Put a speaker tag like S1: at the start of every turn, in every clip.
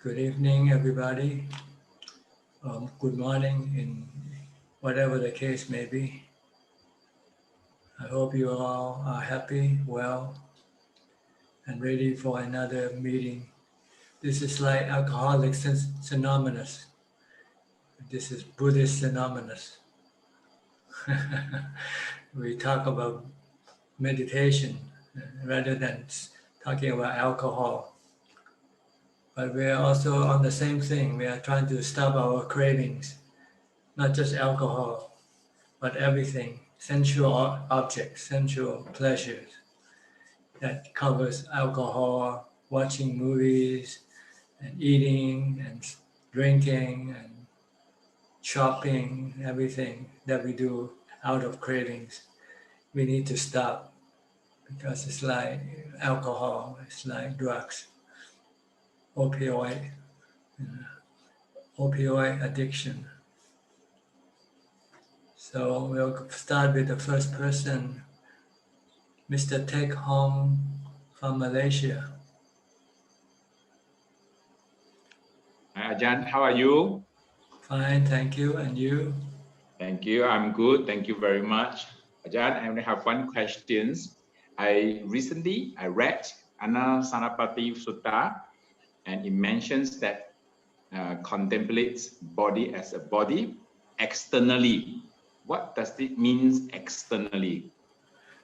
S1: Good evening, everybody. Good morning, in whatever the case may be. I hope you all are happy, well, and ready for another meeting. This is like Alcoholics Anonymous. This is Buddhist Anonymous. We talk about meditation rather than talking about alcohol. But we are also on the same thing. We are trying to stop our cravings, not just alcohol, but everything, sensual objects, sensual pleasures. That covers alcohol, watching movies, and eating, and drinking, and shopping, everything that we do out of cravings. We need to stop because it's like alcohol, it's like drugs, opioid addiction. So we'll start with the first person, Mr. Tek Hong from Malaysia.
S2: Hi, Ajahn, how are you?
S1: Fine, thank you. And you?
S2: Thank you. I'm good. Thank you very much. Ajahn, I only have one question. I read Anasanapati Sutta, and it mentions that contemplates body as a body externally. What does it mean externally?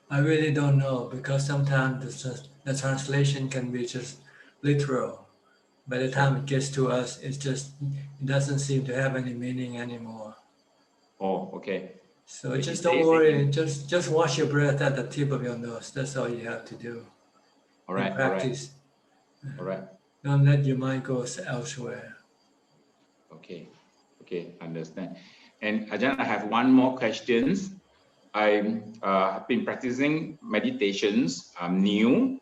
S1: I really don't know, because sometimes the translation can be just literal. By the time it gets to us, it doesn't seem to have any meaning anymore.
S2: Oh, okay.
S1: So just don't worry. Just watch your breath at the tip of your nose. That's all you have to do.
S2: All right.
S1: Practice.
S2: All right.
S1: Don't let your mind go elsewhere.
S2: Okay. Understand. And Ajahn, I have one more question. I have been practicing meditations. I'm new.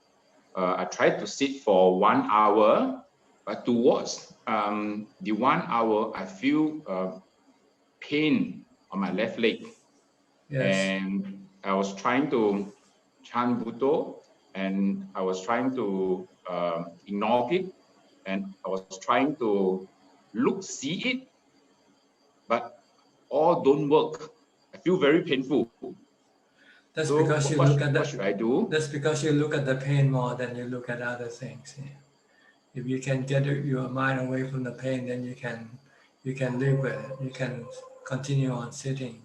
S2: I tried to sit for 1 hour, but towards the 1 hour, I feel pain on my left leg.
S1: Yes.
S2: And I was trying to chant Buddha, and I was trying to ignore it, and I was trying to see it, but all don't work. I feel very painful.
S1: That's
S2: so
S1: because you look at
S2: what should I do?
S1: That's because you look at the pain more than you look at other things. If you can get your mind away from the pain, then you can live with it. You can continue on sitting.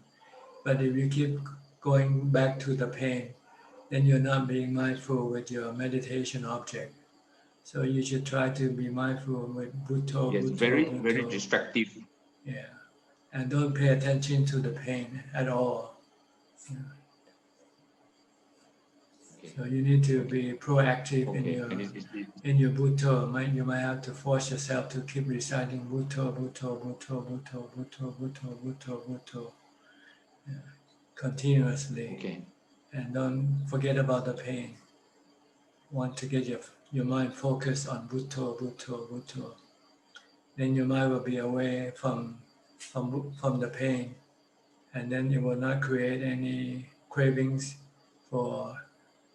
S1: But if you keep going back to the pain, then you're not being mindful with your meditation object. So you should try to be mindful with Buddha.
S2: Yes, very distractive.
S1: Yeah, and don't pay attention to the pain at all. Yeah. Okay. So you need to be proactive in your Buddha. You might have to force yourself to keep reciting Buddha, Buddha, Buddha, Buddha, Buddha, Buddha, Buddha, Buddha, continuously.
S2: Okay.
S1: And don't forget about the pain. Want to get your mind focused on Buddha, Buddha, Buddha. Then your mind will be away from the pain, and then it will not create any cravings for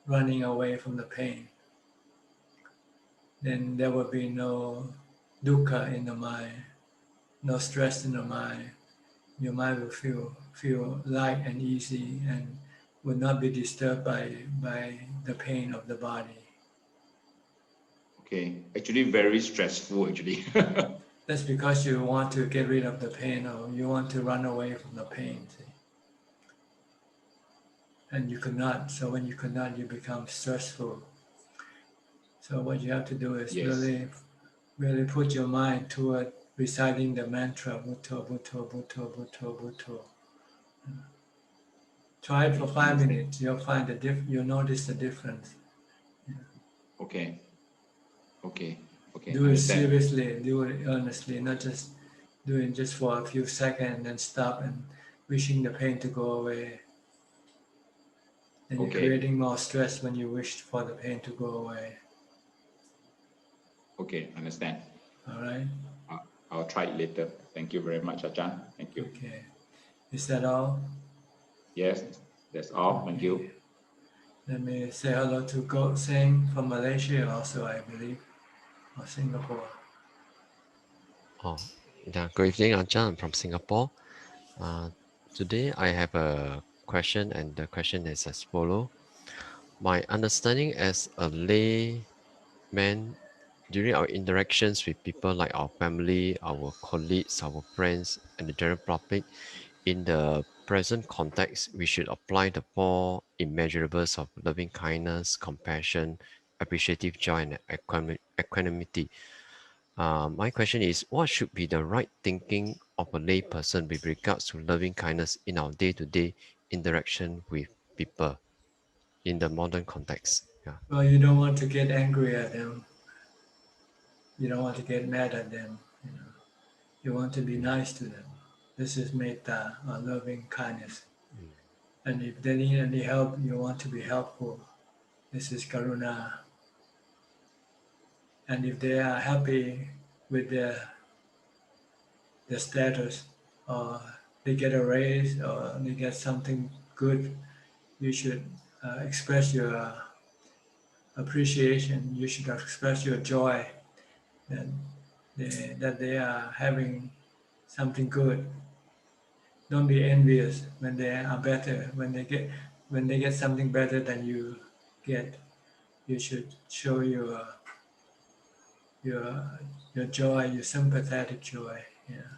S1: running away from the pain. Then there will be no dukkha in the mind, no stress in the mind. Your mind will feel light and easy, and will not be disturbed by the pain of the body.
S2: Okay, actually very stressful actually.
S1: That's because you want to get rid of the pain, or you want to run away from the pain. See? And you could not. So when you could not, you become stressful. So what you have to do is really put your mind toward reciting the mantra Buddha, Buddha, Buddha, Buddha, Buddha. Try it for 5 minutes. You'll find you'll notice the difference. Yeah.
S2: Okay.
S1: Do it seriously. Do it earnestly. Not just doing just for a few seconds and then stop and wishing the pain to go away. Then you're creating more stress when you wish for the pain to go away.
S2: Okay, understand.
S1: All right.
S2: I'll try it later. Thank you very much, Ajahn. Thank you.
S1: Okay. Is that all?
S2: Yes, that's all. Thank you.
S1: Let me say hello to Go Seng from Malaysia also, I believe, or Singapore.
S3: Oh, yeah. Good evening, Ajahn from Singapore. Today I have a question, and the question is as follow. My understanding as a layman during our interactions with people like our family, our colleagues, our friends, and the general public, in the present context, we should apply the four immeasurables of loving kindness, compassion, appreciative joy, and equanimity. My question is, what should be the right thinking of a lay person with regards to loving kindness in our day-to-day interaction with people in the modern context? Yeah.
S1: Well, you don't want to get angry at them. You don't want to get mad at them. You want to be nice to them. This is metta, or loving kindness.
S3: Mm.
S1: And if they need any help, you want to be helpful. This is karuna. And if they are happy with their status, or they get a raise, or they get something good, you should express your appreciation. You should express your joy that they are having something good. Don't be envious when they are better. When they get something better than you get, you should show your your joy, your sympathetic joy. Yeah.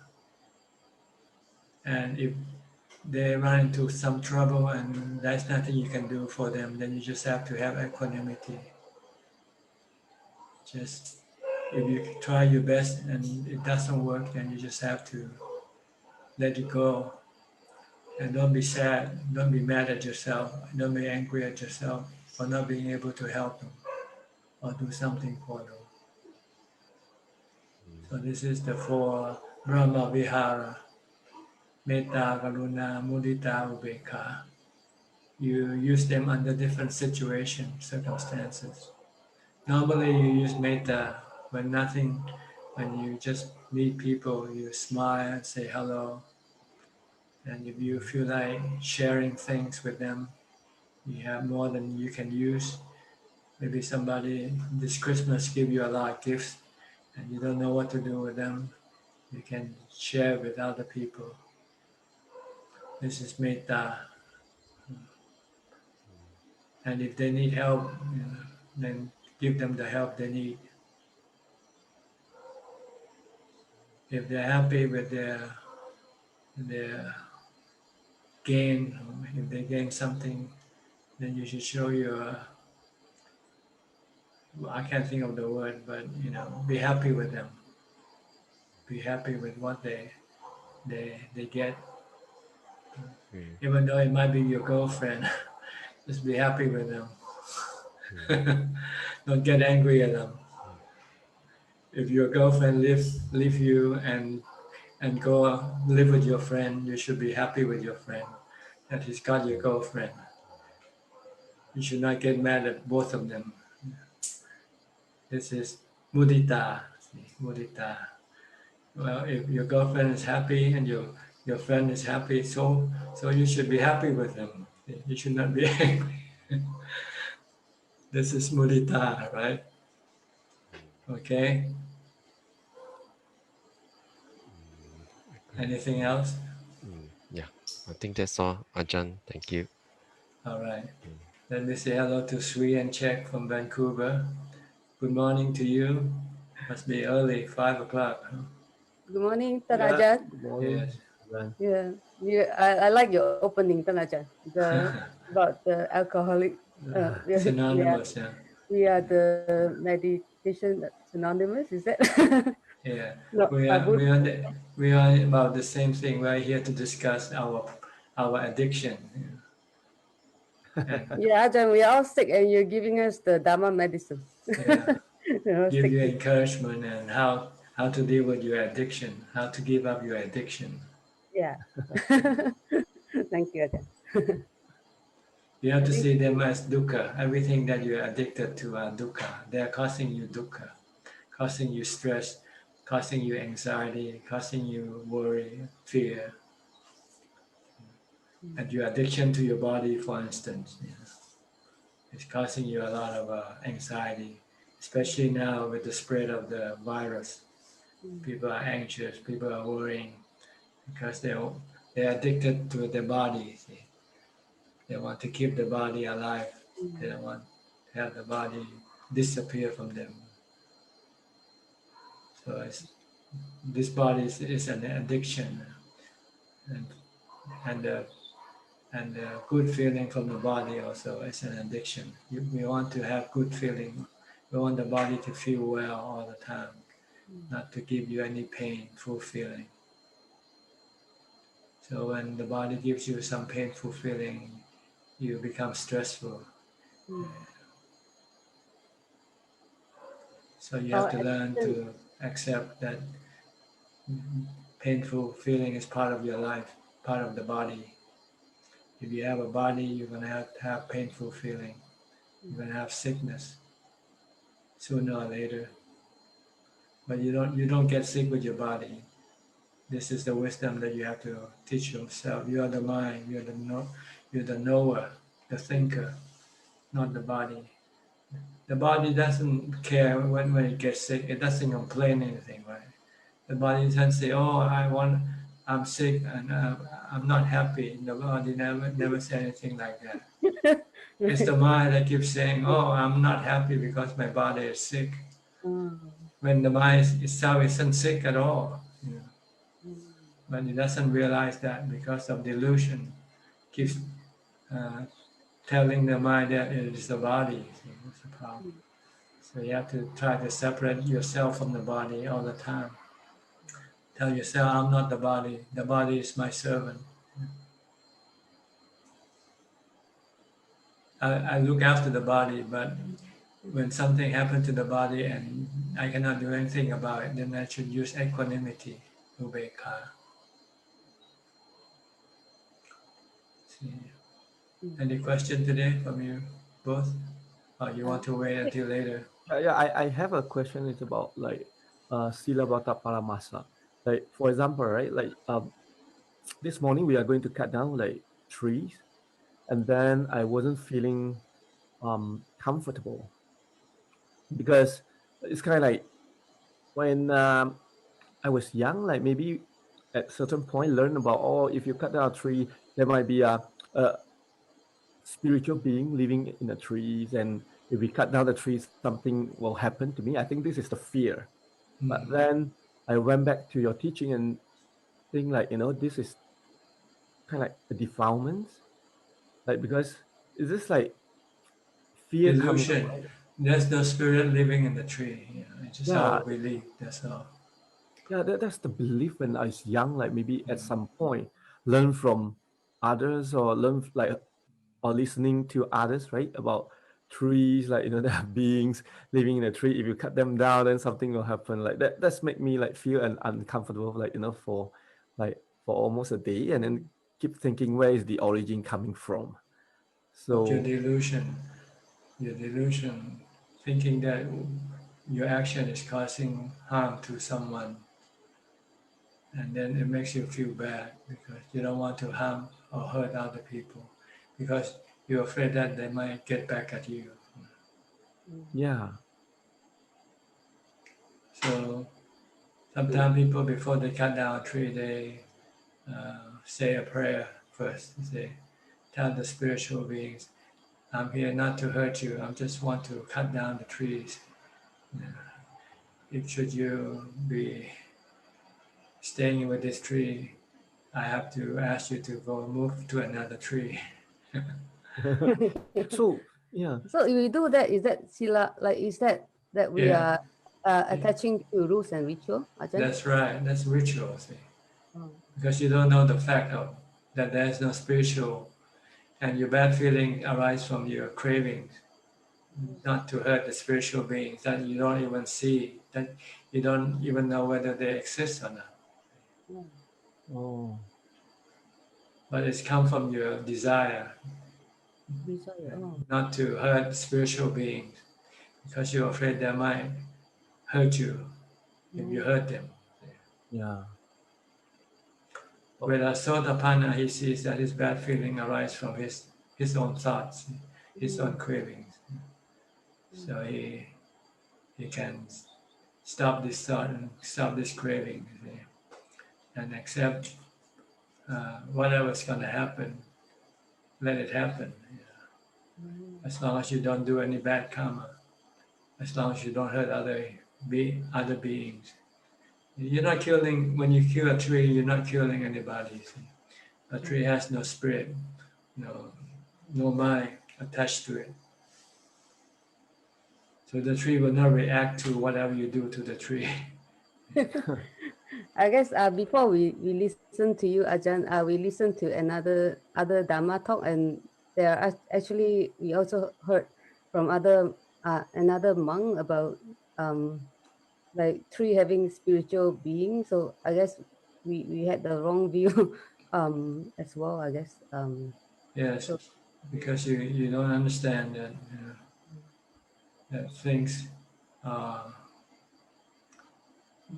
S1: And if they run into some trouble and there's nothing you can do for them, then you just have to have equanimity. Just if you try your best and it doesn't work, then you just have to let it go. And don't be sad, don't be mad at yourself, don't be angry at yourself for not being able to help them or do something for them. So this is the four Brahma Vihara, Metta, Karuna, Mudita, Ubekha. You use them under different situations, circumstances. Normally you use Metta when nothing, when you just meet people, you smile and say hello. And if you feel like sharing things with them, you have more than you can use. Maybe somebody this Christmas give you a lot of gifts and you don't know what to do with them. You can share with other people. This is metta. And if they need help, then give them the help they need. If they're happy with their gain, if they gain something, then you should show your, I can't think of the word, but be happy with them. Be happy with what they get.
S3: Mm.
S1: Even though it might be your girlfriend, just be happy with them. Don't get angry at them. If your girlfriend leave you and go live with your friend, you should be happy with your friend that he's got your girlfriend. You should not get mad at both of them. This is mudita. Mudita. Well, if your girlfriend is happy and your friend is happy, so you should be happy with them. You should not be angry. This is mudita, right? Okay. Anything else?
S3: Yeah, I think that's all, Ajahn. Thank you.
S1: All right.
S3: Mm.
S1: Let me say hello to Sri and Czech from Vancouver. Good morning to you. Must be early, 5 o'clock. Huh?
S4: Good morning,
S5: Yeah,
S4: Tanajan.
S5: good morning.
S1: Yes.
S4: Yeah, I like your opening, Tanajan. The about the alcoholic. Yeah,
S1: Synonymous, yeah.
S4: we are the meditation synonymous. Is that?
S1: Yeah.
S4: No,
S1: We are we are the, we are about the same thing. We are here to discuss our addiction. And
S4: yeah, Ajahn, we are all sick, and you're giving us the Dhamma medicine.
S1: yeah, give
S4: Sick
S1: you
S4: people.
S1: encouragement and how to deal with your addiction, how to give up your addiction.
S4: Yeah. Thank you, Ajahn.
S1: You have
S4: I
S1: to
S4: think
S1: see them as dukkha. Everything that you're addicted to are dukkha. They are causing you dukkha, causing you stress, causing you anxiety, causing you worry, fear. And your addiction to your body, for instance, is causing you a lot of anxiety, especially now with the spread of the virus. People are anxious, people are worrying because they're addicted to their body. See? They want to keep the body alive. They don't want to have the body disappear from them. So this body is an addiction, and the good feeling from the body also is an addiction. We want to have good feeling. We want the body to feel well all the time, not to give you any painful feeling. So when the body gives you some painful feeling, you become stressful. So you have to learn to accept that painful feeling is part of your life, part of the body. If you have a body, you're going to have painful feeling. You're going to have sickness sooner or later. But you don't get sick with your body. This is the wisdom that you have to teach yourself. You are the mind. You're the knower, the thinker, not the body. The body doesn't care when it gets sick. It doesn't complain anything, right? The body doesn't say, "Oh, I'm sick and I'm not happy." The body never say anything like that. It's the mind that keeps saying, "Oh, I'm not happy because my body is sick." When the mind itself isn't sick at all, but it doesn't realize that because of delusion, keeps telling the mind that it is the body. That's the problem. So you have to try to separate yourself from the body all the time. Tell yourself, I'm not the body. The body is my servant. I look after the body, but when something happens to the body and I cannot do anything about it, then I should use equanimity, ubeka. Any question today from you both? Or you want to wait until later?
S5: Yeah, I have a question. It's about like Silabata Paramasa. Like for example, right? Like this morning we are going to cut down like trees, and then I wasn't feeling comfortable because it's kind of like when I was young, like maybe at certain point learn about, oh, if you cut down a tree, there might be a spiritual being living in the trees, and if we cut down the trees, something will happen to me. I think this is the fear. But then I went back to your teaching and think like, this is kind of like a defilement, like because is this like fear
S1: Delusion.
S5: coming?
S1: There's no spirit living in the tree. It's just our
S5: Yeah.
S1: belief. That's all.
S5: Yeah, that's the belief when I was young, like maybe at some point learn from others or learn like or listening to others, right? About trees, like there are beings living in a tree. If you cut them down, then something will happen. Like that. That's make me like feel uncomfortable, like for almost a day, and then keep thinking where is the origin coming from. So
S1: But your delusion, thinking that your action is causing harm to someone, and then it makes you feel bad because you don't want to harm or hurt other people because you're afraid that they might get back at you.
S5: yeah.
S1: So sometimes people, before they cut down a tree, they say a prayer first. They tell the spiritual beings, I'm here not to hurt you. I just want to cut down the trees. If should you be staying with this tree, I have to ask you to go move to another tree.
S5: So yeah.
S4: So if we do that, is that sila? Like is that we
S1: Yeah.
S4: are attaching to rules and ritual? Ajahn?
S1: That's right. That's ritual. See?
S4: Oh.
S1: Because you don't know the fact of that there is no spiritual, and your bad feeling arises from your cravings, not to hurt the spiritual beings that you don't even see, that you don't even know whether they exist or not.
S5: Oh.
S1: But it's come from your desire not to hurt spiritual beings because you're afraid they might hurt you if you hurt them.
S5: Yeah.
S1: Whereas Sotapanna, he sees that his bad feeling arises from his own thoughts, his own cravings. So he can stop this thought and stop this craving, you see, and accept whatever's going to happen, let it happen. As long as you don't do any bad karma, as long as you don't hurt other beings. You're not killing, when you kill a tree, you're not killing anybody. See? A tree has no spirit, no mind attached to it. So the tree will not react to whatever you do to the tree.
S4: I guess before we listen to you, Ajahn, we listened to other Dhamma talk, and there are actually we also heard from another monk about like tree having spiritual being. So I guess we had the wrong view as well. I guess.
S1: Yes,
S4: So,
S1: because you don't understand that that things.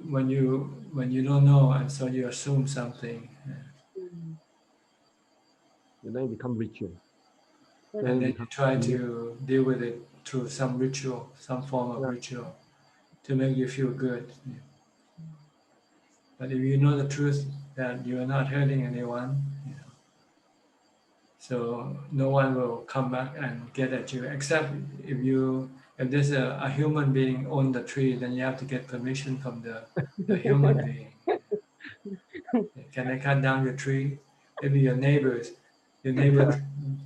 S1: When you don't know, and so you assume something,
S5: And then it becomes ritual.
S1: and then you try to deal with it through some ritual, some form of ritual, to make you feel good. But if you know the truth that you are not hurting anyone, so no one will come back and get at you, except if there's a human being on the tree, then you have to get permission from the human being. Can I cut down your tree? Maybe your neighbor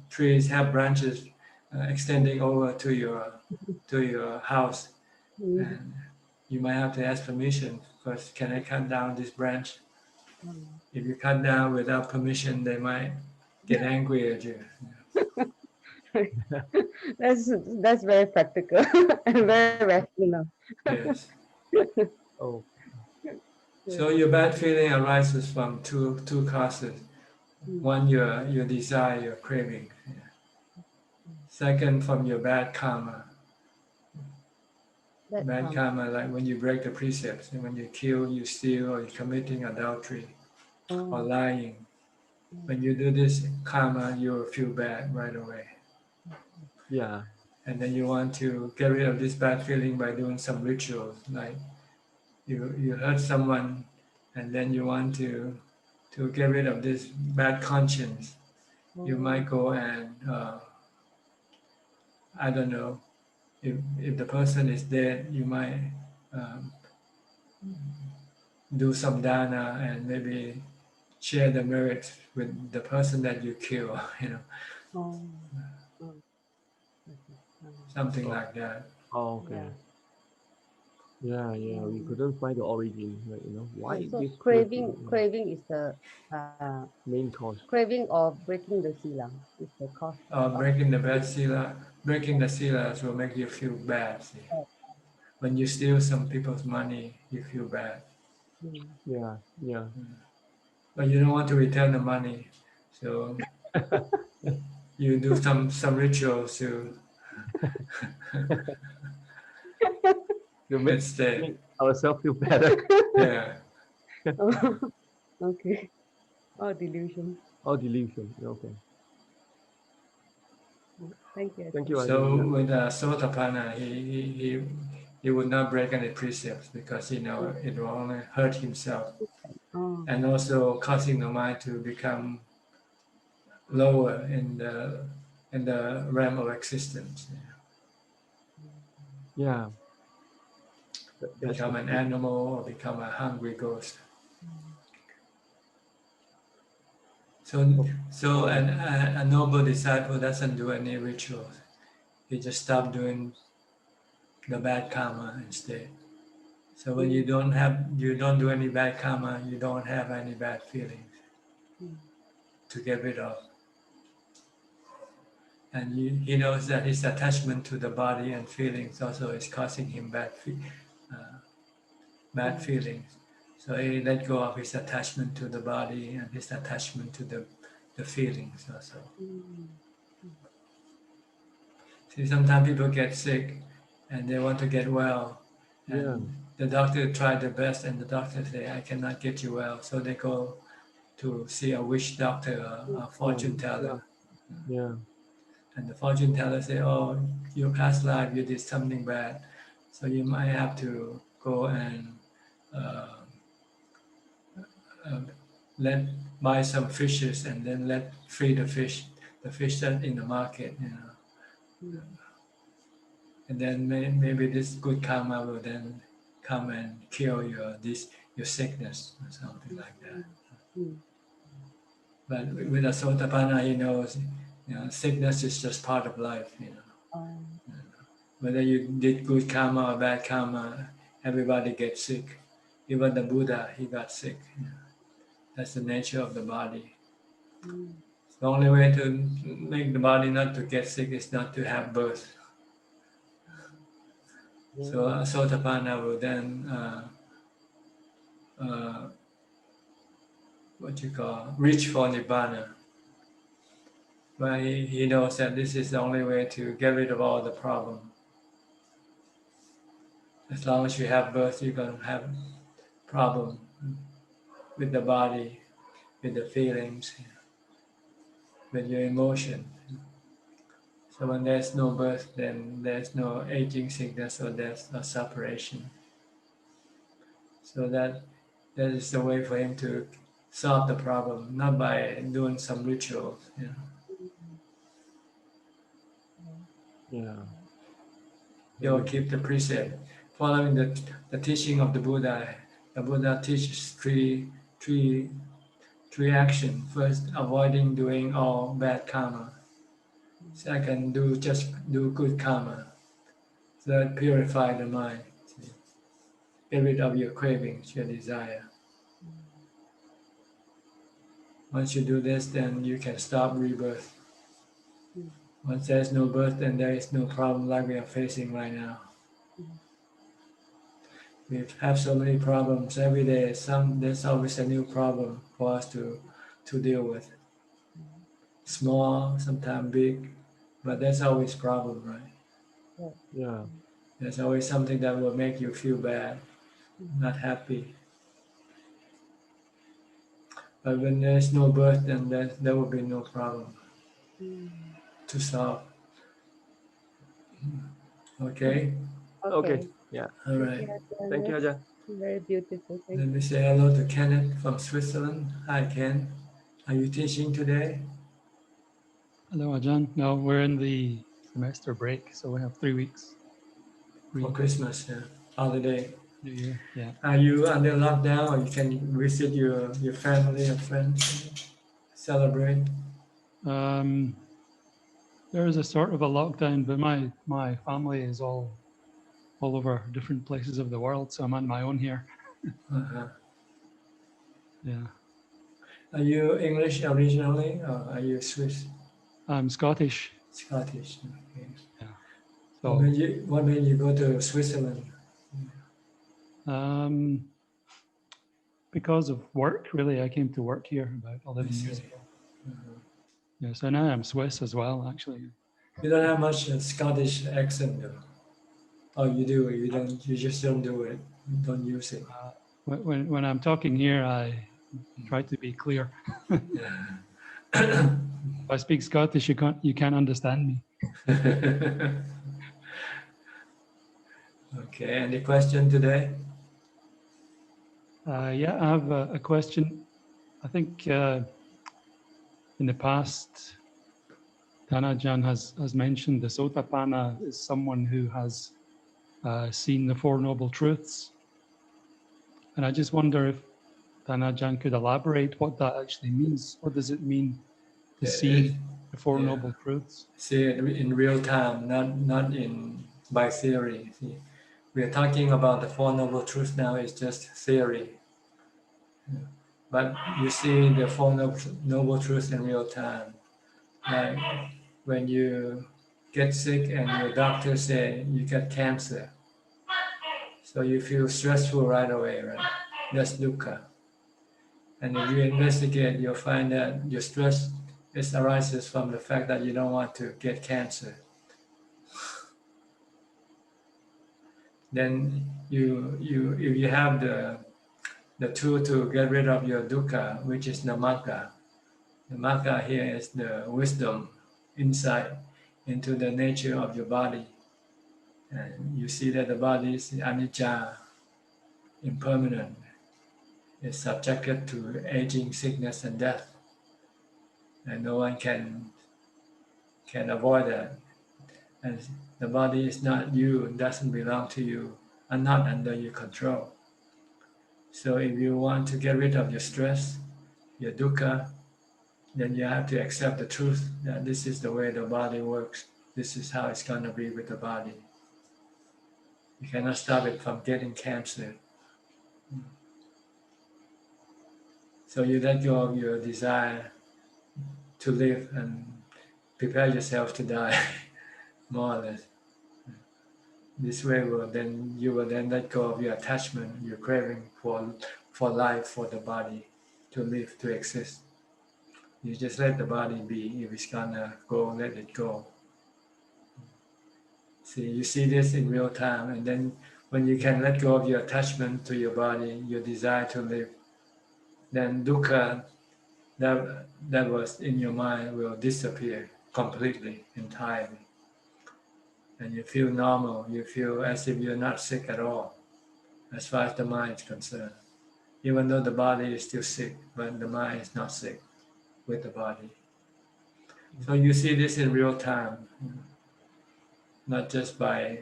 S1: trees have branches extending over to your house, and you might have to ask permission because can I cut down this branch? If you cut down without permission, they might get angry at you.
S4: that's very practical and very rational.
S1: Yes.
S5: Oh,
S1: So your bad feeling arises from two causes. One, your desire, your craving. Second, from your bad karma. Bad karma, like when you break the precepts, and when you kill, you steal, or you're committing adultery, or lying. When you do this karma, you'll feel bad right away.
S5: yeah.
S1: And then you want to get rid of this bad feeling by doing some rituals, like you hurt someone, and then you want to get rid of this bad conscience. You might go and I don't know, if the person is dead, you might do some dana and maybe share the merit with the person that you kill, something like that.
S5: Oh, okay. Yeah, we couldn't find the origin, why
S4: So
S5: this
S4: craving is the
S5: main cause.
S4: craving of breaking the sila is the cause.
S1: Breaking the silas will make you feel bad. See? When you steal some people's money, you feel bad.
S5: Yeah.
S1: But you don't want to return the money, so you do some rituals to
S5: make ourselves feel better.
S1: Yeah.
S4: Okay. Delusion.
S5: Delusion. Okay.
S4: Thank you.
S5: Thank you.
S1: So with Sotapanna, he would not break any precepts because it will only hurt himself, and also causing the mind to become lower in the realm of existence.
S5: Yeah.
S1: Become an animal or become a hungry ghost. So a noble disciple doesn't do any rituals. He just stops doing the bad karma instead. So when you don't do any bad karma, you don't have any bad feelings to get rid of. And he knows that his attachment to the body and feelings also is causing him bad feelings. So he let go of his attachment to the body and his attachment to the feelings also. See, sometimes people get sick and they want to get well. And the doctor tried their best and the doctor say, I cannot get you well. So they go to see a witch doctor, a fortune teller.
S5: Yeah.
S1: And the fortune teller say, oh, your past life, you did something bad. So you might have to go and let buy some fishes and then let free the fish that in the market, and then maybe this good karma will then come and cure your sickness or something like that. But with a Sotapanna, he knows, sickness is just part of life. Whether you did good karma or bad karma, everybody gets sick. Even the Buddha, he got sick. That's the nature of the body. The only way to make the body not to get sick is not to have birth. So a Sotapanna will then reach for Nibbana. But he knows that this is the only way to get rid of all the problem. As long as you have birth, you're going to have problem with the body, with the feelings, with your emotion. So when there's no birth, then there's no aging, sickness, or death, or separation. So that is the way for him to solve the problem, not by doing some rituals. He'll keep the precept, following the teaching of the Buddha. The Buddha teaches three actions. First, avoiding doing all bad karma. Second, just do good karma. Third, purify the mind. Get rid of your cravings, your desire. Once you do this, then you can stop rebirth. Once there's no birth, then there is no problem like we are facing right now. We have so many problems every day. There's always a new problem for us to deal with. Small, sometimes big, but there's always problem, right?
S5: Yeah.
S1: There's always something that will make you feel bad, not happy. But when there's no birth, then there will be no problem to solve. Okay?
S5: Okay. Yeah.
S1: All right.
S5: Thank you, Ajahn.
S4: Very beautiful.
S1: Let me say hello to Kenneth from Switzerland. Hi, Ken. Are you teaching today?
S6: Hello, Ajahn. No, we're in the semester break, so we have 3 weeks.
S1: For Christmas, holiday.
S6: New Year, yeah.
S1: Are you under lockdown, or you can visit your family or friends, celebrate?
S6: There is a sort of a lockdown, but my family is all over different places of the world, so I'm on my own here. Yeah.
S1: Are you English originally, or are you Swiss?
S6: I'm Scottish.
S1: Scottish. Okay.
S6: Yeah. So
S1: what made you go to Switzerland?
S6: because of work, really, I came to work here about 11 years ago. Yeah, so now I'm Swiss as well, actually.
S1: You don't have much Scottish accent, though. Oh, you do. You don't. You just don't do it. You don't use it.
S6: When I'm talking here, I try to be clear. If I speak Scottish, you can't understand me.
S1: Okay. Any question today?
S6: Yeah, I have a question. I think in the past, Ajahn has mentioned the Sotapanna is someone who has seen the Four Noble Truths. And I just wonder if Ajahn could elaborate what that actually means. What does it mean to see the Four Noble Truths?
S1: See it in real time, not by theory. See, we are talking about the Four Noble Truths now. It's just theory. But you see the Four Noble Truths in real time. Like when you get sick and your doctor say you got cancer. So you feel stressful right away, right? That's dukkha. And if you investigate, you'll find that your stress arises from the fact that you don't want to get cancer. Then if you have the tool to get rid of your dukkha, which is namaka. The magga here is the wisdom, insight into the nature of your body. And you see that the body is anicca, impermanent. It's subjected to aging, sickness, and death, and no one can avoid that. And the body is not you, doesn't belong to you, and not under your control. So if you want to get rid of your stress, your dukkha, then you have to accept the truth that this is the way the body works. This is how it's going to be with the body. You cannot stop it from getting cancer. So you let go of your desire to live and prepare yourself to die, more or less. This way you will then let go of your attachment, your craving for life, for the body, to live, to exist. You just let the body be. If it's gonna go, let it go. See, you see this in real time, and then when you can let go of your attachment to your body, your desire to live, then dukkha that was in your mind will disappear completely, entirely. And you feel normal, you feel as if you're not sick at all, as far as the mind is concerned. Even though the body is still sick, but the mind is not sick with the body. So you see this in real time, not just by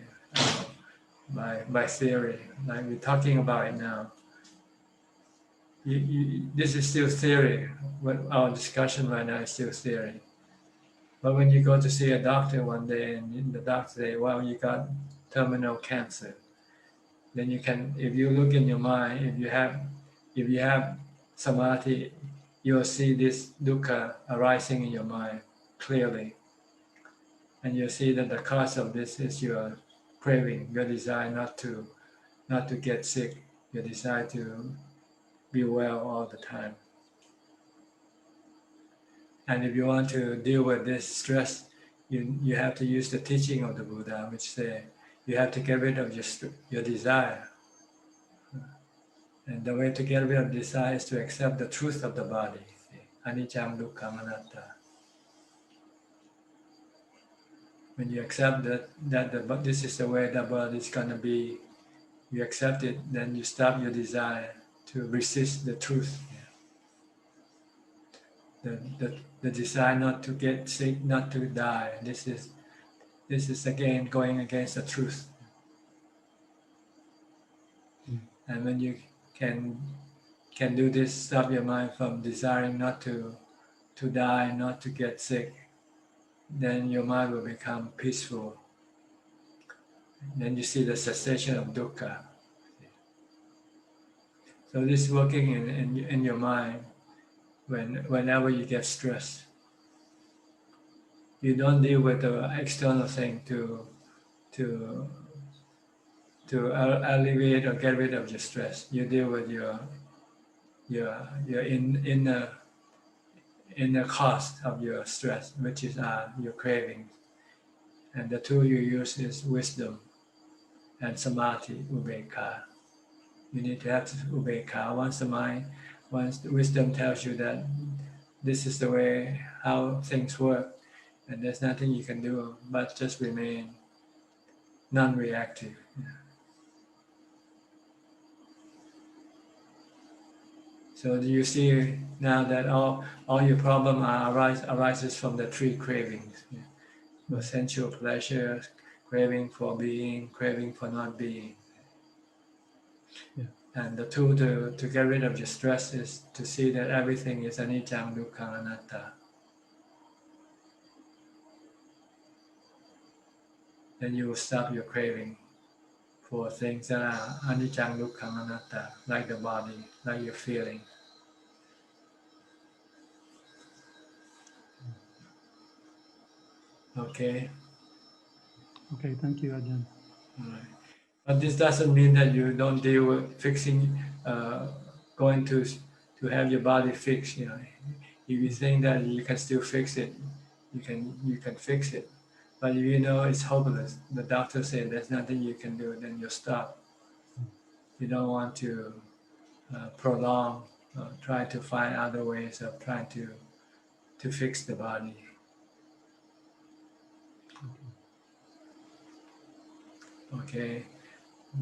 S1: theory, like we're talking about it now. This is still theory. Our discussion right now is still theory. But when you go to see a doctor one day and the doctor say, well, you got terminal cancer, then you can, if you look in your mind, if you have samadhi, you will see this dukkha arising in your mind clearly. And you'll see that the cause of this is your craving, your desire not to get sick, your desire to be well all the time. And if you want to deal with this stress, you have to use the teaching of the Buddha, which say you have to get rid of your desire. And the way to get rid of desire is to accept the truth of the body, anicca, dukkha, anatta. When you accept that this is the way the body is going to be, you accept it, then you stop your desire to resist the truth. The desire not to get sick, not to die. This is again going against the truth. And when you can do this, stop your mind from desiring not to die, not to get sick, then your mind will become peaceful. Then you see the cessation of dukkha. So this is working in your mind whenever you get stressed. You don't deal with the external thing to alleviate or get rid of your stress. You deal with your inner cause of your stress, which is your cravings. And the tool you use is wisdom and samadhi, upekkha. You need to have upekkha. Once the wisdom tells you that this is the way how things work, and there's nothing you can do but just remain non-reactive. So do you see now that all your problem arises from the three cravings? The sensual pleasure, craving for being, craving for not being.
S6: Yeah.
S1: And the tool to get rid of your stress is to see that everything is anicca, dukkha, anatta. Then you will stop your craving for things that are anicca, dukkha, anatta, like the body, like your feeling. Okay.
S6: Okay, thank you, Ajahn.
S1: All right. But this doesn't mean that you don't deal with fixing, going to have your body fixed. You know, if you think that you can still fix it, you can fix it. But if you know it's hopeless, the doctor said there's nothing you can do, then you stop. You don't want to prolong, try to find other ways of trying to fix the body. Okay.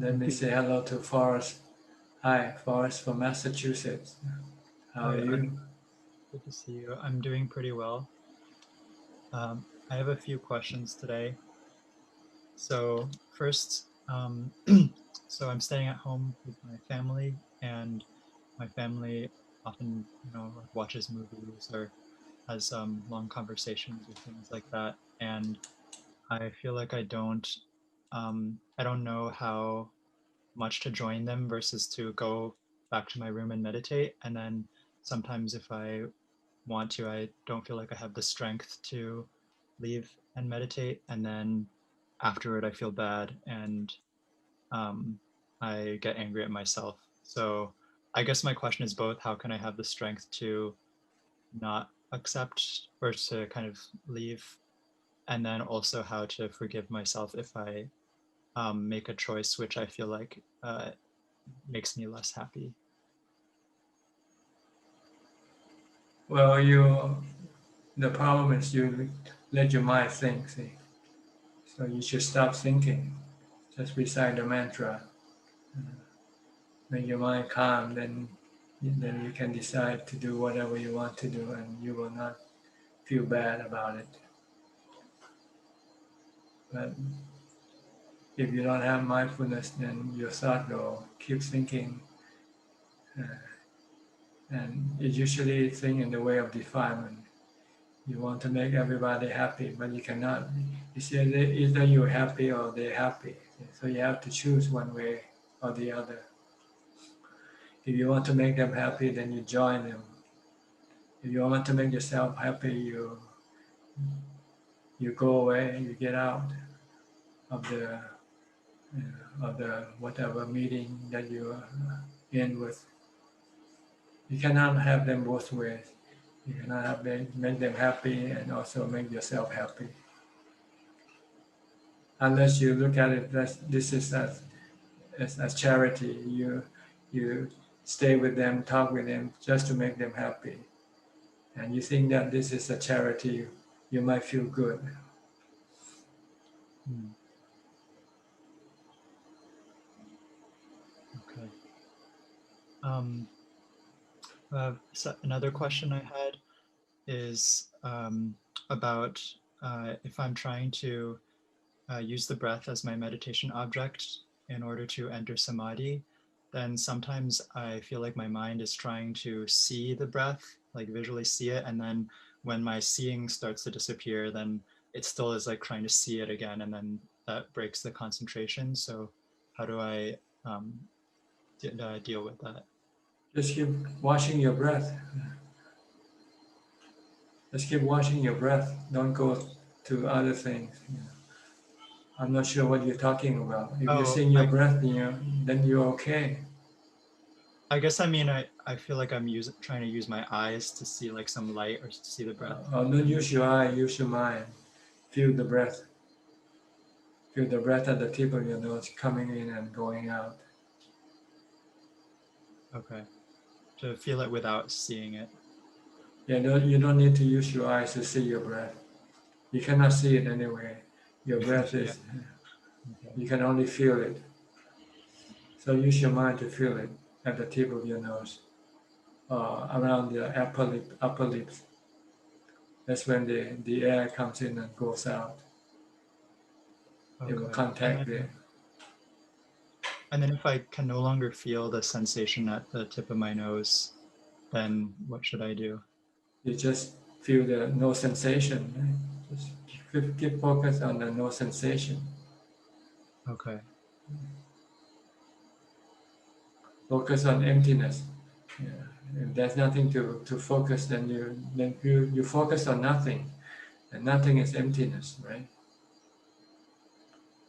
S1: Let me say hello to Forrest. Hi, Forrest from Massachusetts. How are you?
S7: Good to see you. I'm doing pretty well. I have a few questions today. So first, so I'm staying at home with my family, and my family often, watches movies or has long conversations or things like that. And I feel like I don't know how much to join them versus to go back to my room and meditate. And then sometimes if I want to, I don't feel like I have the strength to leave and meditate. And then afterward, I feel bad and I get angry at myself. So I guess my question is both how can I have the strength to not accept or to kind of leave? And then also how to forgive myself if I make a choice which I feel like makes me less happy.
S1: Well, the problem is you let your mind think, see. So you should stop thinking. Just recite the mantra. Make your mind calm, then you can decide to do whatever you want to do, and you will not feel bad about it. But if you don't have mindfulness, then your thought will keep thinking, and it usually think in the way of defilement. You want to make everybody happy, but you cannot. You see, either you're happy or they're happy. So you have to choose one way or the other. If you want to make them happy, then you join them. If you want to make yourself happy, you go away, you get out of the whatever meeting that you are in with. You cannot have them both ways. You cannot make them happy and also make yourself happy. Unless you look at it as this is as charity. You stay with them, talk with them just to make them happy. And you think that this is a charity, you might feel good.
S7: Okay. So another question I had is about if I'm trying to use the breath as my meditation object in order to enter samadhi, then sometimes I feel like my mind is trying to see the breath, like visually see it, and then when my seeing starts to disappear, then it still is like trying to see it again, and then that breaks the concentration. So how do I deal with that?
S1: Just keep watching your breath. Just keep watching your breath. Don't go to other things. I'm not sure what you're talking about. If you're seeing your breath, then you're okay.
S7: I guess I mean I feel like I'm trying to use my eyes to see like some light or to see the breath.
S1: Don't use your eye, use your mind. Feel the breath. Feel the breath at the tip of your nose coming in and going out.
S7: Okay. To feel it without seeing it.
S1: Yeah, you don't need to use your eyes to see your breath. You cannot see it anyway. Your breath is, okay. You can only feel it. So use your mind to feel it at the tip of your nose, around the upper lips. That's when the air comes in and goes out. Okay. It will contact there.
S7: And then if I can no longer feel the sensation at the tip of my nose, then what should I do?
S1: You just feel the no sensation. Right? Just keep focus on the no sensation.
S7: Okay.
S1: Focus on emptiness. Yeah. If there's nothing to focus, then you focus on nothing, and nothing is emptiness, right?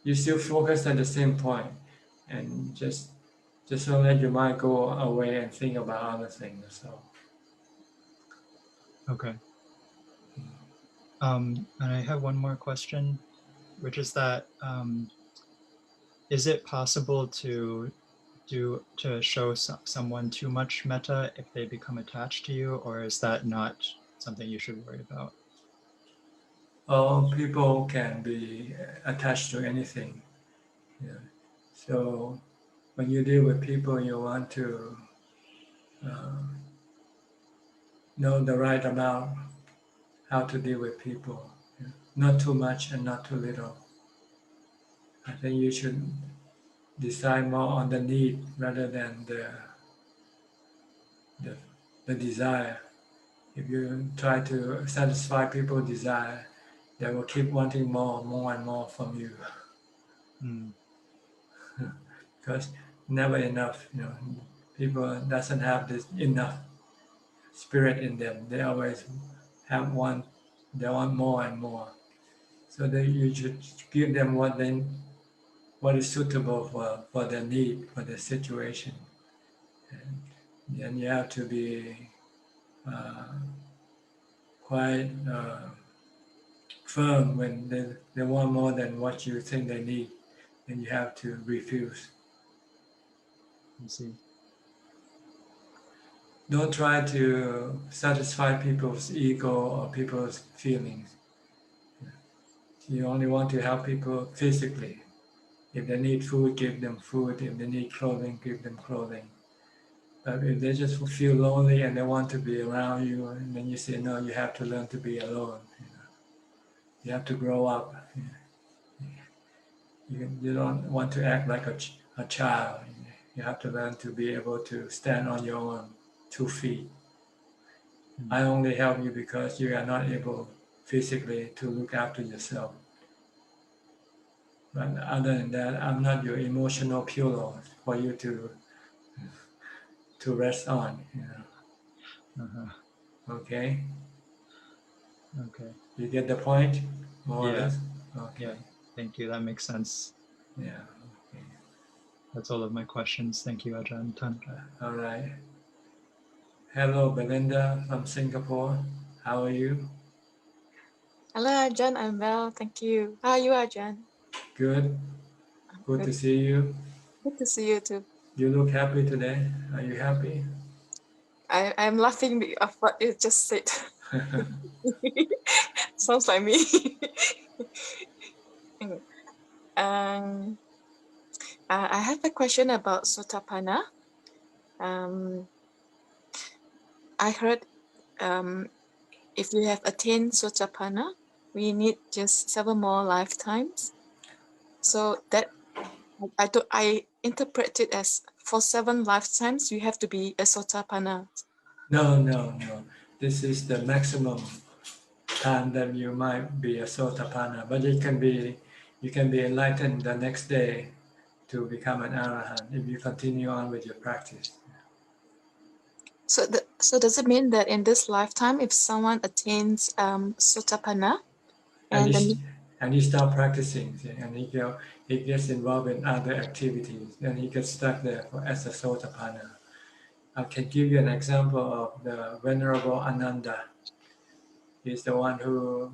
S1: You still focus at the same point, and just don't let your mind go away and think about other things. So.
S7: Okay. And I have one more question, which is that is it possible to show someone too much metta if they become attached to you, or is that not something you should worry about?
S1: All people can be attached to anything. Yeah. So when you deal with people, you want to know the right amount, how to deal with people. Not too much and not too little. I think you should decide more on the need rather than the desire. If you try to satisfy people's desire, they will keep wanting more and more from you. Because never enough, people doesn't have this enough spirit in them. They always they want more and more. So you should give them what is suitable for their need, for their situation. And then you have to be quite firm when they want more than what you think they need, and you have to refuse.
S7: I see.
S1: Don't try to satisfy people's ego or people's feelings. You only want to help people physically. If they need food, give them food. If they need clothing, give them clothing. But if they just feel lonely and they want to be around you, and then you say, no, you have to learn to be alone. You have to grow up. You don't want to act like a child. You have to learn to be able to stand on your own 2 feet. I only help you because you are not able physically to look after yourself. But other than that, I'm not your emotional pillow for you to rest on. Okay?
S7: Okay.
S1: You get the point? More or
S7: Yeah.
S1: less? Okay.
S7: Yeah. Thank you. That makes sense.
S1: Yeah. Okay.
S7: That's all of my questions. Thank you, Ajahn. Tantra.
S1: All right. Hello, Belinda from Singapore. How are you?
S8: Hello, Ajahn. I'm well. Thank you. How are you, Ajahn?
S1: Good. Good to see you.
S8: Good to see you too.
S1: You look happy today. Are you happy?
S8: I'm laughing of what you just said. Sounds like me. I have a question about Sotapanna. I heard if you have attained Sotapanna, we need just 7 more lifetimes. So that I interpret it as for 7 lifetimes you have to be a Sotapanna.
S1: No. This is the maximum time that you might be a Sotapanna, but you can be enlightened the next day to become an Arahant if you continue on with your practice.
S8: So does it mean that in this lifetime, if someone attains Sotapanna,
S1: and he stop practicing, and he gets involved in other activities, then he gets stuck there as a Sotapanna. I can give you an example of the Venerable Ananda. He's the one who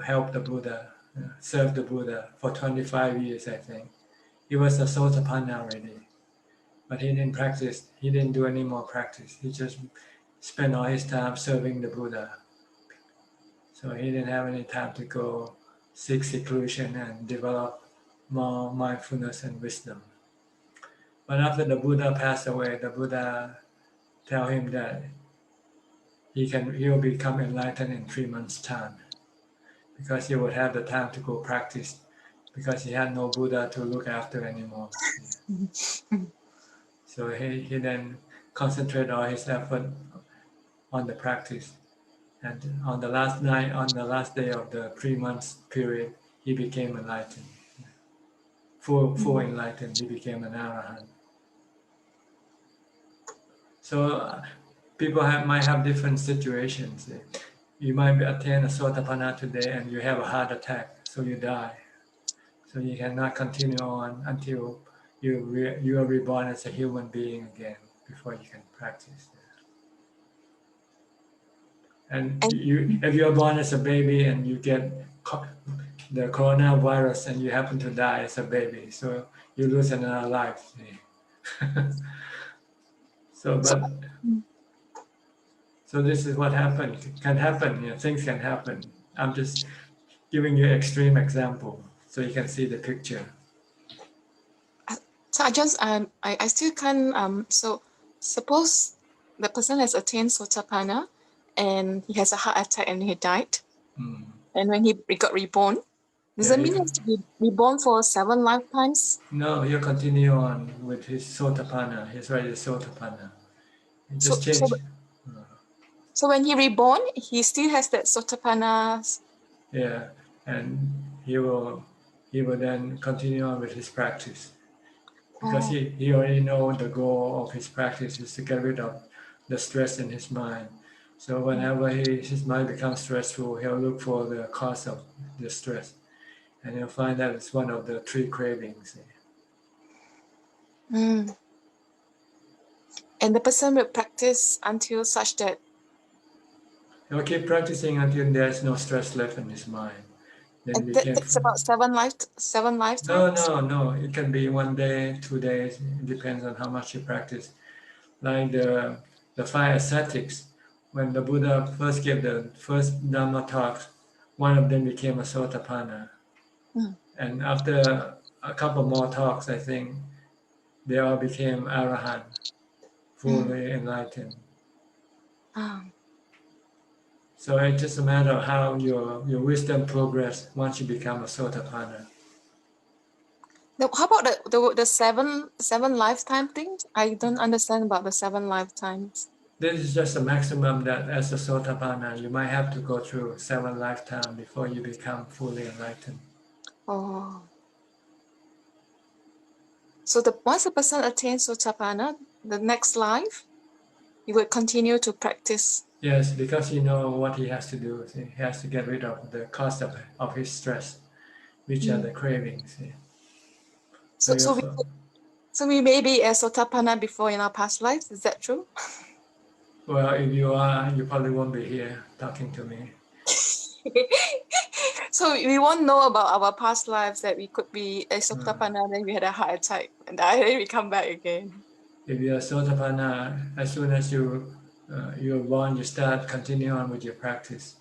S1: helped the Buddha, served the Buddha for 25 years, I think. He was a Sotapanna already, but he didn't practice. He didn't do any more practice. He just spent all his time serving the Buddha. So he didn't have any time to go seek seclusion and develop more mindfulness and wisdom. But after the Buddha passed away, the Buddha tell him that he will become enlightened in 3 months' time, because he would have the time to go practice, because he had no Buddha to look after anymore. So he then concentrated all his effort on the practice. And on the last day of the 3 months period, he became enlightened. Full enlightened, he became an Arahant. So people might have different situations. You might attain a Sotapanna today and you have a heart attack, so you die. So you cannot continue on until you are reborn as a human being again before you can practice. And if you are born as a baby and you get the coronavirus and you happen to die as a baby, so you lose another life. So this is what can happen. Things can happen. I'm just giving you extreme example so you can see the picture.
S8: So I still can't. So suppose the person has attained Sotapanna and he has a heart attack and he died.
S1: Mm.
S8: And when he got reborn, does it mean he has to be reborn for 7 lifetimes?
S1: No, he'll continue on with his Sotapanna. He's already Sotapanna. He
S8: So,
S1: just changed.
S8: so when he reborn, he still has that Sotapanna.
S1: Yeah, and he will then continue on with his practice. Because he already knows the goal of his practice is to get rid of the stress in his mind. So whenever his mind becomes stressful, he'll look for the cause of the stress. And he'll find that it's one of the 3 cravings.
S8: Mm. And the person will practice until such that
S1: He'll keep practicing until there's no stress left in his mind. Then
S8: that's about 7 lifetimes.
S1: No. It can be 1 day, 2 days. It depends on how much you practice. Like the 5 ascetics, when the Buddha first gave the first Dhamma talks, one of them became a Sotapanna.
S8: Mm.
S1: And after a couple more talks, I think they all became Arahant, fully enlightened. So it's just a matter of how your wisdom progress once you become a Sotapanna.
S8: Now, how about the seven lifetime thing? I don't understand about the 7 lifetimes.
S1: This is just a maximum that as a Sotapanna, you might have to go through 7 lifetimes before you become fully enlightened.
S8: Oh. So once a person attains Sotapanna, the next life, he will continue to practice.
S1: Yes, because you know what he has to do. He has to get rid of the cause of his stress, which are the cravings.
S8: So we may be a Sotapanna before in our past lives. Is that true?
S1: Well, if you are, you probably won't be here talking to me.
S8: So we won't know about our past lives that we could be a Sotapanna, then we had a heart attack, and then we come back again.
S1: If you're a Sotapanna, as soon as you're born, you start continue on with your practice.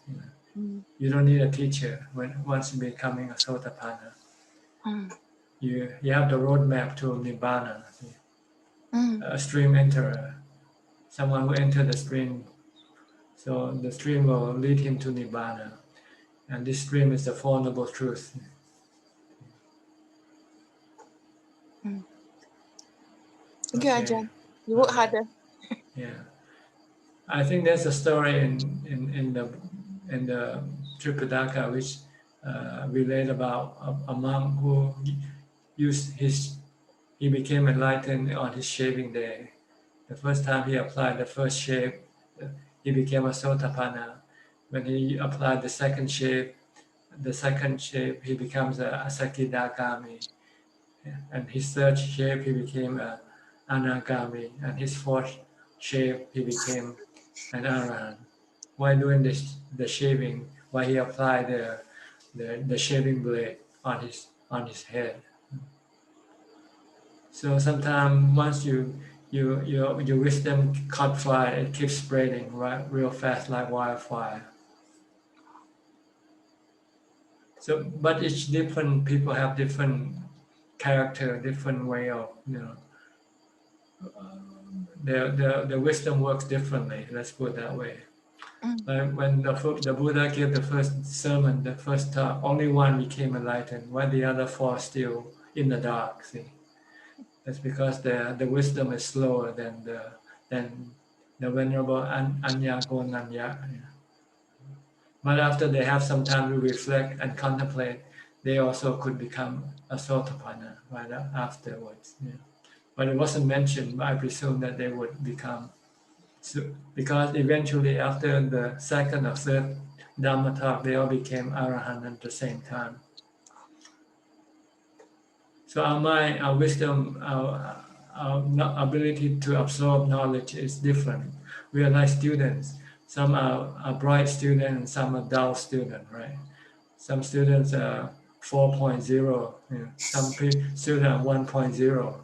S1: You don't need a teacher once you becoming a Sotapanna. You have the roadmap to Nibbana. A stream enterer, someone who entered the stream. So the stream will lead him to Nibbana. And this stream is the Four Noble Truths.
S8: Thank you, Ajahn. You work harder.
S1: Yeah, I think there's a story in the Tripitaka which relate about a monk who he became enlightened on his shaving day. The first time he applied the first shave, he became a Sotapanna. When he applied the second shave, he becomes a Sakidagami. And his third shave, he became a Anagami. And his fourth shave, he became an Arahant. While doing the shaving, while he applied the shaving blade on his head. So sometimes once your wisdom caught fire, it keeps spreading real fast like wildfire. So, but each different people have different character, different way of the wisdom works differently. Let's put it that way. Like when the Buddha gave the first sermon, the first talk, only one became enlightened, while the other 4 still in the dark. See, that's because the wisdom is slower than the venerable Anya Gonanya. But after they have some time to reflect and contemplate, they also could become a Sotapanna right afterwards. Yeah. But it wasn't mentioned, but I presume that they would become, because eventually after the second or third Dhamma talk, they all became Arahant at the same time. So our mind, our wisdom, our ability to absorb knowledge is different. We are like students. Some are bright students and some are dull students, right? Some students are 4.0, some students are 1.0.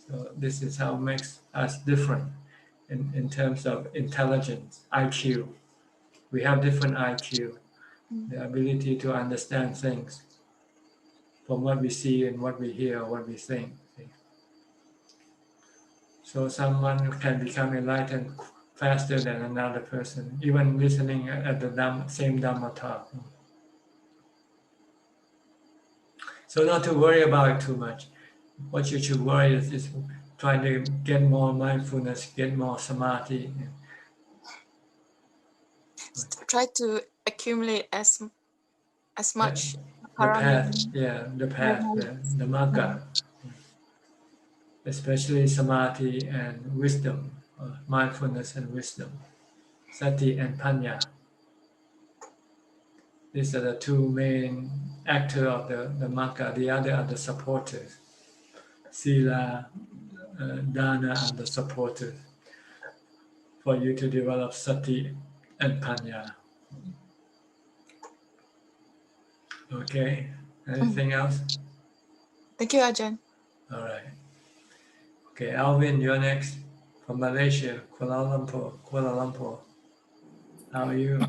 S1: So this is how it makes us different in terms of intelligence, IQ. We have different IQ, the ability to understand things from what we see and what we hear, what we think. So someone can become enlightened faster than another person, even listening at the same Dhamma talk. So not to worry about it too much. What you should worry is trying to get more mindfulness, get more samadhi.
S8: Try to accumulate as much
S1: The path,
S8: paramita.
S1: the path, the magga, especially samadhi and wisdom, mindfulness and wisdom, sati and panya. These are the two main actors of the magga. The other are the supporters. Sila, dana are the supporters for you to develop sati and panya. Okay, anything else?
S8: Thank you, Ajahn.
S1: All right. Okay, Alvin, you're next from Malaysia, Kuala Lumpur. How are you?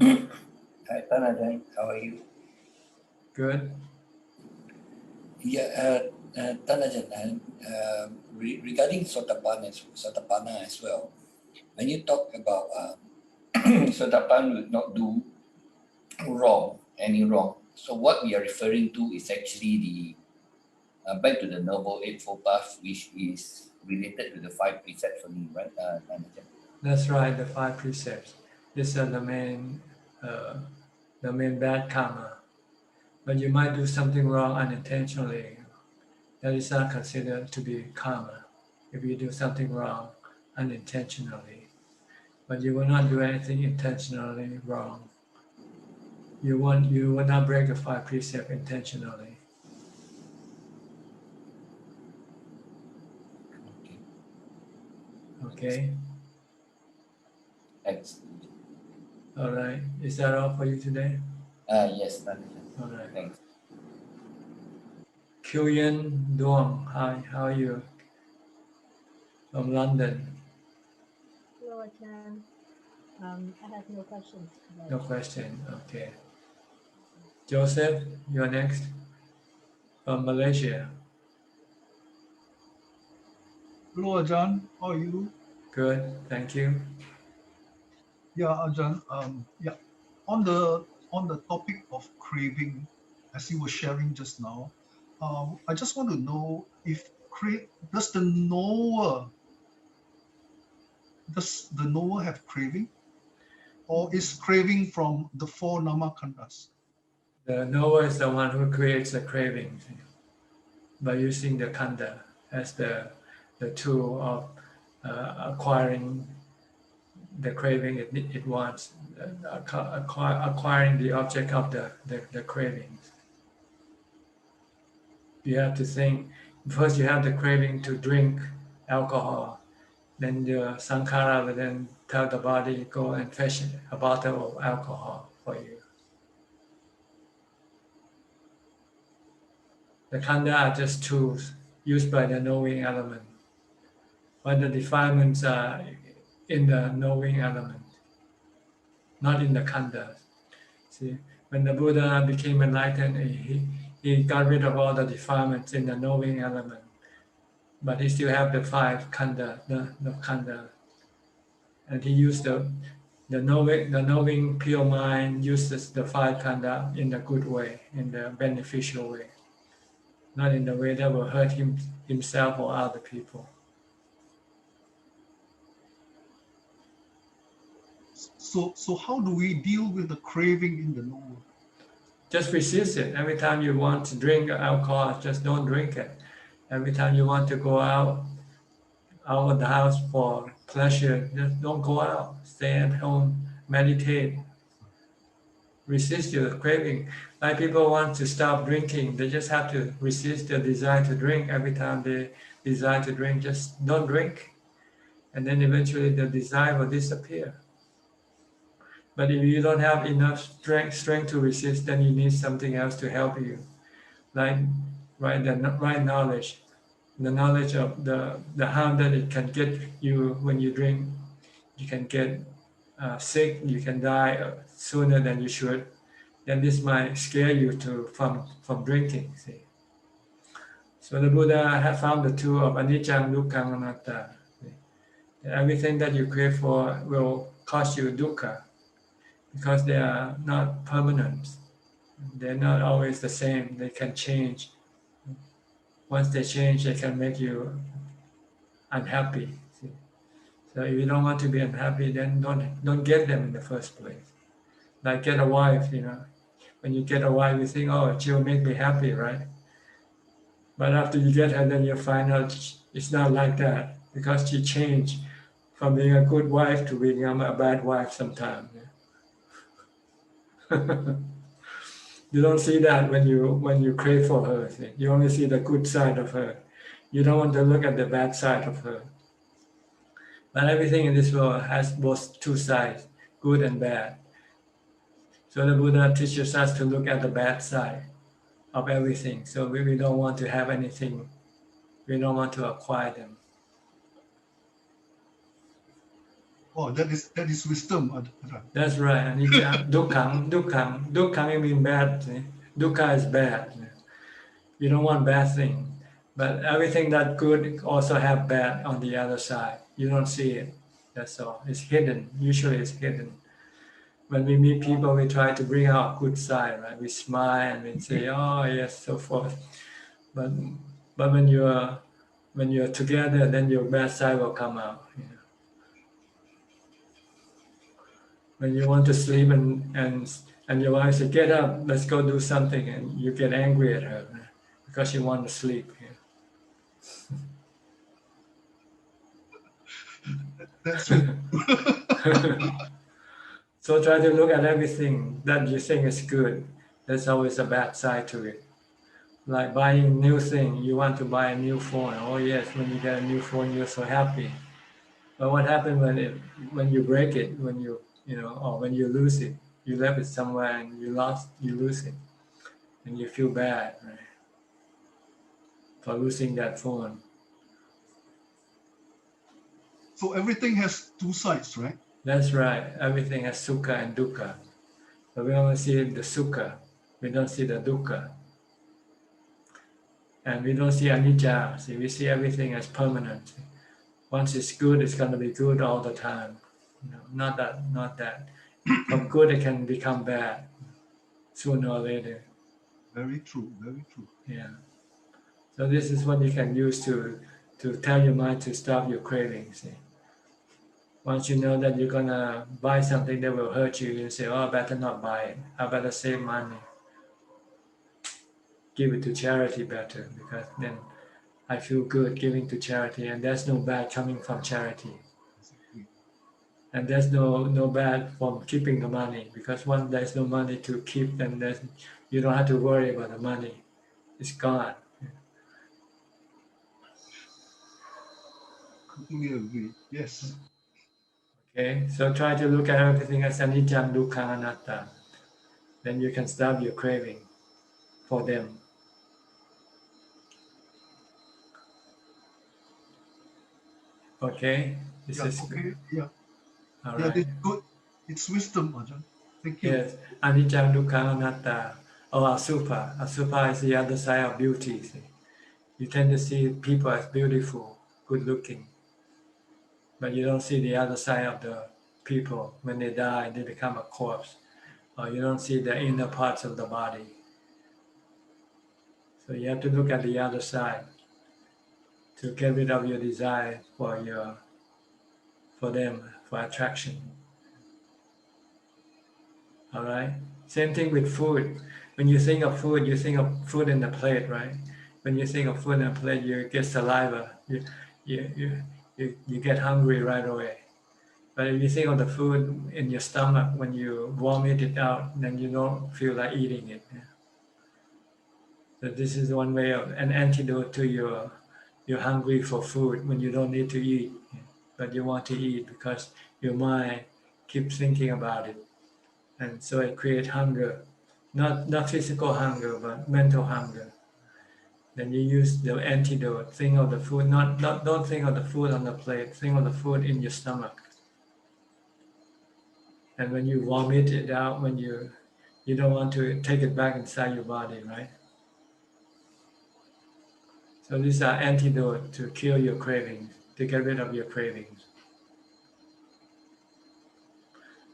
S9: Hi, Ajahn. How are you?
S1: Good.
S9: Yeah, Ajahn, regarding Sotapanna as well, when you talk about Sotapanna would not do any wrong. So what we are referring to is actually the back to the Noble Eightfold Path, which is related to the 5 precepts only, right, Ajahn?
S1: That's right, the 5 precepts. These are the main bad karma. But you might do something wrong unintentionally. That is not considered to be karma. If you do something wrong unintentionally, but you will not do anything intentionally wrong. You will not break the 5 precepts intentionally. Okay.
S9: Excellent.
S1: All right. Is that all for you today?
S9: Yes, Ajahn.
S1: All right.
S9: Thanks.
S1: Kyuyan Duong, hi, how are you? From London.
S10: Hello, Ajahn. I have no questions today.
S1: No question. Okay. Joseph, you're next. From Malaysia.
S11: Hello, Ajahn. How are you?
S1: Good, thank you.
S11: Yeah, Ajahn. Yeah, on the topic of craving, as you were sharing just now, I just want to know if does the knower have craving, or is craving from the 4 namakhandas?
S1: The knower is the one who creates the craving by using the khanda as the tool of acquiring the craving it wants, acquiring the object of the cravings. You have to think, first you have the craving to drink alcohol, then the sankhara will then tell the body, go and fetch a bottle of alcohol for you. The khanda are just tools used by the knowing element, but the defilements are in the knowing element, not in the khanda. See, when the Buddha became enlightened, he got rid of all the defilements in the knowing element, but he still have the 5 khanda, the khanda, and he used the knowing pure mind uses the 5 khanda in a good way, in the beneficial way, not in the way that will hurt himself or other people.
S11: So how do we deal with the craving in the knower?
S1: Just resist it. Every time you want to drink alcohol, just don't drink it. Every time you want to go out of the house for pleasure, just don't go out. Stay at home, meditate. Resist your craving. Like people want to stop drinking, they just have to resist their desire to drink. Every time they desire to drink, just don't drink. And then eventually the desire will disappear. But if you don't have enough strength to resist, then you need something else to help you. Like the right knowledge, the knowledge of the harm that it can get you when you drink. You can get sick, you can die sooner than you should. Then this might scare you from drinking. See? So the Buddha had found the tool of anicca, dukkha, anatta. Everything that you crave for will cause you dukkha because they are not permanent. They're not always the same. They can change. Once they change, they can make you unhappy. See? So if you don't want to be unhappy, then don't get them in the first place. Like get a wife, you know. When you get a wife, you think, oh, she'll make me happy, right? But after you get her, then you find out it's not like that because she changed from being a good wife to being a bad wife sometimes. You don't see that when you crave for her. See? You only see the good side of her. You don't want to look at the bad side of her. But everything in this world has both two sides, good and bad. So the Buddha teaches us to look at the bad side of everything. So we don't want to have anything. We don't want to acquire them.
S11: Oh, that is wisdom, Ajahn.
S1: That's right. Anicca, dukkha means bad. See? Dukkha is bad. You don't want bad thing. But everything that good also have bad on the other side. You don't see it. That's all. It's hidden. Usually it's hidden. When we meet people, we try to bring out good side, right? We smile and we say, oh yes, so forth. But when you're together, then your bad side will come out. You know? When you want to sleep and your wife says, get up, let's go do something, and you get angry at her because you want to sleep. You know?
S11: That's it.
S1: So try to look at everything that you think is good. There's always a bad side to it. Like buying new thing, you want to buy a new phone. Oh yes, when you get a new phone, you're so happy. But what happens when you break it, or when you lose it? You left it somewhere and you lose it, and you feel bad, right? For losing that phone.
S11: So everything has two sides, right?
S1: That's right. Everything has sukha and dukkha. But we only see the sukha. We don't see the dukkha. And we don't see anicca. See, we see everything as permanent. Once it's good, it's going to be good all the time. Not that. From good, it can become bad sooner or later.
S11: Very true. Very true.
S1: Yeah. So this is what you can use to tell your mind to stop your craving. See. Once you know that you're gonna buy something that will hurt you, you say, "Oh, I better not buy it. I better save money. Give it to charity better because then I feel good giving to charity, and there's no bad coming from charity, and there's no bad from keeping the money because once there's no money to keep, then you don't have to worry about the money. It's gone."
S11: Completely agree. Yes.
S1: Okay, so try to look at everything as anicca, dukkha, anatta. Then you can stop your craving for them. Okay, this is
S11: okay.
S1: good.
S11: Yeah.
S1: All
S11: Yeah,
S1: right.
S11: that's good. It's wisdom, Ajahn. Thank you.
S1: Yes, anicca, dukkha, anatta, or asubha. Asubha is the other side of beauty. See? You tend to see people as beautiful, good looking, but you don't see the other side of the people. When they die, they become a corpse, or you don't see the inner parts of the body. So you have to look at the other side to get rid of your desire for them, for attraction. All right. Same thing with food. When you think of food, you think of food in the plate, right? When you think of food in a plate, you get saliva. You get hungry right away. But if you think of the food in your stomach, when you vomit it out, then you don't feel like eating it. So this is one way of an antidote to you're hungry for food when you don't need to eat, but you want to eat because your mind keeps thinking about it. And so it creates hunger, not physical hunger, but mental hunger. Then you use the antidote. Think of the food, don't think of the food on the plate. Think of the food in your stomach. And when you vomit it out, when you don't want to take it back inside your body, right? So these are antidote to kill your cravings, to get rid of your cravings.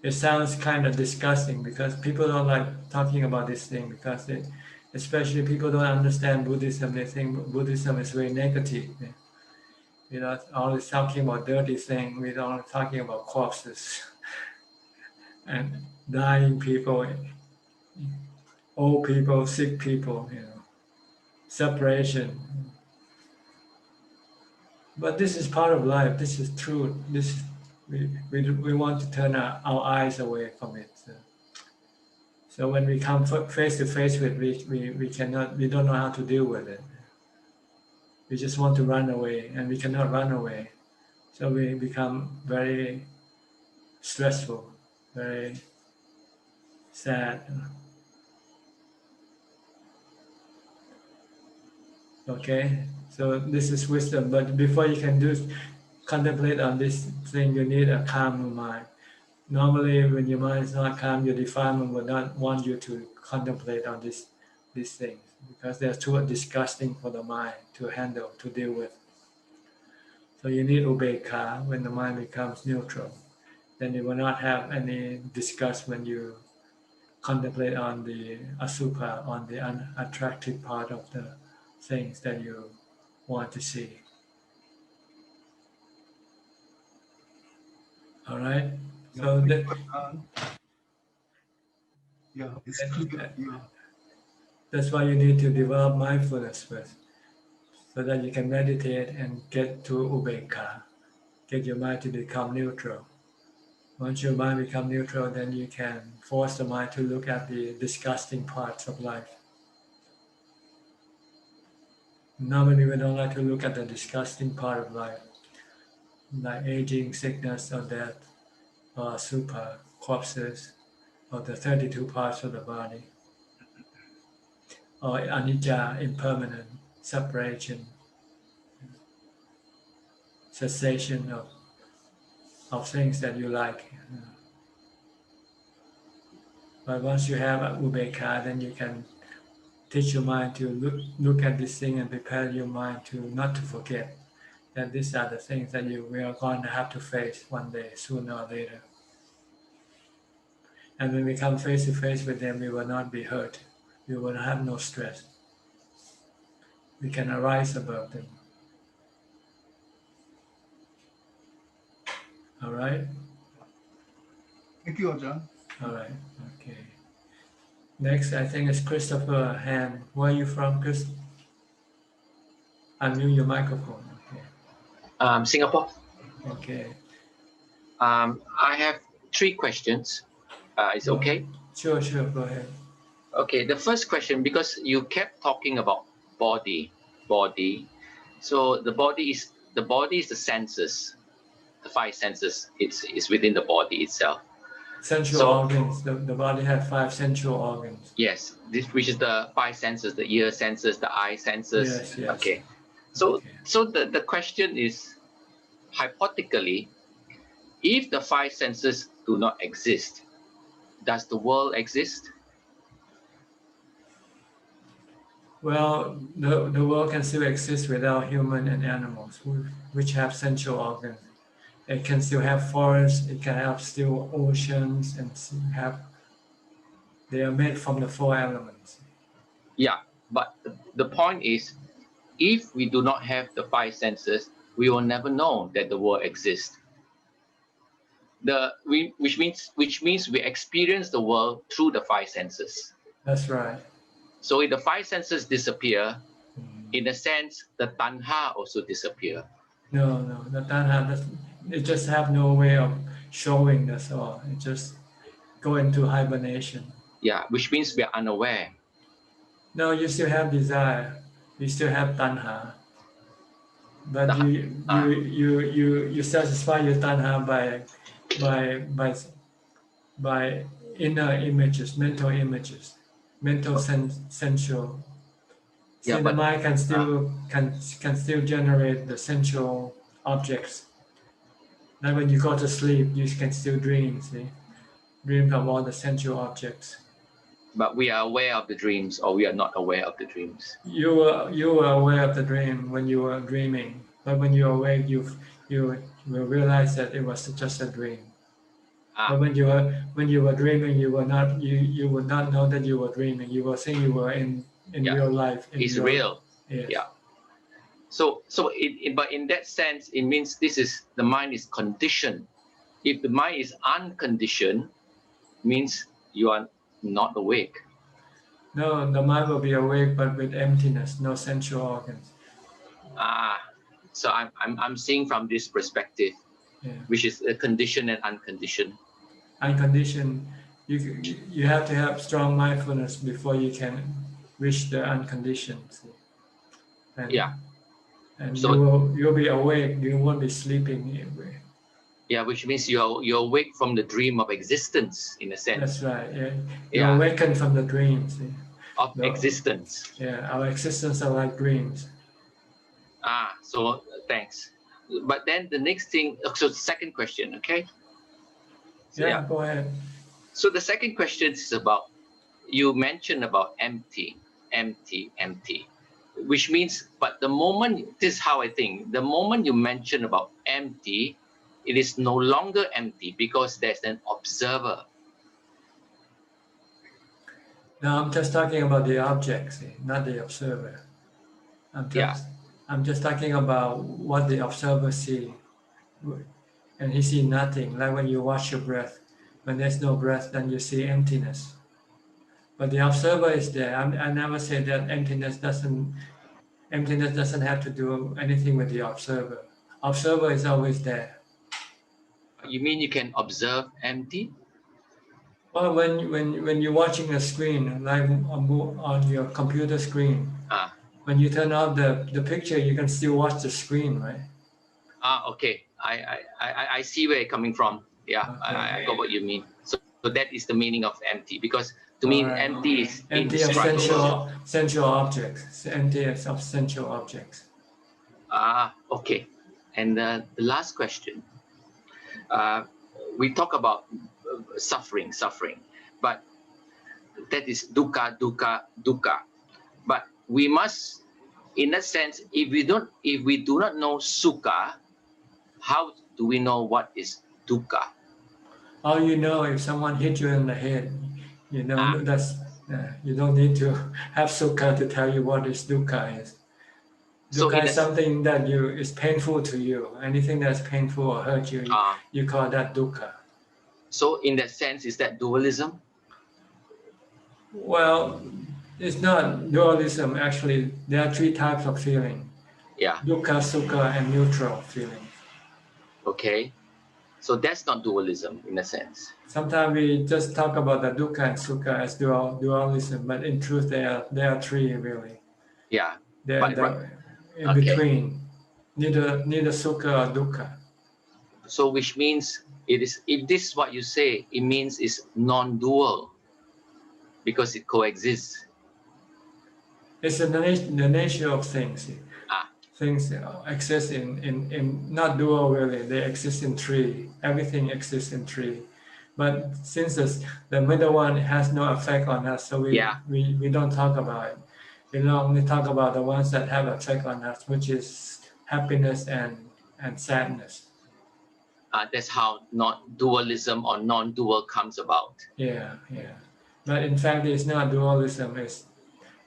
S1: it sounds kind of disgusting because people don't like talking about this thing because especially people don't understand Buddhism. They think Buddhism is very negative. We're not always talking about dirty things. We're only talking about corpses and dying people, old people, sick people, separation. But this is part of life. This is truth. We want to turn our eyes away from it. So when we come face to face with it, we don't know how to deal with it. We just want to run away, and we cannot run away. So we become very stressful, very sad. Okay, so this is wisdom. But before you can contemplate on this thing, you need a calm mind. Normally, when your mind is not calm, your defilement will not want you to contemplate on these things because they're too disgusting for the mind to handle, to deal with. So you need ubekkha when the mind becomes neutral. Then you will not have any disgust when you contemplate on the asubha, on the unattractive part of the things that you want to see. All right? So
S11: yeah, it's clear. Yeah.
S1: That's why you need to develop mindfulness first, so that you can meditate and get to ubekkha, get your mind to become neutral. Once your mind becomes neutral, then you can force the mind to look at the disgusting parts of life. Normally, we don't like to look at the disgusting part of life, like aging, sickness, or death, or asubha, corpses, or the 32 parts of the body, or anicca, impermanent, separation, cessation of things that you like. But once you have ubekkha, then you can teach your mind to look at this thing and prepare your mind to not to forget that these are the things that we are going to have to face one day, sooner or later. And when we come face to face with them, we will not be hurt. We will have no stress. We can arise above them. All right?
S11: Thank you, Ajahn.
S1: All right, okay. Next, I think it's Christopher Han. Where are you from, Chris? Unmute your microphone. Okay.
S12: Singapore.
S1: Okay.
S12: I have 3 questions. Is okay?
S1: Sure, go ahead.
S12: Okay, the first question, because you kept talking about body. So the body is the senses, the 5 senses. It's within the body itself.
S1: Sensual organs. The body has 5 sensual organs.
S12: Yes, which is the 5 senses: the ear senses, the eye senses.
S1: Yes.
S12: Okay. So the question is, hypothetically, if the 5 senses do not exist, does the world exist?
S1: Well, the world can still exist without human and animals, which have sensual organs. It can still have forests, it can have still oceans, and they are made from the 4 elements.
S12: Yeah, but the point is, if we do not have the 5 senses, we will never know that the world exists. Which means we experience the world through the 5 senses.
S1: That's right.
S12: So if the 5 senses disappear, in a sense, the tanha also disappear.
S1: No, the tanha, it just have no way of showing, that's all. It just go into hibernation.
S12: Yeah, which means we are unaware.
S1: No, you still have desire. You still have tanha. But you satisfy your tanha by inner images, mental images, mental sensual.
S12: Yeah,
S1: the mind can still generate the sensual objects. Like when you go to sleep, you can still dream. Dream of all the sensual objects.
S12: But we are aware of the dreams, or we are not aware of the dreams.
S1: You were aware of the dream when you were dreaming, but when you awake, you will realize that it was just a dream. But when you were dreaming, you would not know that you were dreaming. You were saying you were in real life.
S12: It's real.
S1: Yes.
S12: Yeah. So but in that sense, it means the mind is conditioned. If the mind is unconditioned, means you are not awake.
S1: No, the mind will be awake, but with emptiness, no sensual organs.
S12: So I'm seeing from this perspective, which is a conditioned and unconditioned.
S1: Unconditioned, you have to have strong mindfulness before you can reach the unconditioned. And, and so you'll be awake. You won't be sleeping.
S12: Yeah, which means you're awake from the dream of existence, in a sense.
S1: That's right. Yeah, you're awakened from the dreams
S12: of existence.
S1: Yeah, our existence are like dreams.
S12: So thanks. But then the next thing. So the second question, okay? So,
S1: go ahead.
S12: So the second question is about, you mentioned about empty, which means, but the moment, this is how I think, the moment you mention about empty, it is no longer empty because there's an observer.
S1: No, I'm just talking about the objects, not the observer. I'm just talking about what the observer sees. And he sees nothing, like when you watch your breath. When there's no breath, then you see emptiness. But the observer is there. I never say that emptiness doesn't have to do anything with the observer. Observer is always there.
S12: You mean you can observe empty?
S1: Well, when you're watching a screen, like on your computer screen, when you turn off the picture, you can still watch the screen, right?
S12: Okay. I see where you're coming from. Yeah, okay. I got what you mean. So that is the meaning of empty, because to me, empty is
S1: empty of sensual objects. Empty of sensual objects.
S12: Okay. And the last question. We talk about suffering, but that is dukkha. But we must, in that sense, if we do not know sukha, how do we know what is dukkha?
S1: All you know, if someone hit you in the head, you know that's you don't need to have sukha to tell you what is dukkha is. Dukkha is something that is painful to you. Anything that's painful or hurt you, you call that dukkha.
S12: So in that sense, is that dualism?
S1: Well, it's not dualism. Actually, there are three types of feeling.
S12: Yeah.
S1: Dukkha, sukha, and neutral feeling.
S12: Okay. So that's not dualism in a sense.
S1: Sometimes we just talk about the dukkha and sukha as dualism, but in truth, there are three really.
S12: Yeah.
S1: They're in between, neither sukha or dukkha.
S12: So which means it is, if this is what you say, it means it's non-dual because it coexists.
S1: It's the nature of things. Things exist in not dual really, they exist in three. Everything exists in three. But since the middle one has no effect on us, so we don't talk about it. We only talk about the ones that have effect on us, which is happiness and sadness.
S12: That's how dualism or non-dual comes about.
S1: Yeah. But in fact, it's not dualism, it's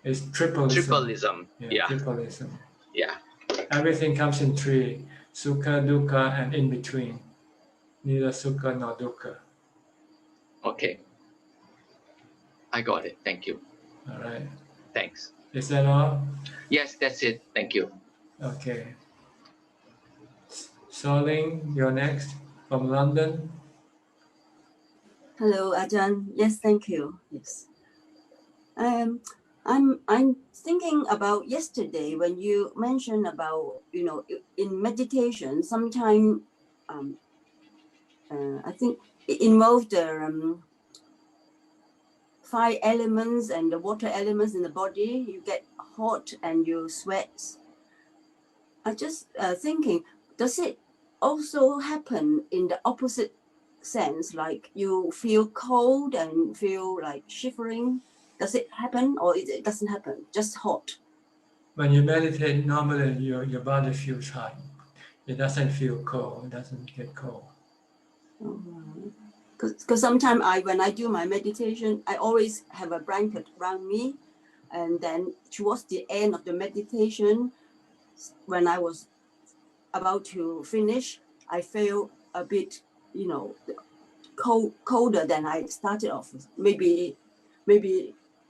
S1: tripleism.
S12: Tripleism. Yeah.
S1: Tripleism.
S12: Yeah.
S1: Everything comes in three: sukha, dukkha, and in between. Neither sukha nor dukkha.
S12: Okay. I got it. Thank you.
S1: All right.
S12: Thanks.
S1: Is that all?
S12: Yes, that's it. Thank you.
S1: Okay. Soling, you're next from London.
S13: Hello, Ajahn. Yes, thank you. Yes. I'm thinking about yesterday when you mentioned about, in meditation, sometimes I think it involved the 5 elements and the water elements in the body. You get hot and you sweat. I just thinking, does it also happen in the opposite sense, like you feel cold and feel like shivering? Does it happen or it doesn't happen, just hot?
S1: When you meditate, normally your body feels hot. It doesn't feel cold, it doesn't get cold.
S13: Because sometimes when I do my meditation, I always have a blanket around me. And then towards the end of the meditation, when I was about to finish, I feel a bit, colder than I started off with. Maybe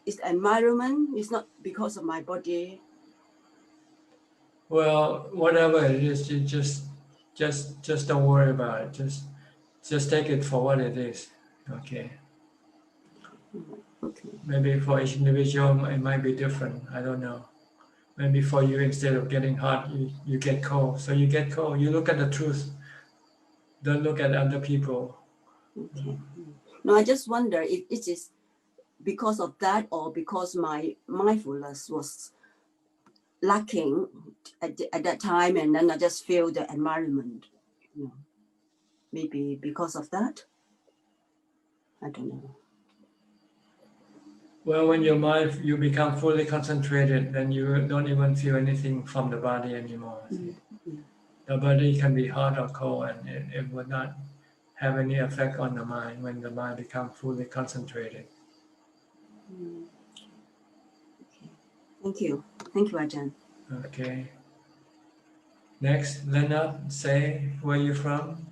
S13: it's the environment. It's not because of my body.
S1: Well, whatever it is, you just don't worry about it. Just take it for what it is. Okay.
S13: Okay.
S1: Maybe for each individual it might be different. I don't know. Maybe for you, instead of getting hot, you get cold. So you get cold. You look at the truth. Don't look at other people.
S13: Okay. No, I just wonder if it is because of that or because my mindfulness was lacking at that time, and then I just feel the environment. Maybe because of that. I don't know.
S1: Well, when your mind, you become fully concentrated, then you don't even feel anything from the body anymore. The body can be hot or cold, and it would not have any effect on the mind when the mind becomes fully concentrated.
S13: Okay. Thank you, Ajahn.
S1: Okay. Next, Leonard, say where you from?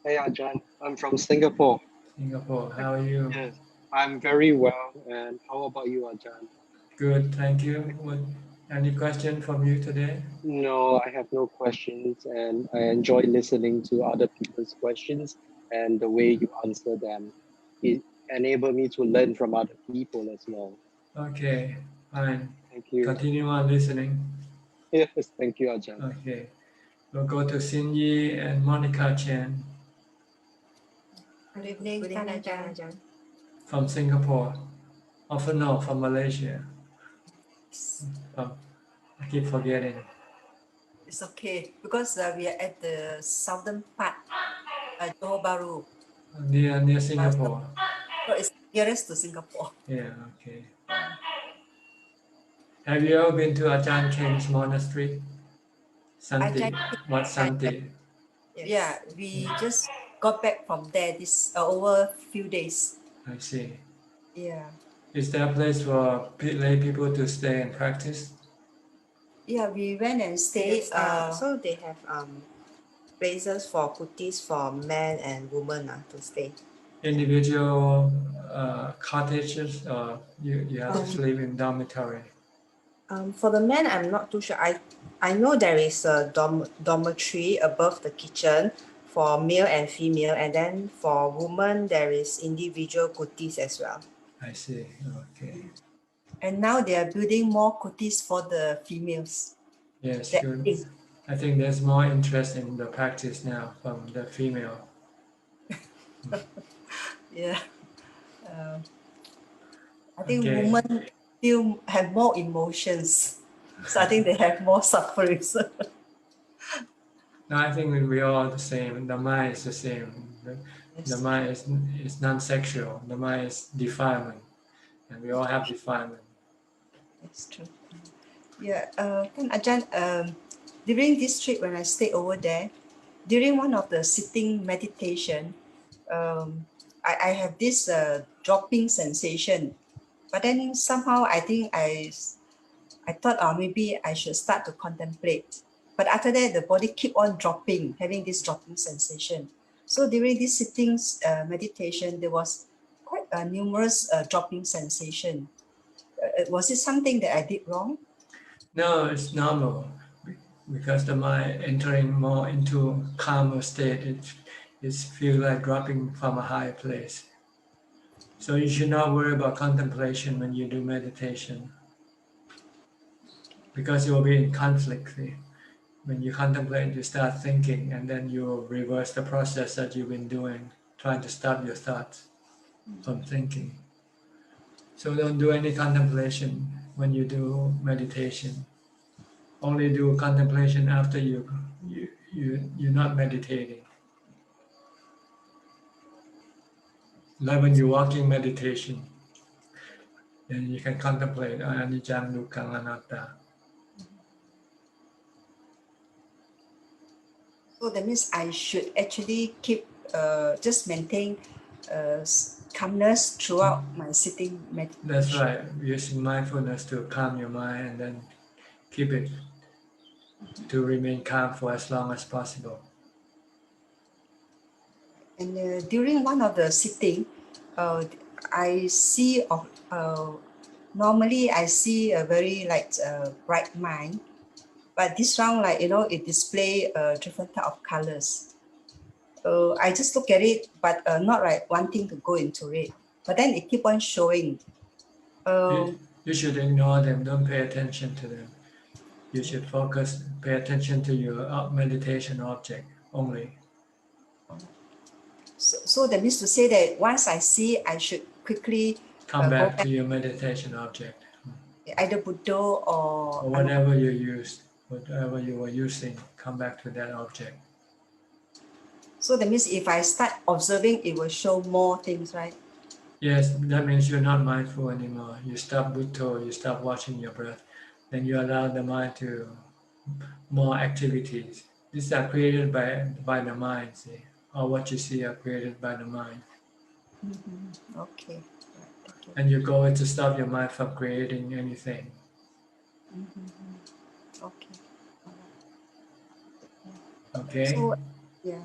S14: Hey Ajahn, I'm from Singapore.
S1: Singapore. How are you?
S14: Yes, I'm very well. And how about you, Ajahn?
S1: Good, thank you. Any question from you today?
S14: No, I have no questions, and I enjoy listening to other people's questions and the way you answer them. It enables me to learn from other people as well.
S1: Okay, fine.
S14: Thank you.
S1: Continue on listening.
S14: Yes, thank you, Ajahn.
S1: Okay. We'll go to Sinyi and Monica Chen
S15: Good evening, Ajahn.
S1: from Singapore. Often no, from Malaysia. I keep forgetting.
S15: It's okay because we are at the southern part, Johor Bahru.
S1: Near Singapore.
S15: So it's nearest to Singapore.
S1: Yeah, okay. Have you ever been to Ajahn King's monastery? Santi, Wat Santi.
S15: Yeah, we just got back from there this over a few days.
S1: I see.
S15: Yeah.
S1: Is there a place for lay people to stay and practice?
S15: Yeah, we went and stayed.
S16: So they have places for kutis for men and women to stay.
S1: Individual cottages, or you have to sleep in dormitory?
S16: For the men, I'm not too sure. I know there is a dormitory above the kitchen for male and female, and then for women there is individual kutis as well.
S1: I see. Okay.
S15: And now they are building more kutis for the females.
S1: Yes, good. I think there's more interest in the practice now from the female.
S15: Yeah. I think women have more emotions. So I think they have more sufferings.
S1: No, I think we are all the same. The mind is the same. The mind is non-sexual. The mind is defilement. And we all have defilement.
S15: That's true. Yeah, Ajahn, during this trip when I stayed over there, during one of the sitting meditation, I have this dropping sensation. But then somehow I think I thought maybe I should start to contemplate. But after that, the body keep on dropping, having this dropping sensation. So during this sitting meditation, there was quite a numerous dropping sensation. Was it something that I did wrong?
S1: No, it's normal because the mind entering more into calmer state, it feels like dropping from a higher place. So you should not worry about contemplation when you do meditation, because you will be in conflict. When you contemplate, you start thinking, and then you reverse the process that you've been doing, trying to stop your thoughts from thinking. So don't do any contemplation when you do meditation. Only do contemplation after you're not meditating. Like when you're walking meditation, then you can contemplate anicca, dukkha, anatta.
S15: So that means I should actually keep just maintain calmness throughout my sitting meditation.
S1: That's right. Using mindfulness to calm your mind and then keep it to remain calm for as long as possible.
S15: And during one of the sitting, I see normally I see a very bright mind, but this round it display different type of colors. I just look at it, but not wanting to go into it. But then it keep on showing.
S1: You should ignore them. Don't pay attention to them. You should pay attention to your meditation object only.
S15: So that means to say that once I see, I should quickly
S1: come back to your meditation object.
S15: Either Buddha or
S1: whatever you used, whatever you were using, come back to that object.
S15: So that means if I start observing, it will show more things, right?
S1: Yes, that means you're not mindful anymore. You stop Buddha, you stop watching your breath. Then you allow the mind to more activities. These are created by the mind, see? Or what you see are created by the mind.
S15: Mm-hmm. Okay.
S1: And your goal is to stop your mind from creating anything.
S15: Mm-hmm. Okay.
S1: Okay.
S15: So, yeah.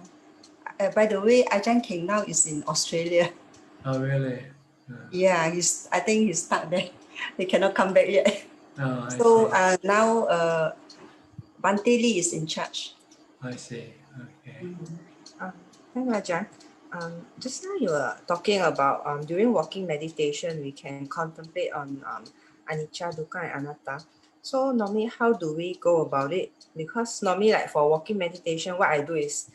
S15: By the way, Ajahn King now is in Australia.
S1: Oh, really?
S15: Yeah, I think he's stuck there. He cannot come back yet.
S1: Oh, I
S15: so
S1: see.
S15: Now Bante Lee is in charge.
S1: I see. Okay.
S16: Thank you, Ajahn. Just now you were talking about during walking meditation, we can contemplate on anicca, dukkha, and anatta. So normally, how do we go about it? Because normally, like for walking meditation, what I do is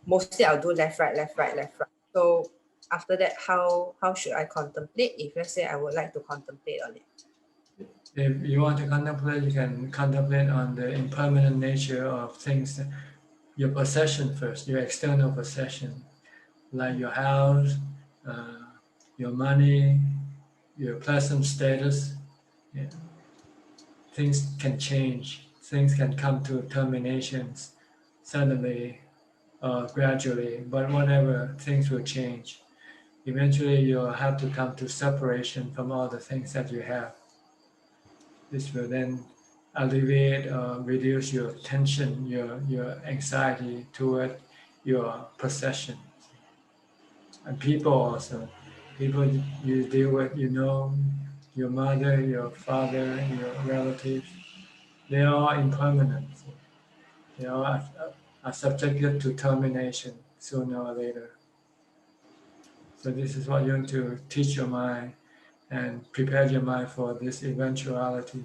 S16: mostly I'll do left, right, left, right, left, right. So after that, how should I contemplate? If let's say I would like to contemplate on it.
S1: If you want to contemplate, you can contemplate on the impermanent nature of things, your possession first, your external possession, like your house, your money, your present status. Yeah. Things can change, things can come to terminations suddenly or gradually, but whatever, things will change. Eventually you'll have to come to separation from all the things that you have. This will then alleviate or reduce your tension, your anxiety toward your possession. And people also, people you deal with, your mother, your father, your relatives, they are all impermanent. They all are subjected to termination sooner or later. So this is what you want to teach your mind and prepare your mind for this eventuality.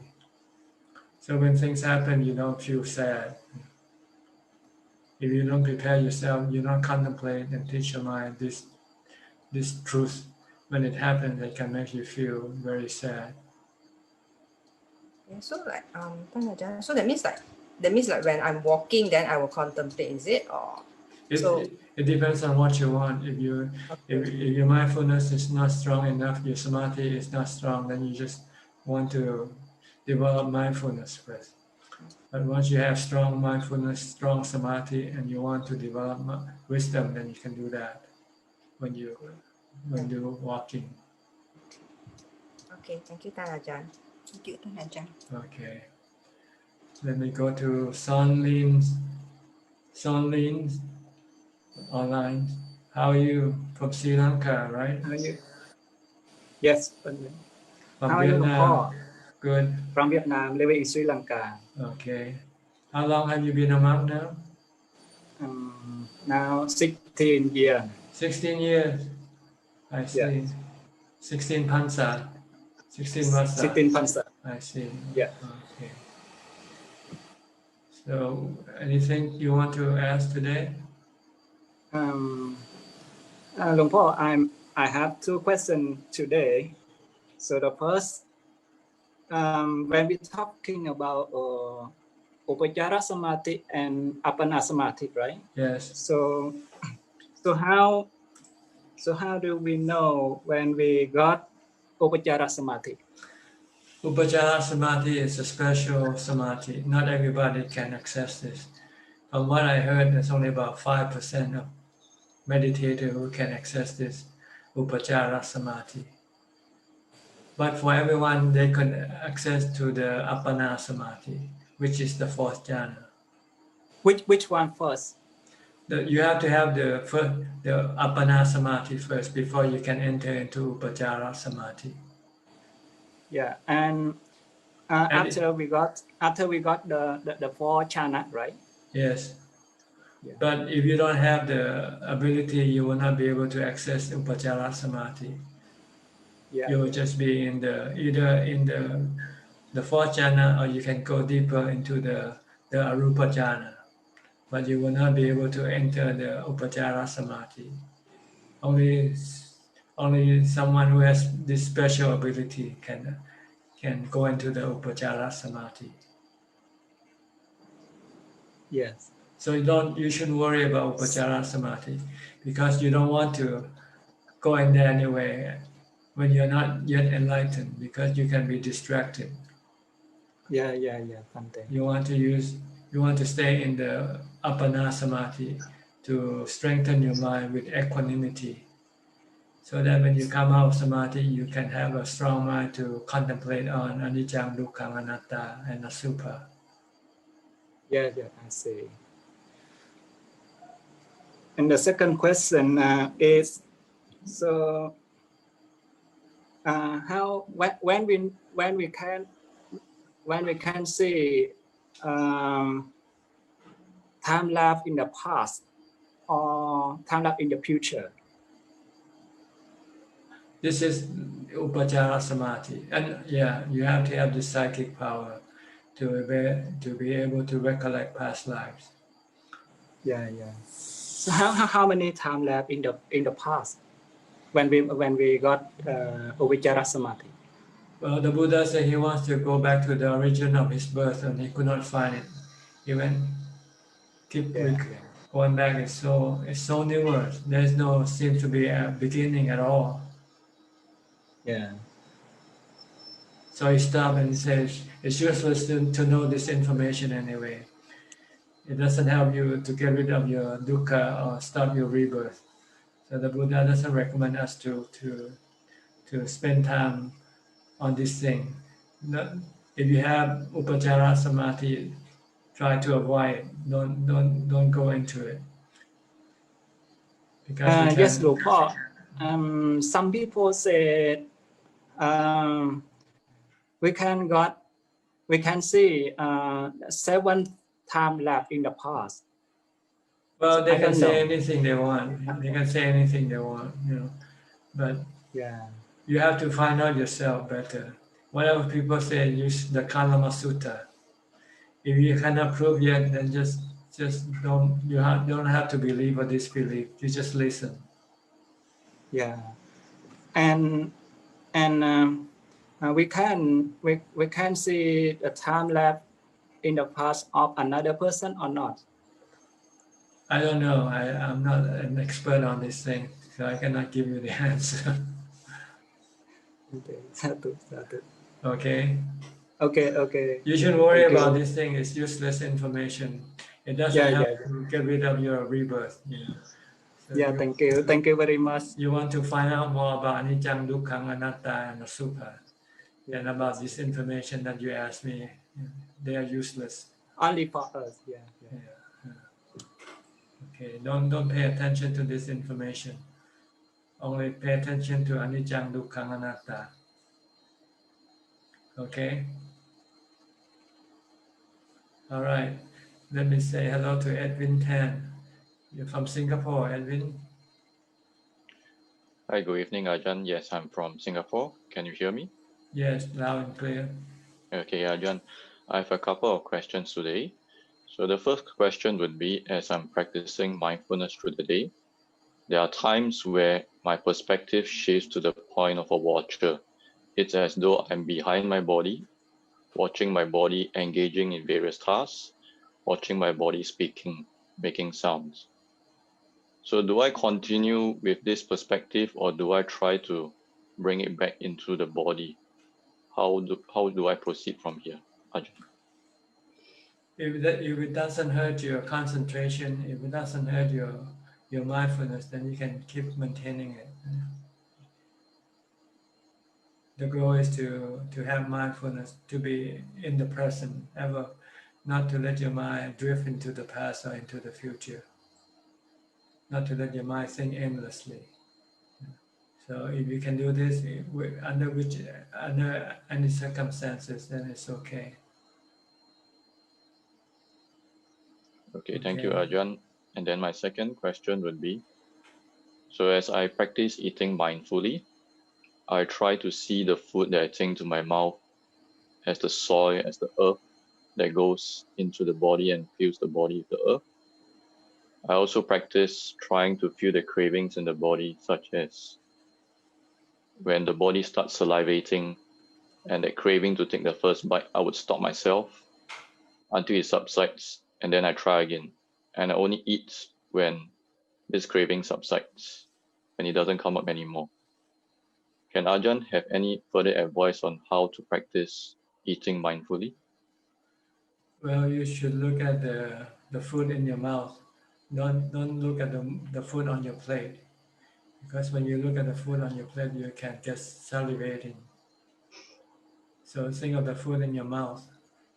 S1: So when things happen, you don't feel sad. If you don't prepare yourself, you don't contemplate and teach your mind this truth. When it happens, it can make you feel very sad.
S16: Yeah, so so that means like when I'm walking, then I will contemplate, is it? Or
S1: it depends on what you want. If your mindfulness is not strong enough, your samadhi is not strong, then you just want to develop mindfulness first. But once you have strong mindfulness, strong samadhi, and you want to develop wisdom, then you can do that when you're walking.
S16: Okay, thank you, Ajahn.
S15: Thank you, Ajahn.
S1: Okay. Let me go to Sonlin online. How are you? From Sri Lanka, right?
S17: How are you? Yes.
S1: From
S17: How are you,
S1: Vietnam. Good.
S17: From Vietnam, living in Sri Lanka.
S1: Okay. How long have you been a monk now?
S17: Now 16 years. 16
S1: years. I see.
S17: Yeah.
S1: 16 pansa. 16 vasa.
S17: 16 pansa.
S1: I see.
S17: Yeah.
S1: Okay. So, anything you want to ask today?
S17: Luang Por, I have two questions today. So the first, when we're talking about Upachara Samadhi and Appana Samadhi, right?
S1: Yes.
S17: So how do we know when we got Upachara Samadhi?
S1: Upachara Samadhi is a special samadhi. Not everybody can access this. From what I heard, there's only about 5% meditator who can access this Upachara Samadhi. But for everyone, they can access to the Appana Samadhi, which is the fourth jhana.
S17: Which one first?
S1: You have to have the Appana Samadhi first before you can enter into Upachara Samadhi.
S17: Yeah, and after we got the four jhana, right?
S1: Yes.
S17: Yeah.
S1: But if you don't have the ability, you will not be able to access Upachara Samadhi.
S17: Yeah.
S1: You will just be in the either in the fourth jhana, or you can go deeper into the Arupa jhana. But you will not be able to enter the Upachara Samadhi. Only someone who has this special ability can go into the Upachara Samadhi.
S17: Yes.
S1: So you shouldn't worry about Upachara Samadhi, because you don't want to go in there anyway when you're not yet enlightened, because you can be distracted.
S17: Yeah.
S1: You want to stay in the Appana Samadhi to strengthen your mind with equanimity, so that when you come out of Samadhi, you can have a strong mind to contemplate on Anicca, Dukkha, Anatta, and Asubha.
S17: Yeah, I see. And the second question is, so how when we can see time lapse in the past or time lapse in the future?
S1: This is Upachara Samadhi, and yeah, you have to have the psychic power to be able to recollect past lives.
S17: Yeah. So how many time lapse in the past when we got Upachara Samadhi?
S1: Well, the Buddha said he wants to go back to the origin of his birth, and he could not find it. He keep going back. It's so numerous. There's no seem to be a beginning at all.
S17: Yeah.
S1: So he stopped and he says it's useless to know this information anyway. It doesn't help you to get rid of your dukkha or stop your rebirth. So the Buddha doesn't recommend us to spend time on this thing. If you have Upachara Samadhi, try to avoid it. Don't go into it. Because
S17: yes, Lord. Some people say we can see 7 time lapse in the past.
S1: Well, they can say anything they want. They can say anything they want, But you have to find out yourself better. Whatever people say, use the Kalama Sutta. If you cannot prove yet, then just don't. You don't have to believe or disbelieve. You just listen.
S17: Yeah, and we can see the time lapse in the past of another person or not.
S1: I don't know. I'm not an expert on this thing, so I cannot give you the answer. Okay.
S17: Okay.
S1: You shouldn't worry about this thing. It's useless information. It doesn't help to get rid of your rebirth. So
S17: thank you. Thank you very much.
S1: You want to find out more about Anicca, Dukkha, Anatta, and Asubha, and about this information that you asked me. They are useless.
S17: Only for us. Yeah.
S1: Okay. Don't pay attention to this information. Only pay attention to Anicca, Dukkha, Anatta. Okay. All right. Let me say hello to Edwin Tan. You're from Singapore, Edwin.
S18: Hi, good evening, Ajahn. Yes, I'm from Singapore. Can you hear me?
S1: Yes, loud and clear.
S18: Okay, Ajahn. I have a couple of questions today. So the first question would be, as I'm practicing mindfulness through the day, there are times where my perspective shifts to the point of a watcher. It's as though I'm behind my body, watching my body engaging in various tasks, watching my body speaking, making sounds. So do I continue with this perspective, or do I try to bring it back into the body? How do I proceed from here, Ajahn?
S1: If it doesn't hurt your concentration, if it doesn't hurt your mindfulness, then you can keep maintaining it. The goal is to have mindfulness, to be in the present ever, not to let your mind drift into the past or into the future, not to let your mind think aimlessly. So if you can do this under any circumstances, then it's okay.
S18: Okay, thank you, Ajahn. And then my second question would be, so as I practice eating mindfully, I try to see the food that I take to my mouth as the soil, as the earth that goes into the body and fills the body with the earth. I also practice trying to feel the cravings in the body, such as when the body starts salivating and that craving to take the first bite, I would stop myself until it subsides, and then I try again. And I only eat when this craving subsides, when it doesn't come up anymore. Can Ajahn have any further advice on how to practice eating mindfully?
S1: Well, you should look at the food in your mouth. Don't look at the food on your plate, because when you look at the food on your plate, you can get salivating. So think of the food in your mouth.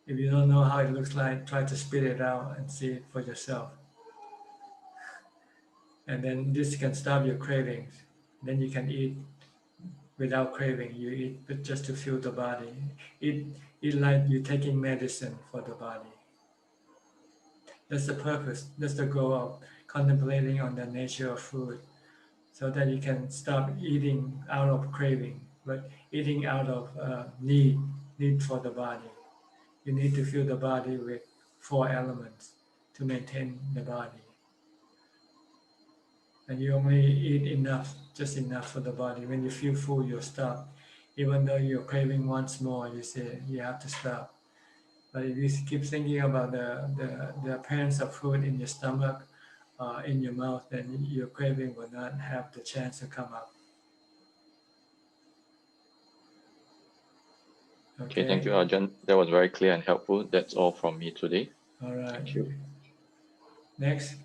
S1: If you don't know how it looks like, try to spit it out and see it for yourself. And then this can stop your cravings. Then you can eat without craving. You eat just to fuel the body. Eat like you're taking medicine for the body. That's the purpose. That's the goal of contemplating on the nature of food, so that you can stop eating out of craving, but eating out of need for the body. You need to fill the body with 4 elements to maintain the body. And you only eat enough, just enough for the body. When you feel full, you'll stop. Even though you're craving once more, you say you have to stop. But if you keep thinking about the appearance of food in your stomach, in your mouth, then your craving will not have the chance to come up.
S18: Okay, thank you, Ajahn. That was very clear and helpful. That's all from me today.
S1: All right.
S18: Thank you.
S1: Next,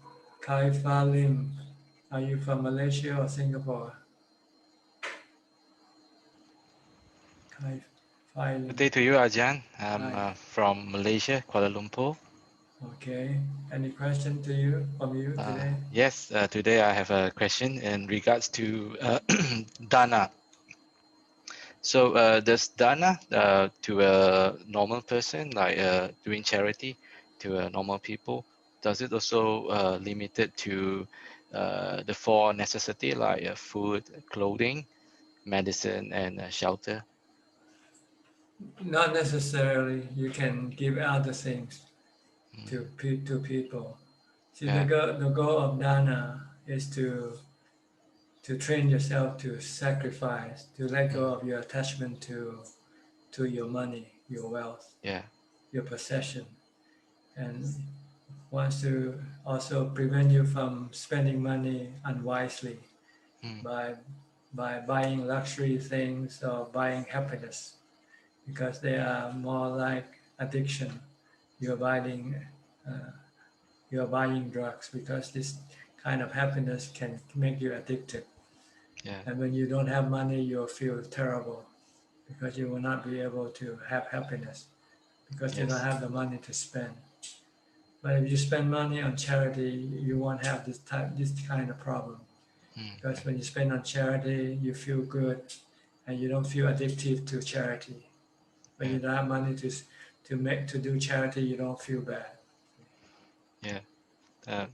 S1: Kai Fa Lim. Are you from Malaysia or Singapore? Kai Fa Lim.
S19: Good day to you, Ajahn. I'm from Malaysia, Kuala Lumpur.
S1: Okay. Any question to you from you today?
S19: Yes, today I have a question in regards to Dana. So does Dana to a normal person, like doing charity to normal people, does it also limited to the 4 necessity like food, clothing, medicine, and shelter?
S1: Not necessarily. You can give other things to people. See, the goal of dana is to train yourself to sacrifice, to let go of your attachment to your money, your wealth, your possession, and wants to also prevent you from spending money unwisely by buying luxury things or buying happiness, because they are more like addiction. You're buying drugs, because this kind of happiness can make you addicted. And when you don't have money, you'll feel terrible, because you will not be able to have happiness, because you don't have the money to spend. But if you spend money on charity, you won't have this kind of problem. Because when you spend on charity, you feel good, and you don't feel addictive to charity. When you don't have money to do charity, you don't feel bad.
S19: Yeah.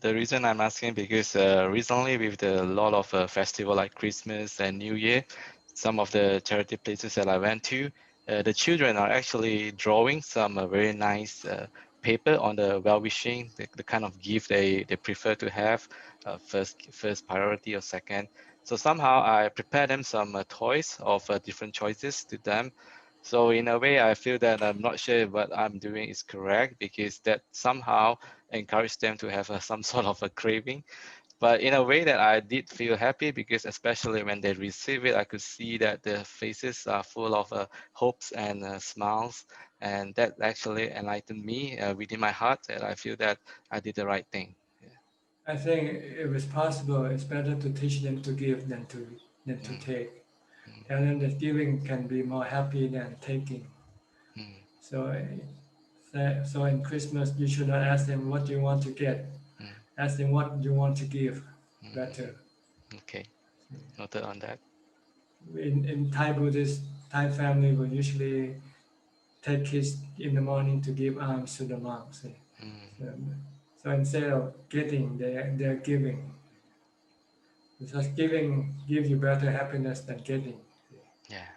S19: The reason I'm asking because recently with the lot of festival like Christmas and New Year, some of the charity places that I went to, the children are actually drawing some very nice paper on the well-wishing, the kind of gift they prefer to have, first priority or second. So somehow I prepare them some toys of different choices to them. So in a way, I feel that I'm not sure what I'm doing is correct, because that somehow encourage them to have some sort of a craving. But in a way that I did feel happy, because especially when they receive it, I could see that their faces are full of hopes and smiles. And that actually enlightened me within my heart, that I feel that I did the right thing.
S1: I think if it's possible, it's better to teach them to give than to take. Tell them that giving can be more happy than taking. So, so in Christmas, you should not ask them what you want to get. Ask them what you want to give. Better.
S19: Okay, noted on that.
S1: In Thai Buddhist, Thai family will usually take kids in the morning to give alms to the monks. So instead of getting, they're giving. Because giving gives you better happiness than getting.
S19: Yeah.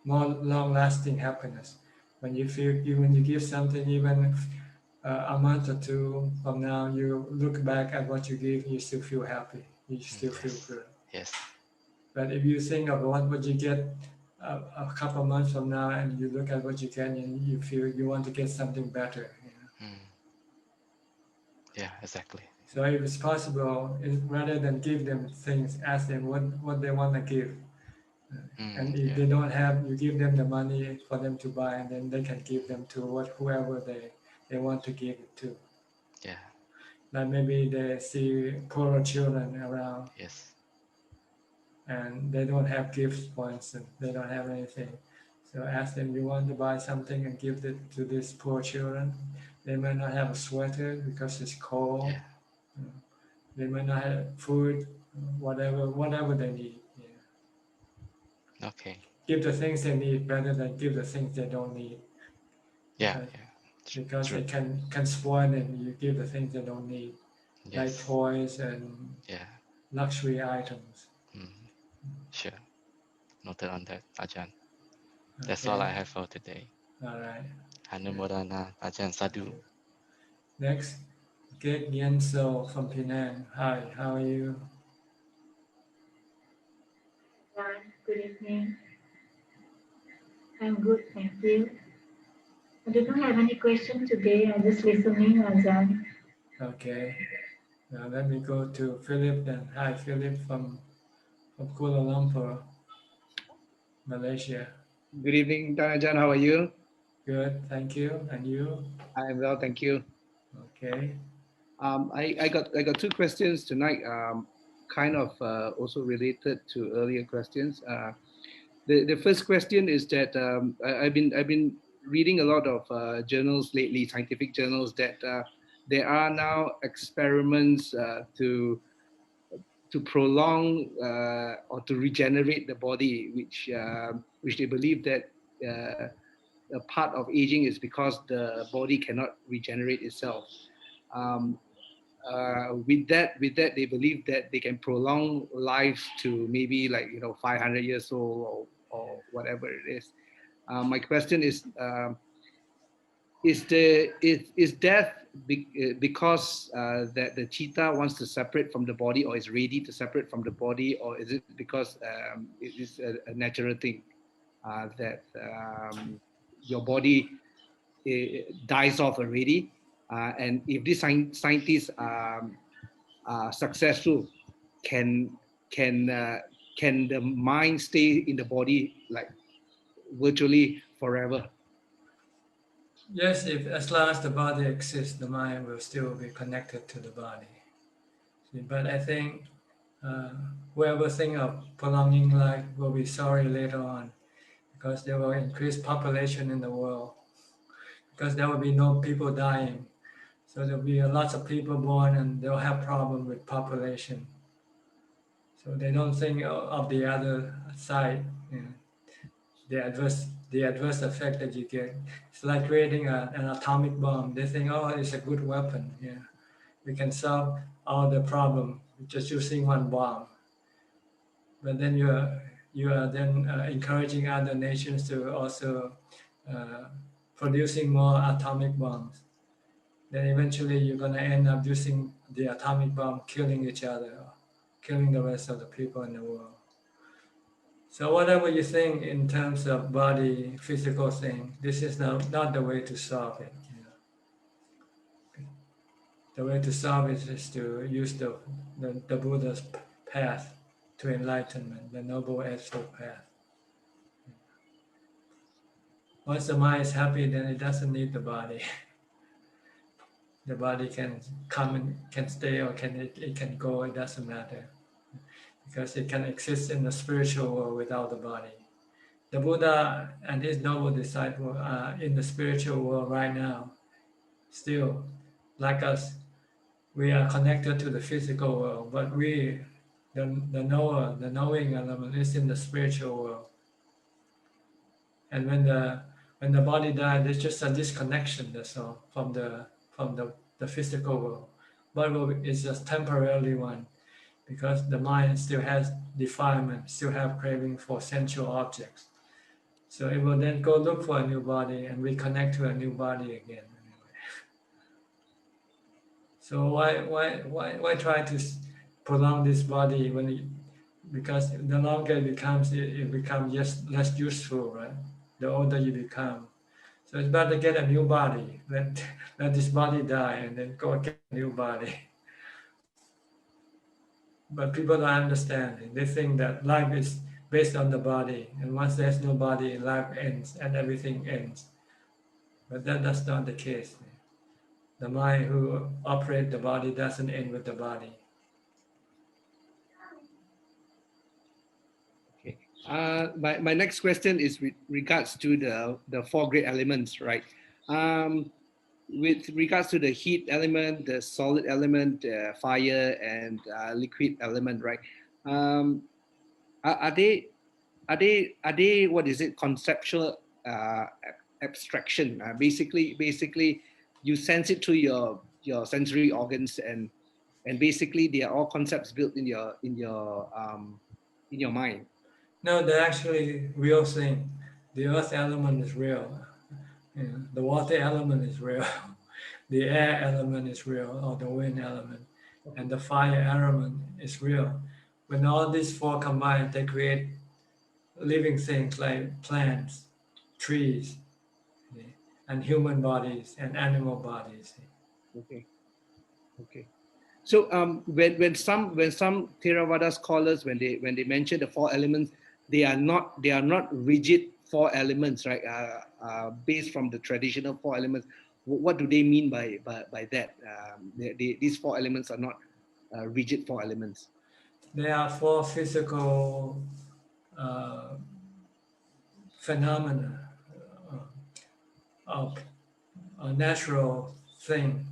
S1: More long-lasting happiness. When you give something, even a month or two from now, you look back at what you give, you still feel happy. You still feel good.
S19: Yes.
S1: But if you think of what you get a couple of months from now, and you look at what you get, and you feel you want to get something better.
S19: Yeah, exactly.
S1: So if it's possible, rather than give them things, ask them what they want to give. And if they don't have, you give them the money for them to buy, and then they can give them to whoever they want to give it to.
S19: Yeah.
S1: Like maybe they see poorer children around.
S19: Yes.
S1: And they don't have gifts, for instance. They don't have anything. So ask them, you want to buy something and give it to these poor children? They might not have a sweater because it's cold. They might not have food, whatever they need.
S19: Okay.
S1: Give the things they need better than give the things they don't need.
S19: Yeah.
S1: Because they can spoil them. You give the things they don't need, like
S19: Yes.
S1: toys and luxury items.
S19: Sure. Noted on that, Ajahn. That's all I have for today.
S1: All right.
S19: Hanumodana, Ajahn Sadhu.
S1: Next, Get Yen So from Penang. Hi, how are you?
S20: Good evening. I'm good, thank you. I do not have any question today. I'm just listening, Ajahn.
S1: Okay. Now let me go to Philip then. Hi, Philip from Kuala Lumpur, Malaysia.
S21: Good evening, Ajahn. How are you?
S1: Good, thank you. And you?
S21: I'm well, thank you.
S1: Okay.
S21: I got two questions tonight. Kind of also related to earlier questions. The first question is that I've been reading a lot of journals lately, scientific journals, that there are now experiments to prolong or to regenerate the body, which they believe that a part of aging is because the body cannot regenerate itself. With that, they believe that they can prolong life to maybe 500 years old or whatever it is. My question is death because that the cheetah wants to separate from the body, or is ready to separate from the body, or is it because it is a natural thing that your body dies off already? And if these scientists are successful, can the mind stay in the body like virtually forever?
S1: Yes, if as long as the body exists, the mind will still be connected to the body. But I think whoever think of prolonging life will be sorry later on, because there will increase population in the world, because there will be no people dying. So there will be lots of people born, and they'll have problem with population. So they don't think of the other side, the adverse effect that you get. It's like creating an atomic bomb. They think, oh, it's a good weapon. Yeah, we can solve all the problem just using one bomb. But then you are then encouraging other nations to also producing more atomic bombs. Then eventually you're going to end up using the atomic bomb, killing each other, killing the rest of the people in the world. So whatever you think in terms of body, physical thing, this is not the way to solve it. The way to solve it is to use the Buddha's path to enlightenment, the Noble Eightfold Path. Once the mind is happy, then it doesn't need the body. The body can come and can stay, or it can go. It doesn't matter, because it can exist in the spiritual world without the body. The Buddha and his noble disciple are in the spiritual world right now. Still, like us, we are connected to the physical world, but the knower, the knowing element, is in the spiritual world. And when the body dies, there's just a disconnection. That's all from the physical world. But it's just temporarily one, because the mind still has defilement, still have craving for sensual objects. So it will then go look for a new body and reconnect to a new body again. So why try to prolong this body because the longer it becomes just less useful, right? The older you become. So it's better to get a new body. Let this body die and then go get a new body. But people don't understand. They think that life is based on the body, and once there's no body, life ends and everything ends. But that's not the case. The mind who operates the body doesn't end with the body.
S21: Okay. My next question is with regards to the four great elements, right? With regards to the heat element, the solid element, fire, and liquid element, right? Are they what is it, conceptual abstraction? Basically, you sense it through your sensory organs, and basically they are all concepts built in your mind.
S1: No, they're actually real thing. The earth element is real. The water element is real. The air element is real, or the wind element, and the fire element is real. When all these four combine, they create living things like plants, trees, and human bodies and animal bodies.
S21: Okay. So when some Theravada scholars, when they mention the four elements, they are not rigid four elements, right? Based from the traditional four elements. What do they mean by that? These four elements are not rigid four elements.
S1: They are four physical phenomena of a natural thing,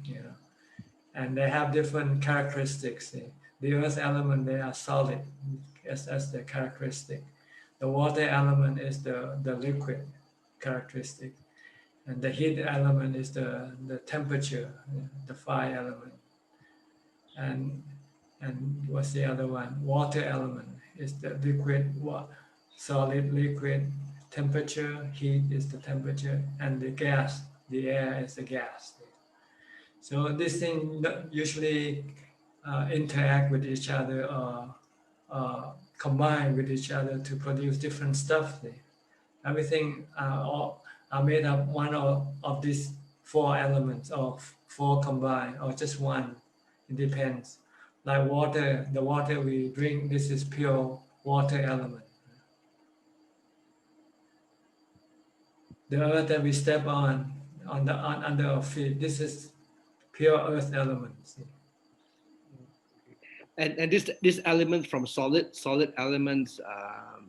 S1: and they have different characteristics. The earth element, they are solid as their characteristic. The water element is the liquid characteristic, and the heat element is the temperature, the fire element. And what's the other one? Water element is the liquid, solid, liquid. Temperature, heat is the temperature, and the gas, the air is the gas. So these things usually interact with each other or combine with each other to produce different stuff. Everything are made up one of these four elements, or four combined, or just one. It depends. Like water, the water we drink, this is pure water element. The earth that we step on under our feet, this is pure earth elements.
S21: And this element from solid elements, are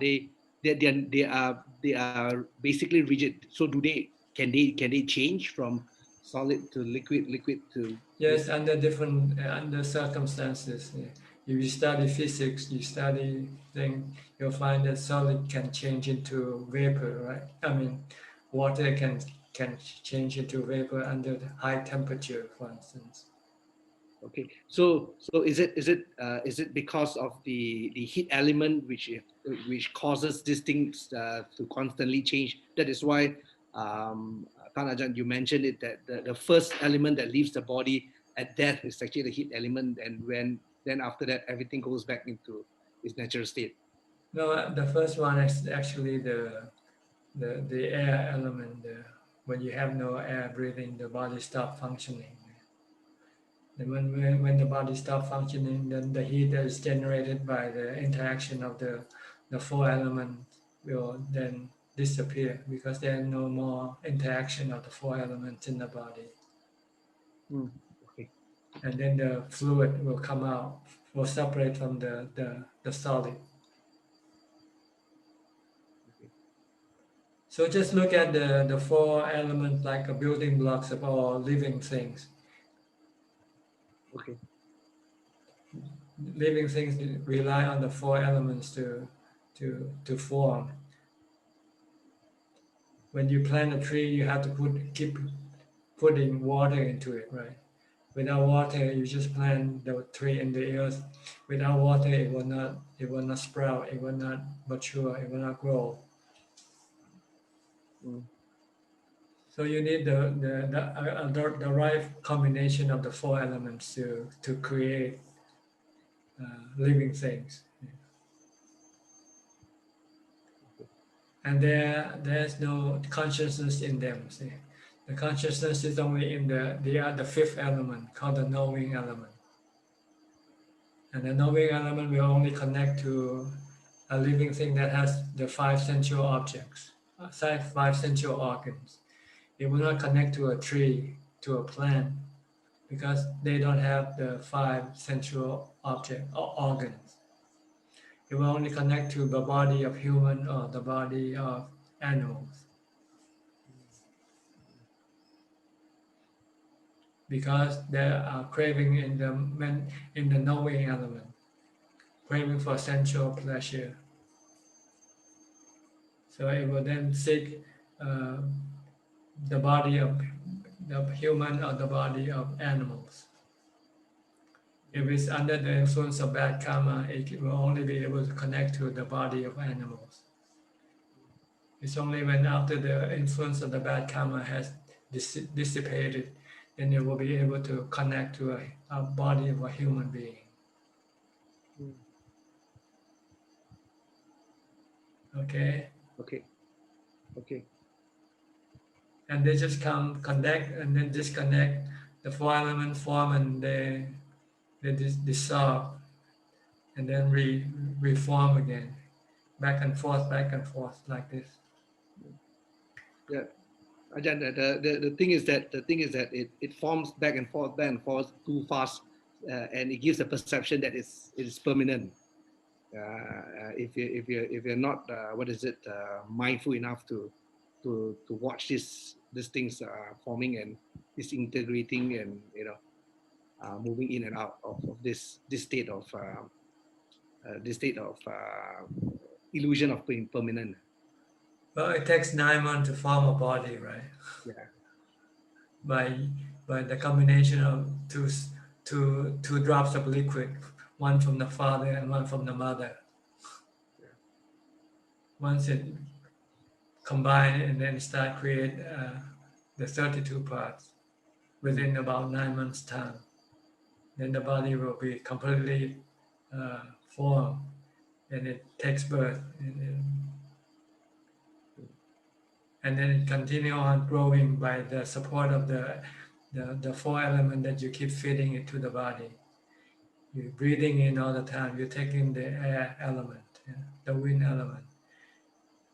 S21: they are basically rigid. So can they change from solid to liquid to?
S1: Yes, under circumstances. If you study physics, you study things, you'll find that solid can change into vapor, right? I mean, water can change into vapor under high temperature, for instance.
S21: Okay, so is it because of the heat element which causes these things to constantly change? That is why, Ajahn, you mentioned it, that the first element that leaves the body at death is actually the heat element, and then after that everything goes back into its natural state.
S1: No, the first one is actually the air element. When you have no air breathing, the body stops functioning. And when the body stops functioning, then the heat that is generated by the interaction of the four elements will then disappear because there is no more interaction of the four elements in the body.
S21: Okay.
S1: And then the fluid will come out, will separate from the solid. So just look at the four elements like a building blocks of all living things.
S21: Okay.
S1: Living things rely on the four elements to form. When you plant a tree, you have to keep putting water into it, right? Without water, you just plant the tree in the earth. Without water, it will not sprout, it will not mature, it will not grow. So you need the right combination of the four elements to create living things. And there's no consciousness in them. See? The consciousness is only in the fifth element called the knowing element. And the knowing element will only connect to a living thing that has the five sensual objects, five sensual organs. It will not connect to a tree, to a plant, because they don't have the five sensual object or organs. It will only connect to the body of human or the body of animals. Because they are craving in the knowing element, craving for sensual pleasure. So it will then seek the body of the human or the body of animals. If it's under the influence of bad karma, it will only be able to connect to the body of animals. It's only when after the influence of the bad karma has dissipated, then it will be able to connect to a body of a human being. Okay?
S21: Okay. Okay.
S1: And they just connect and then disconnect. The four elements form and they dissolve and then reform again. Back and forth like this.
S21: Yeah. Ajahn, the thing is that it forms back and forth too fast, and it gives a perception that it is permanent. If you're not mindful enough to watch these things forming and disintegrating and moving in and out of this state of illusion of being permanent.
S1: Well, it takes 9 months to form a body, right?
S21: Yeah.
S1: By the combination of two drops of liquid, one from the father and one from the mother.
S21: Yeah.
S1: Once it combine and then start create the 32 parts within about 9 months time, then the body will be completely formed and it takes birth and then it continue on growing by the support of the four elements that you keep feeding it to the body. You're breathing in all the time. You're taking the air element, the wind element.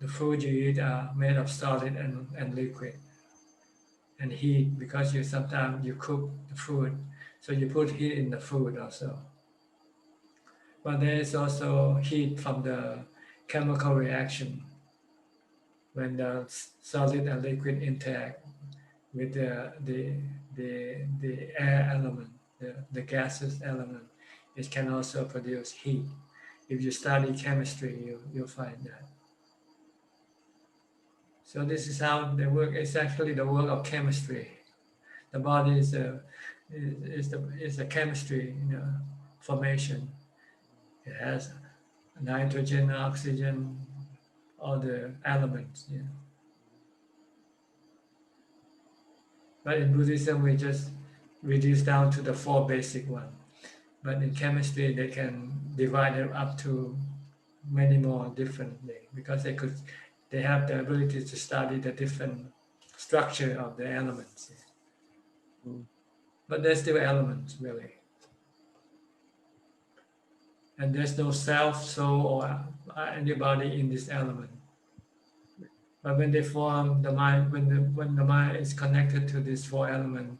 S1: The food you eat are made of solid and liquid. And heat, because sometimes you cook the food, so you put heat in the food also. But there is also heat from the chemical reaction when the solid and liquid interact with the air element, the gaseous element. It can also produce heat. If you study chemistry, you'll find that. So this is how they work. It's actually the work of chemistry. The body is a chemistry, formation. It has nitrogen, oxygen, all the elements. But in Buddhism, we just reduce down to the four basic ones. But in chemistry, they can divide it up to many more differently because they have the ability to study the different structure of the elements. But they're still elements, really. And there's no self, soul, or anybody in this element. But when they form the mind, when the mind is connected to these four elements,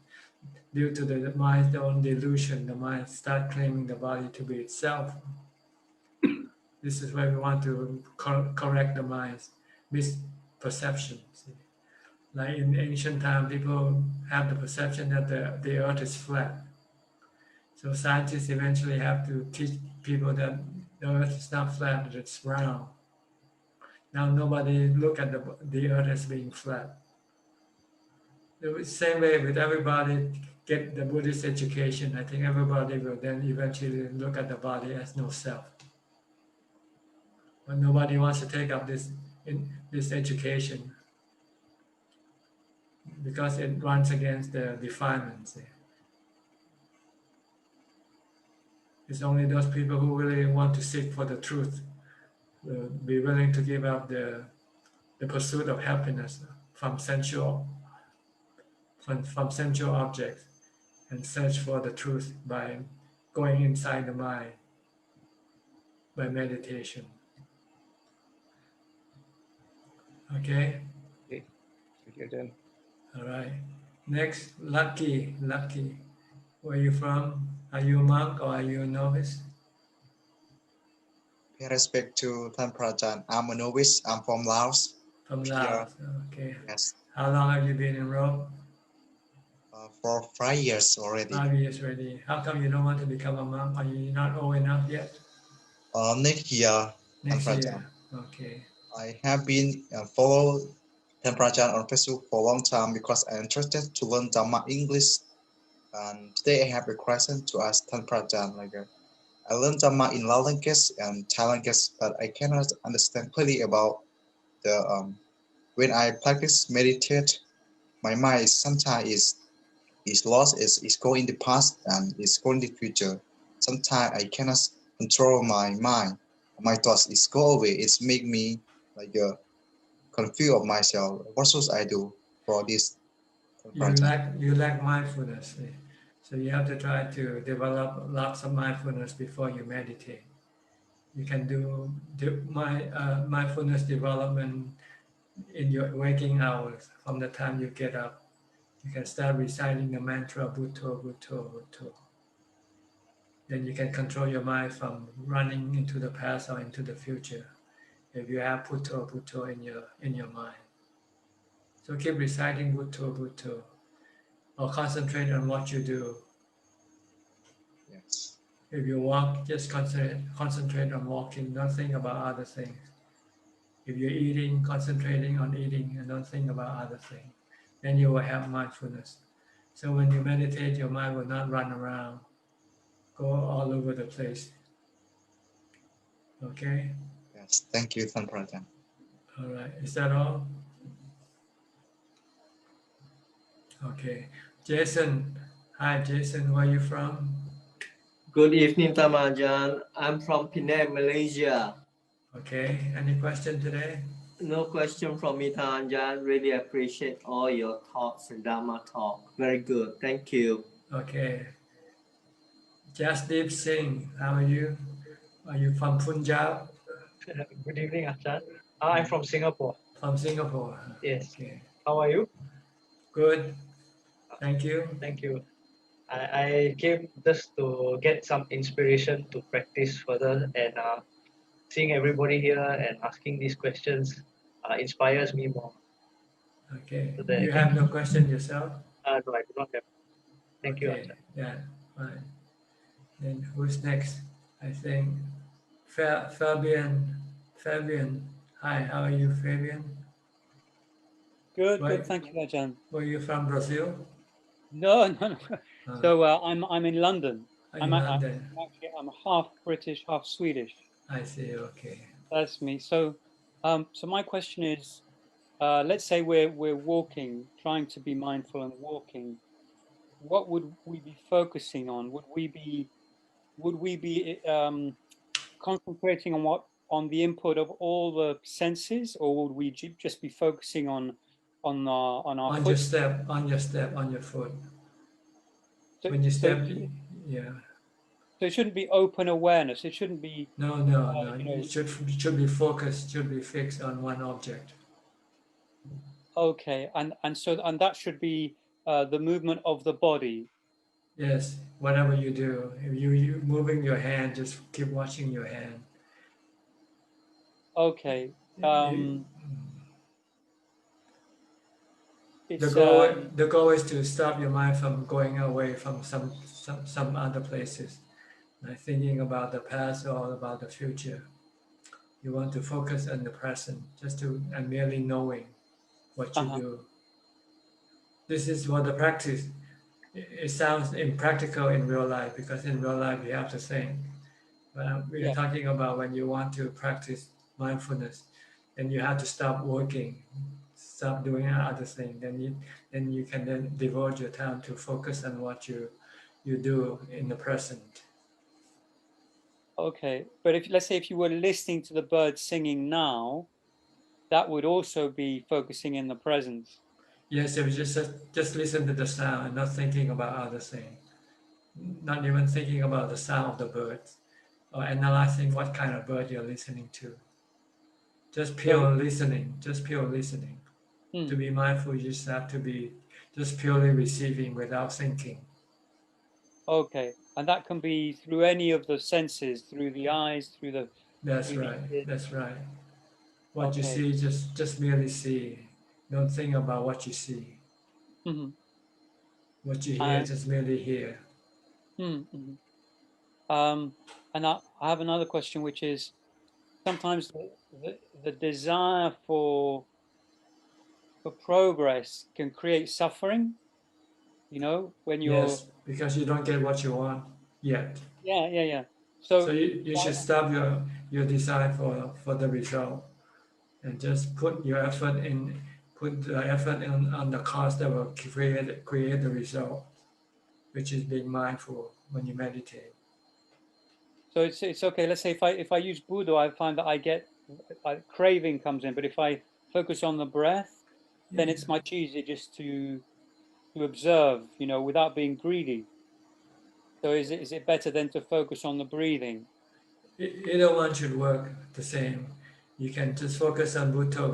S1: due to the mind's own delusion, the mind start claiming the body to be itself. This is where we want to correct the mind's misperception. Like in ancient time, people have the perception that the earth is flat. So scientists eventually have to teach people that the earth is not flat, but it's round. Now nobody look at the earth as being flat. The same way with everybody get the Buddhist education, I think everybody will then eventually look at the body as no self. But nobody wants to take up this education because it runs against the defilements. It's only those people who really want to seek for the truth will be willing to give up the pursuit of happiness from sensual objects and search for the truth by going inside the mind by meditation. Okay?
S21: Okay. Thank you, Ajahn.
S1: All right. Next, Lucky. Where are you from? Are you a monk or are you a novice?
S2: With respect to Tantra Ajahn, I'm a novice. I'm from Laos.
S1: From
S2: Here.
S1: Laos. Okay.
S2: Yes.
S1: How long have you been enrolled?
S2: For 5 years already.
S1: 5 years already. How come you don't want to become a monk? Are you not old enough yet?
S2: Next year.
S1: Next
S2: Tantra
S1: year.
S2: Ajahn.
S1: Okay.
S2: I have been follow Tantra Ajahn on Facebook for a long time because I'm interested to learn Dhamma English. And today I have a question to ask Tantra Ajahn. I learned Dhamma in Lao language and Thai language, but I cannot understand clearly about the when I practice meditate, my mind sometimes is lost, is going in the past and is going in the future. Sometimes I cannot control my mind. My thoughts is go away. It's make me confused of myself. What should I do for this?
S1: You lack mindfulness. So you have to try to develop lots of mindfulness before you meditate. You can do mindfulness development in your waking hours from the time you get up. You can start reciting the mantra Bhutto, Bhutto, Bhutto. Then you can control your mind from running into the past or into the future if you have Bhutto, Bhutto in your mind. So keep reciting Bhutto, Bhutto, or concentrate on what you do.
S2: Yes.
S1: If you walk, just concentrate on walking, don't think about other things. If you're eating, concentrating on eating and don't think about other things. Then you will have mindfulness. So when you meditate, your mind will not run around, go all over the place. Okay?
S2: Yes, thank you, Tantra Ajahn.
S1: All right, is that all? Okay. Jason, hi Jason, where are you from?
S22: Good evening, Dhamma Ajahn. I'm from Penang, Malaysia.
S1: Okay, any question today?
S22: No question from me, Dhamma Ajahn. Really appreciate all your thoughts and Dhamma talk. Very good. Thank you.
S1: Okay. Jasdeep Singh, how are you? Are you from Punjab?
S23: Good evening, Ajahn. I'm from Singapore.
S1: From Singapore?
S23: Yes.
S1: Okay.
S23: How are you?
S1: Good. Thank you.
S23: Thank you. I came just to get some inspiration to practice further, and seeing everybody here and asking these questions inspires me more.
S1: Okay.
S23: So that
S1: You
S23: I
S1: have
S23: can...
S1: no question yourself?
S23: No, I do not have. Thank you,
S1: Okay.
S23: Ajahn.
S1: Yeah, fine. Then who's next? I think Fabian. Hi, how are you, Fabian?
S24: Good, good. Thank you, Ajahn.
S1: Were you from Brazil?
S24: No, no, no. So I'm in London.
S1: In London.
S24: I'm half British, half Swedish.
S1: I see. Okay.
S24: That's me. So, so my question is, let's say we're walking, trying to be mindful and walking. What would we be focusing on? Would we be concentrating on the input of all the senses, or would we just be focusing on our
S1: on your step, on your foot?
S24: So,
S1: when you step, yeah.
S24: So it shouldn't be open awareness. It shouldn't be.
S1: No. It should be focused. Should be fixed on one object.
S24: Okay, and that should be the movement of the body.
S1: Yes, whatever you do, if you moving your hand, just keep watching your hand.
S24: Okay.
S1: The goal is to stop your mind from going away from some other places, like thinking about the past or about the future. You want to focus on the present, and merely knowing what you do. This is what the practice. It sounds impractical in real life because in real life you have to think. But we are talking about when you want to practice mindfulness, then you have to stop working, stop doing other things. Then you can then devote your time to focus on what you do in the present.
S24: Okay, but let's say if you were listening to the birds singing now, that would also be focusing in the present.
S1: Yes, if you just listen to the sound and not thinking about other things, not even thinking about the sound of the birds, or analyzing what kind of bird you're listening to. Just pure listening, To be mindful, you just have to be just purely receiving without thinking.
S24: Okay, and that can be through any of the senses, through the eyes, through the.
S1: That's right. What you see, just merely see. Don't think about what you see.
S24: Mm-hmm.
S1: What you hear, just merely hear.
S24: Mm-hmm. And I have another question, which is sometimes the desire for progress can create suffering. You know, when you're.
S1: Yes, because you don't get what you want yet.
S24: Yeah.
S1: So you should stop your desire for the result, and just put the effort on the cause that will create the result, which is being mindful when you meditate.
S24: So it's okay. Let's say if I use Buddha, I find that I get craving comes in. But if I focus on the breath, then it's much easier just to observe, you know, without being greedy. So is it better then to focus on the breathing?
S1: Either one should work the same. You can just focus on Buddha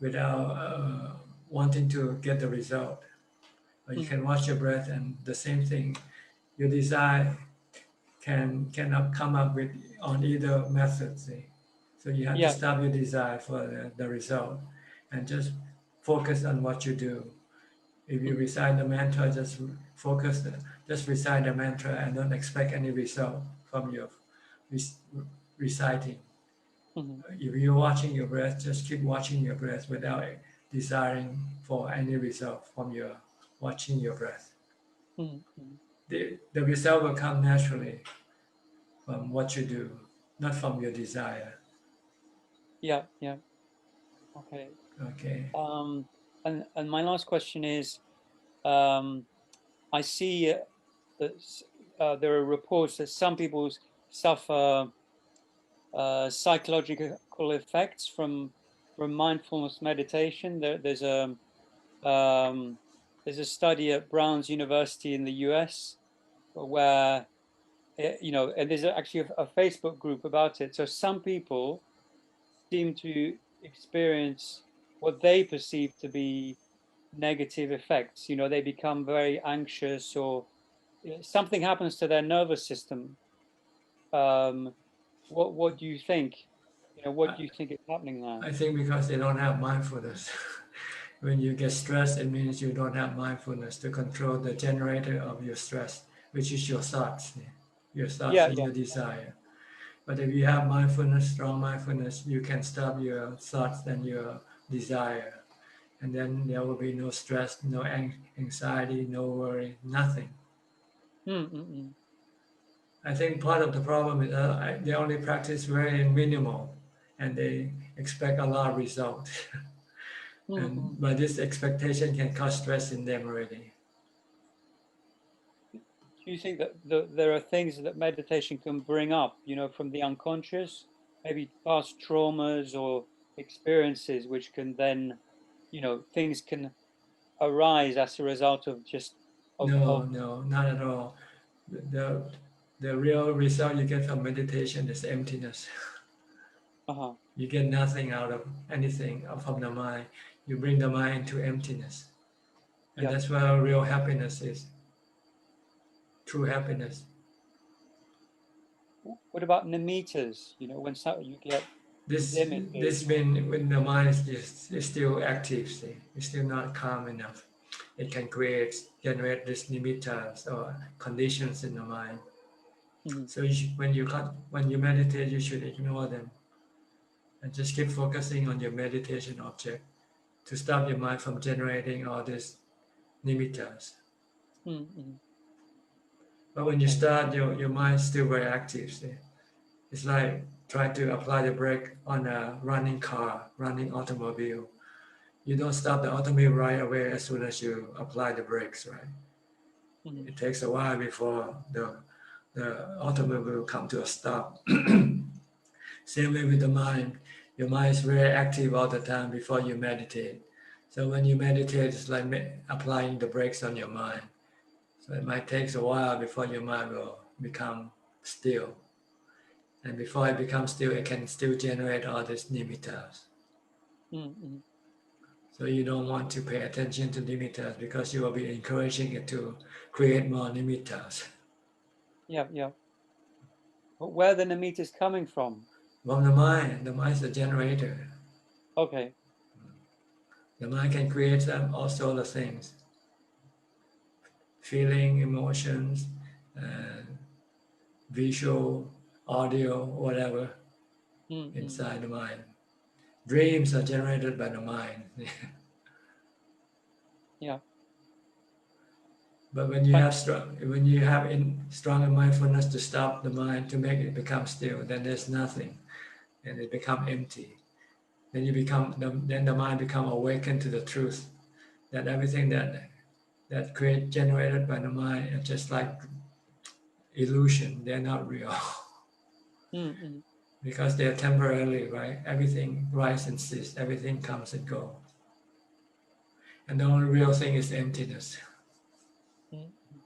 S1: without wanting to get the result. Or you can watch your breath, and the same thing. Your desire cannot come up with on either method. See? So you have to stop your desire for the result, and just focus on what you do. If you recite the mantra, just recite the mantra and don't expect any result from your reciting. If you're watching your breath, just keep watching your breath without desiring for any result from your watching your breath. The result will come naturally from what you do, not from your desire.
S24: Yeah. Okay. And my last question is, I see that there are reports that some people suffer psychological effects from mindfulness meditation. There's a study at Brown's University in the US where you know, and there's actually a Facebook group about it. So some people seem to experience what they perceive to be negative effects. You know, they become very anxious, or something happens to their nervous system. What do you think? You know, what do you think is happening there?
S1: I think because they don't have mindfulness. When you get stressed, it means you don't have mindfulness to control the generator of your stress, which is your thoughts and your desire. But if you have mindfulness, strong mindfulness, you can stop your thoughts and your desire. And then there will be no stress, no anxiety, no worry, nothing. I think part of the problem is they only practice very minimal, and they expect a lot of result. And by this expectation can cause stress in them already.
S24: Do you think that there are things that meditation can bring up, you know, from the unconscious, maybe past traumas or experiences, which can then, you know, things can arise as a result of just
S1: No, not at all. The real result you get from meditation is emptiness. You get nothing out of anything from the mind. you bring the mind into emptiness. And
S24: Yeah.
S1: that's where real happiness is. True happiness.
S24: What about nimittas? You know, when you get
S1: This
S24: limited.
S1: when the mind is still active, see, it's still not calm enough. It can generate these nimittas or conditions in the mind.
S24: Mhm.
S1: So when you meditate, you should ignore them and just keep focusing on your meditation object to stop your mind from generating all these nimittas.
S24: Mm-hmm.
S1: But when you start, your mind is still very active. See? It's like trying to apply the brake on a running car, running automobile. You don't stop the automobile right away as soon as you apply the brakes, right?
S24: Mm-hmm.
S1: It takes a while before the automobile will come to a stop. Same way with the mind. Your mind is very active all the time before you meditate. So when you meditate, it's like applying the brakes on your mind. So it might take a while before your mind will become still. And before it becomes still, it can still generate all these nimittas.
S24: Mm-hmm.
S1: So you don't want to pay attention to nimittas because you will be encouraging it to create more nimittas.
S24: Yeah, yeah. But where are the nimittas coming from?
S1: From the mind. The mind is the generator.
S24: Okay.
S1: The mind can create all sorts of things. Feeling, emotions, visual, audio, whatever, inside the mind. Dreams are generated by the mind.
S24: Yeah.
S1: But when you have stronger mindfulness to stop the mind, to make it become still, then there's nothing, and it becomes empty. Then then the mind become awakened to the truth that everything that generated by the mind is just like illusion. They're not real.
S24: Mm-hmm.
S1: Because they're temporarily, right? Everything rises and ceases, everything comes and goes. And the only real thing is emptiness.
S24: Mm-hmm.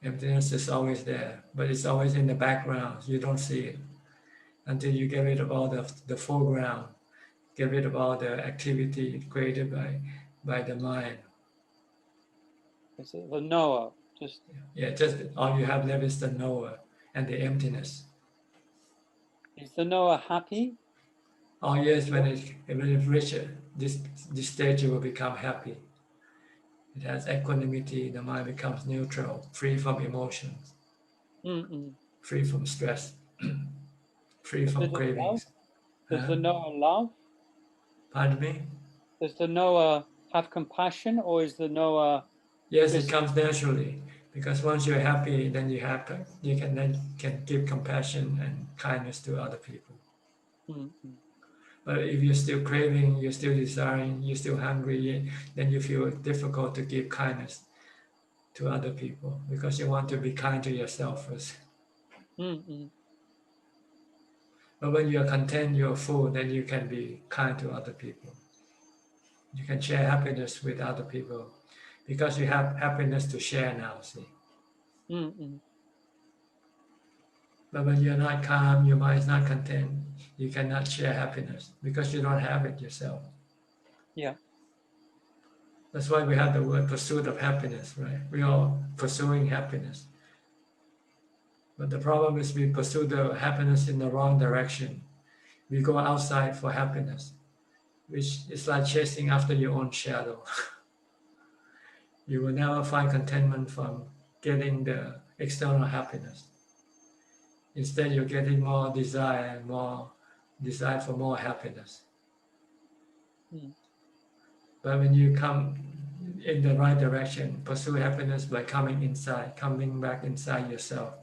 S1: Emptiness is always there, but it's always in the background. You don't see it until you get rid of all the foreground, get rid of all the activity created by the mind.
S24: It's the knower, just
S1: all you have left is the knower and the emptiness.
S24: Is the knower happy?
S1: Oh yes, when it reaches this stage, it will become happy. It has equanimity. The mind becomes neutral, free from emotions, free from stress, free from cravings.
S24: Does the knower love?
S1: Pardon me?
S24: Does the knower have compassion, or is the knower?
S1: Yes, it comes naturally, because once you're happy, then you can give compassion and kindness to other people.
S24: Mm-hmm.
S1: But if you're still craving, you're still desiring, you're still hungry, then you feel it difficult to give kindness to other people because you want to be kind to yourself first.
S24: Mm-hmm.
S1: But when you're content, you're full, then you can be kind to other people. You can share happiness with other people because you have happiness to share now, see.
S24: Mm-hmm.
S1: But when you're not calm, your mind is not content, you cannot share happiness because you don't have it yourself.
S24: Yeah.
S1: That's why we have the word pursuit of happiness, right? We are pursuing happiness. But the problem is we pursue the happiness in the wrong direction. We go outside for happiness, which is like chasing after your own shadow. You will never find contentment from getting the external happiness. Instead, you're getting more desire for more happiness.
S24: Mm.
S1: But when you come in the right direction, pursue happiness by coming back inside yourself,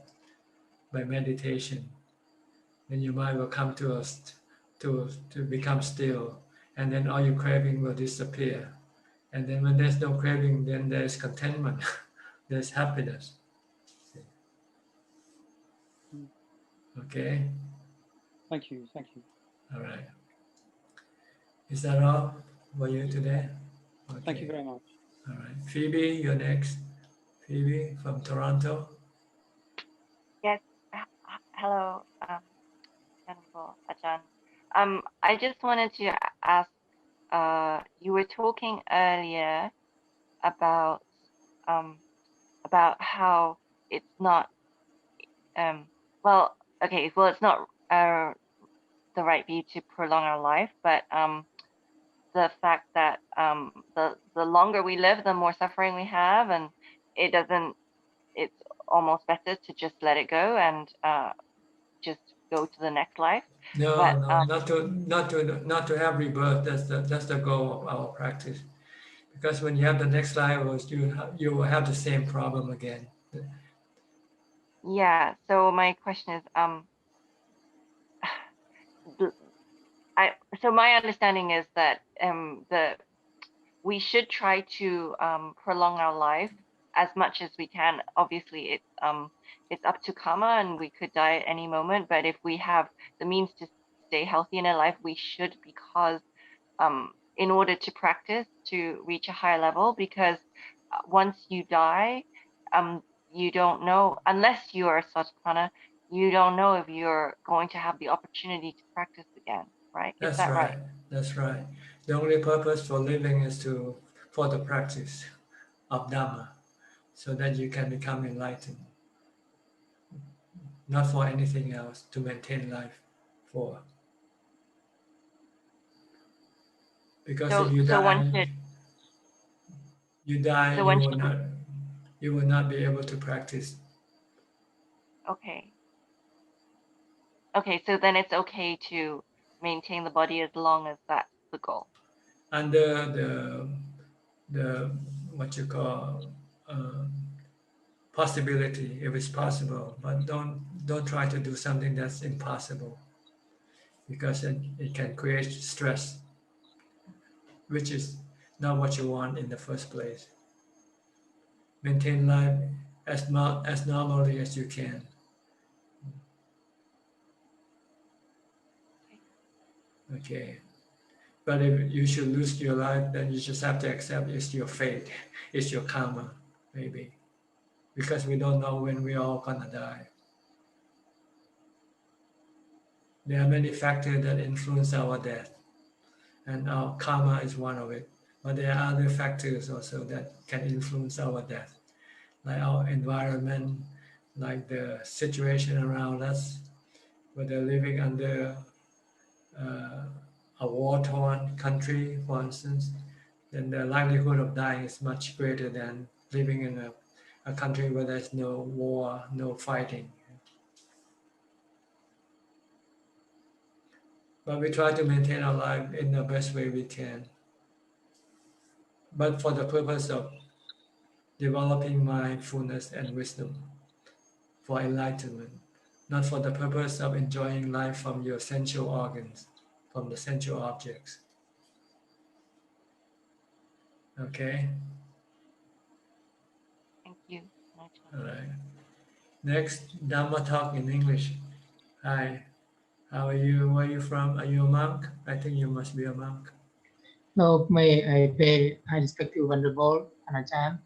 S1: by meditation, then your mind will come to become still, and then all your craving will disappear. And then when there's no craving, then there's contentment, there's happiness. Okay?
S24: Thank you. Thank you.
S1: All right. Is that all for you today? Okay.
S24: Thank you very much.
S1: All right. Phoebe, you're next. Phoebe from Toronto.
S3: Yes. Hello, Venerable Ajahn. I just wanted to ask you were talking earlier about how it's not well, it's not the right view to prolong our life, but the fact that the longer we live, the more suffering we have, and it's almost better to just let it go and just go to the next life.
S1: No,
S3: But
S1: not to have rebirth. That's the goal of our practice. Because when you have the next life, you will have the same problem again.
S3: yeah, so my question is, so my understanding is that we should try to prolong our life as much as we can. Obviously, it's up to karma, and we could die at any moment. But if we have the means to stay healthy in our life, we should, because in order to practice to reach a higher level. Because once you die, you don't know, unless you are a Sotapanna, you don't know if you're going to have the opportunity to practice again, right? Is that right?
S1: That's right. The only purpose for living is for the practice of Dhamma, so that you can become enlightened. Not for anything else, to maintain life for. Because if you die, you will not be able to practice.
S3: Okay. Okay, so then it's okay to maintain the body as long as that's the goal.
S1: Under the what you call possibility, if it's possible, but don't try to do something that's impossible, because it can create stress, which is not what you want in the first place. Maintain life as normally as you can. Okay. But if you should lose your life, then you just have to accept it's your fate, it's your karma, maybe. Because we don't know when we're all gonna die. There are many factors that influence our death, and our karma is one of it. But there are other factors also that can influence our death, like our environment, like the situation around us, whether living under a war-torn country, for instance, then the likelihood of dying is much greater than living in a country where there's no war, no fighting. But we try to maintain our life in the best way we can. But for the purpose of developing mindfulness and wisdom, for enlightenment, not for the purpose of enjoying life from your sensual organs, from the sensual objects. Okay?
S3: Thank you.
S1: All right. Next, Dhamma talk in English. Hi, how are you? Where are you from? Are you a monk? I think you must be a monk.
S4: No, may I pay high respect to Venerable Ajahn.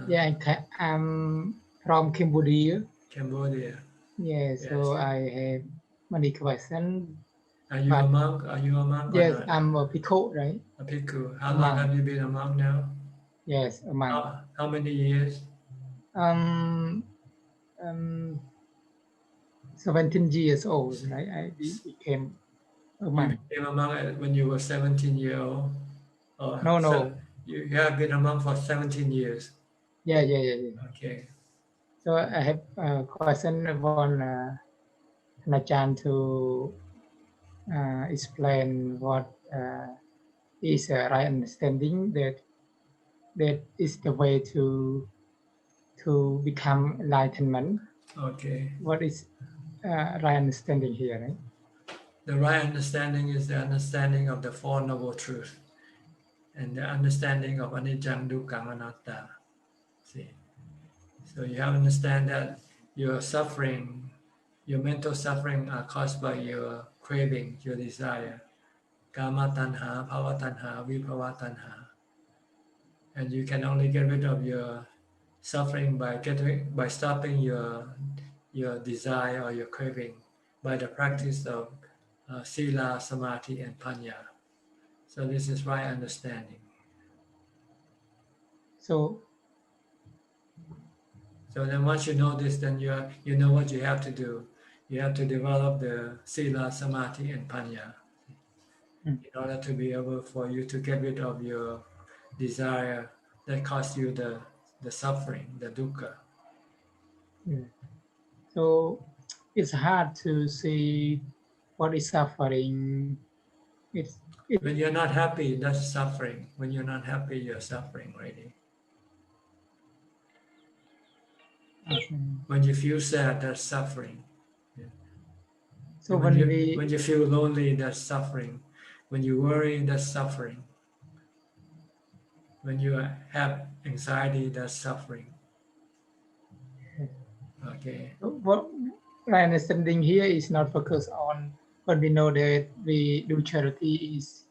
S4: Yeah, I'm from Cambodia.
S1: Cambodia.
S4: Yeah, so I have many questions.
S1: Are you a monk? Are you a monk?
S4: Yes, I'm a bhikkhu, right?
S1: A bhikkhu. How long have you been a monk now?
S4: Yes, a monk.
S1: How many years?
S4: 17 years old, right? I became a monk.
S1: You became a monk when you were 17 years old? Or
S4: No.
S1: You have been a monk for 17 years?
S4: Yeah.
S1: Okay.
S4: So I have a question. I want Ajahn to explain what is a right understanding that is the way to become enlightenment.
S1: Okay.
S4: What is right understanding here, right?
S1: The right understanding is the understanding of the Four Noble Truths and the understanding of anicca, dukkha, anatta. See, so you have to understand that your suffering, your mental suffering are caused by your craving, your desire, kama tanha, bhava tanha, vibhava tanha, and you can only get rid of your suffering by stopping your desire or your craving by the practice of sila, samadhi, and panya. So this is right understanding.
S4: So
S1: then once you know this, then you know what you have to do. You have to develop the sila, samadhi, and panya in order to be able for you to get rid of your desire that caused you the suffering, the dukkha.
S4: yeah. So it's hard to see what is suffering.
S1: When you're not happy, that's suffering. When you're not happy, you're suffering already.
S4: Okay.
S1: When you feel sad, that's suffering. Yeah.
S4: So
S1: when you feel lonely, that's suffering. When you worry, that's suffering. When you have anxiety, that's suffering. Okay.
S4: What my understanding here is not focused on when we know that we do charity is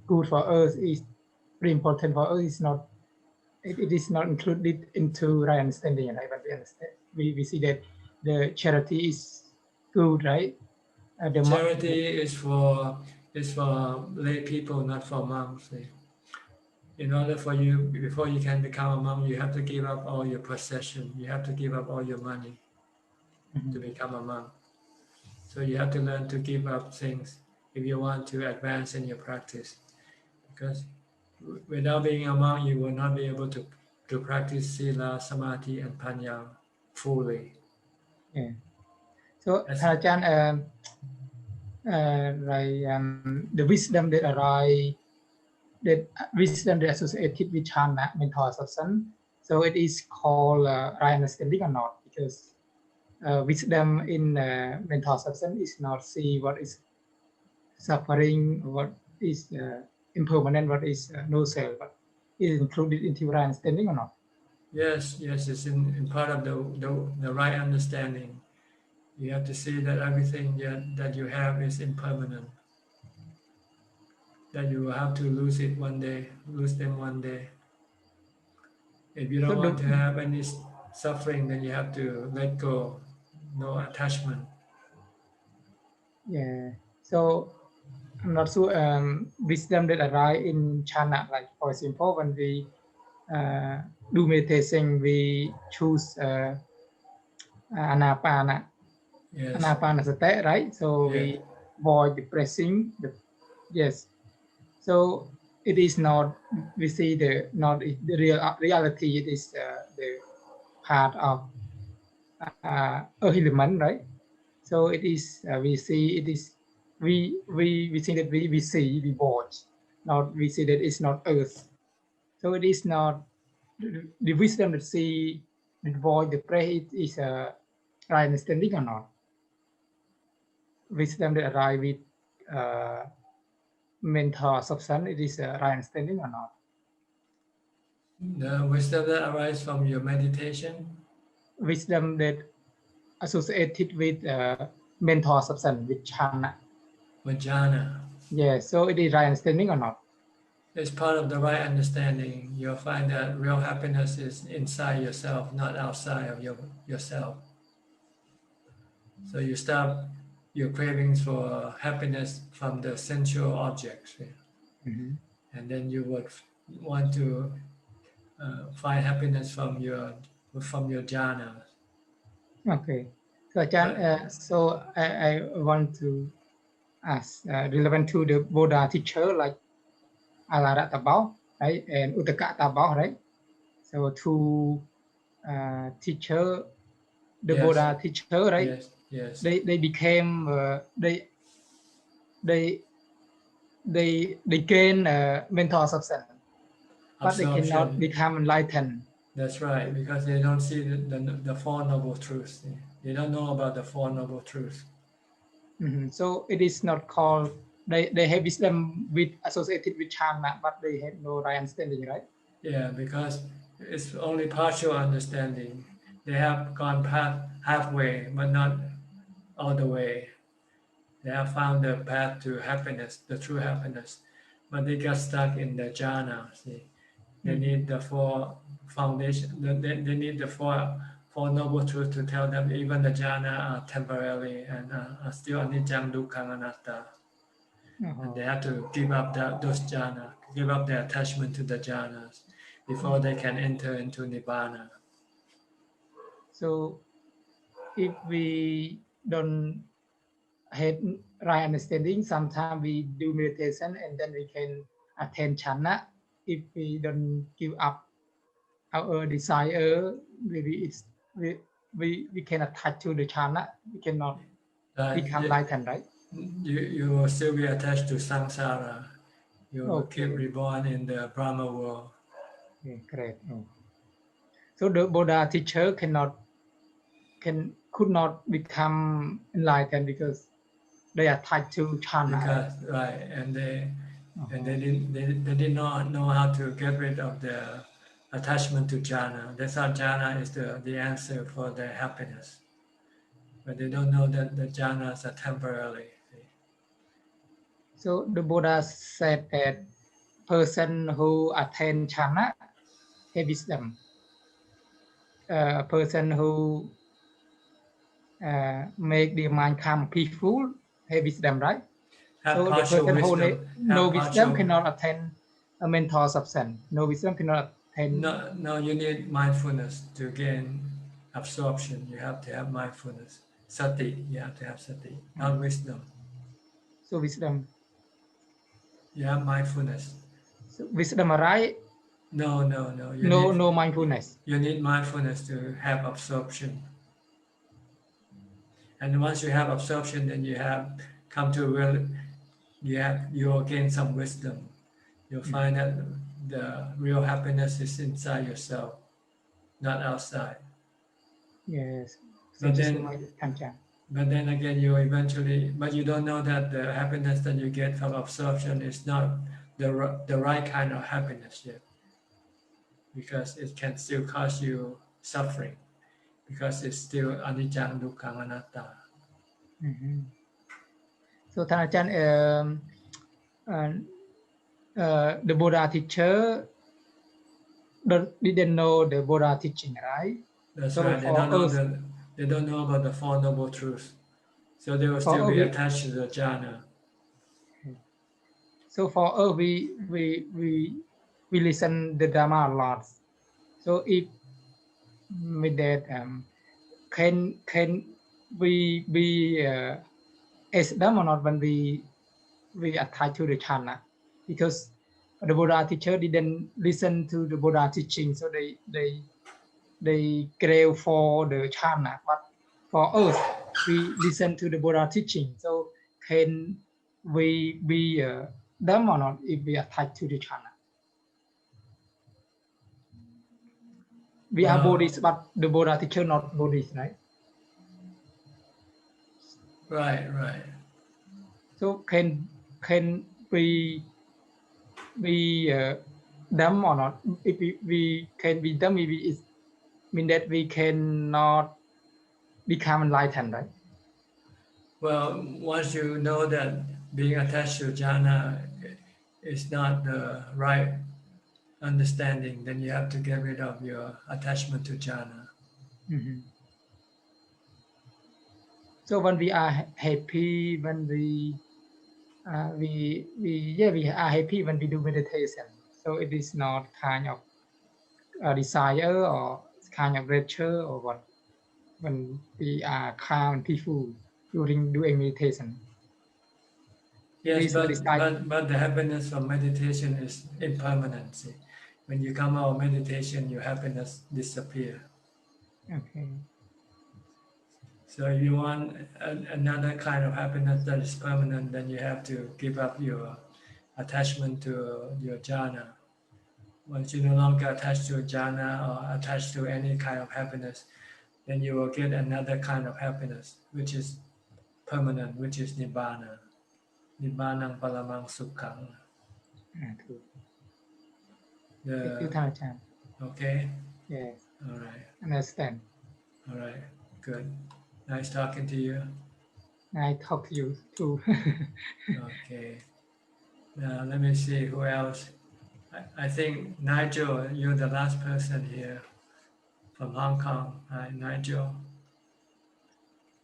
S4: good for us, is very important for us. It's not. It is not included into right understanding, right? But we understand. We see that the charity is good, right?
S1: Charity is for lay people, not for monks. In order for you, before you can become a monk, you have to give up all your possession. You have to give up all your money to become a monk. So you have to learn to give up things if you want to advance in your practice. Because without being a monk, you will not be able to practice sila, samadhi, and panya fully.
S4: Yeah. So, Ajahn, the wisdom that arise, that wisdom that associated with Chana, mental substance, so it is called right understanding or not? Because wisdom in mental substance is not see what is suffering, what is impermanent, what is no self, but is included into right understanding or not?
S1: Yes, it's in part of the right understanding. You have to see that everything that you have is impermanent. That you will have to lose it one day, lose them one day. If you don't want to have any suffering, then you have to let go, no attachment.
S4: Yeah. So I'm not sure wisdom that arise in Chana, like for example, when we do meditation, we choose anapana,
S1: Yes.
S4: anapanasati, right? So we avoid the pressing. Yes. So it is not. We see the not the reality. It is the part of a element, right? So it is. We see it is. We think that we see, we watch. Not we see that it's not earth. So it is not the wisdom that see, that void, the pray is a right understanding or not? Wisdom that arrive with mental substance, it is a right understanding or not?
S1: The wisdom that arises from your meditation?
S4: Wisdom that associated with mental substance, with jhana.
S1: With jhana.
S4: Yeah, so it is right understanding or not?
S1: It's part of the right understanding. You'll find that real happiness is inside yourself, not outside of yourself. So you stop your cravings for happiness from the sensual objects. And then you would want to find happiness from your jhana.
S4: Okay. So Ajahn, so I want to ask relevant to the Buddha teacher like Alarat Tabao, right, and Uttaka Tabao, right? So two teacher, the Buddha teacher, right?
S1: Yes.
S4: They became they gain mental substance, but they cannot become enlightened.
S1: That's right, because they don't see the Four Noble Truths. They don't know about the Four Noble Truths.
S4: So it is not called, they have wisdom with associated with jhana, but they have no right understanding, right?
S1: Yeah, because it's only partial understanding. They have gone halfway, but not all the way. They have found the path to happiness, the true happiness, but they got stuck in the jhana. See, they need the four foundation. They need the four noble truths to tell them even the jhana are temporary and are still anicca, dukkha, anatta. and they have to give up those jhana, give up their attachment to the jhanas before they can enter into nibbana.
S4: So if we don't have right understanding, sometimes we do meditation and then we can attain jhana. If we don't give up our desire, maybe we can attach to the jhana. We cannot become enlightened, right?
S1: You will still be attached to samsara. You will
S4: Okay.
S1: keep reborn in the Brahma world.
S4: Okay, great. So the Buddha teacher could not become enlightened because they are tied to jhana.
S1: Because right, and they did not know how to get rid of their attachment to jhana. They thought jhana is the answer for their happiness, but they don't know that the jhanas are temporary.
S4: So the Buddha said that person who attain jhana have wisdom. A person who make their mind calm, peaceful, have wisdom, right?
S1: Have
S4: So the
S1: partial
S4: person who
S1: wisdom.
S4: no
S1: Have
S4: wisdom
S1: partial.
S4: cannot attain a mental substance. No wisdom cannot attain.
S1: No, you need mindfulness to gain absorption. You have to have mindfulness. Sati, you have to have sati, not wisdom.
S4: So wisdom.
S1: You have mindfulness.
S4: So wisdom, right?
S1: No.
S4: No mindfulness.
S1: You need mindfulness to have absorption. And once you have absorption, then you have come to you will gain some wisdom. You'll find that the real happiness is inside yourself, not outside.
S4: Yes.
S1: But then again, you don't know that the happiness that you get from absorption is not the right kind of happiness yet, because it can still cause you suffering, because it's still anicca, dukkha, anatta.
S4: So Thanachan, the Buddha teacher didn't know the Buddha teaching, right?
S1: That's
S4: so
S1: right. They don't know about the Four Noble Truths, so they will still be attached to the jhana.
S4: So for us, we listen the Dhamma a lot. So if with that, can we be as Dhamma or not when we attach to the jhana? Because the Buddha teacher didn't listen to the Buddha teaching, so they crave for the jhana. But for us, we listen to the Buddha teaching. So can we be Dhamma or not if we attach to the jhana? We are Buddhists, but the Buddha teacher not Buddhist, right?
S1: Right.
S4: So can we be dumb or not? If we can be dumb, maybe it mean that we cannot become enlightened, right?
S1: Well, once you know that being attached to jhana is not the right understanding, then you have to get rid of your attachment to jhana.
S4: So when we are happy, when we are happy when we do meditation. So it is not kind of a desire or kind of rapture or what. When we are calm and peaceful during doing meditation.
S1: Yes, but the happiness from meditation is impermanent. See? When you come out of meditation, your happiness disappears.
S4: Okay.
S1: So if you want another kind of happiness that is permanent, then you have to give up your attachment to your jhana. Once you no longer attach to jhana or attach to any kind of happiness, then you will get another kind of happiness, which is permanent, which is nibbana. Nibbanang palamang sukhang.
S4: Thank you, Thanachan.
S1: Okay?
S4: Yes.
S1: All right.
S4: Understand.
S1: All right. Good. Nice talking to you.
S4: I talk to you too.
S1: Okay. Now let me see who else. I think Nigel, you're the last person here from Hong Kong. Hi, Nigel.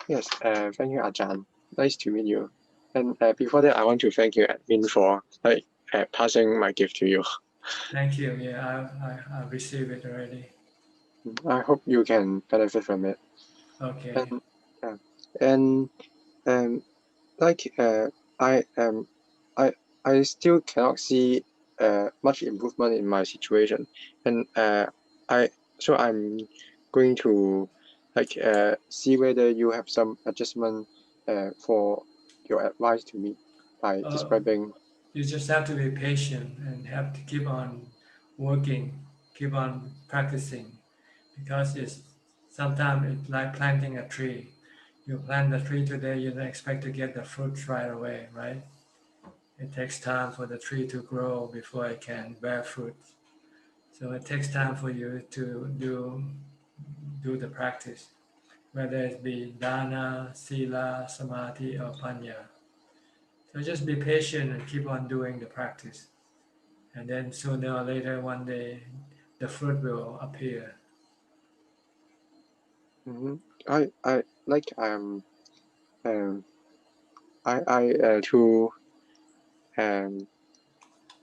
S5: Yes, thank you, Ajahn. Nice to meet you. And before that, I want to thank you, admin, for passing my gift to you.
S1: Thank you. Yeah, I received it already.
S5: I hope you can benefit from it.
S1: Okay.
S5: And like I still cannot see much improvement in my situation, and I'm going to see whether you have some adjustment for your advice to me by describing.
S1: You just have to be patient and have to keep on working, keep on practicing, because sometimes it's like planting a tree. You plant the tree today, you don't expect to get the fruits right away, right? It takes time for the tree to grow before it can bear fruit. So it takes time for you to do the practice, whether it be dana, sila, samadhi, or panya. So just be patient and keep on doing the practice. And then sooner or later, one day, the fruit will appear.
S5: I like I to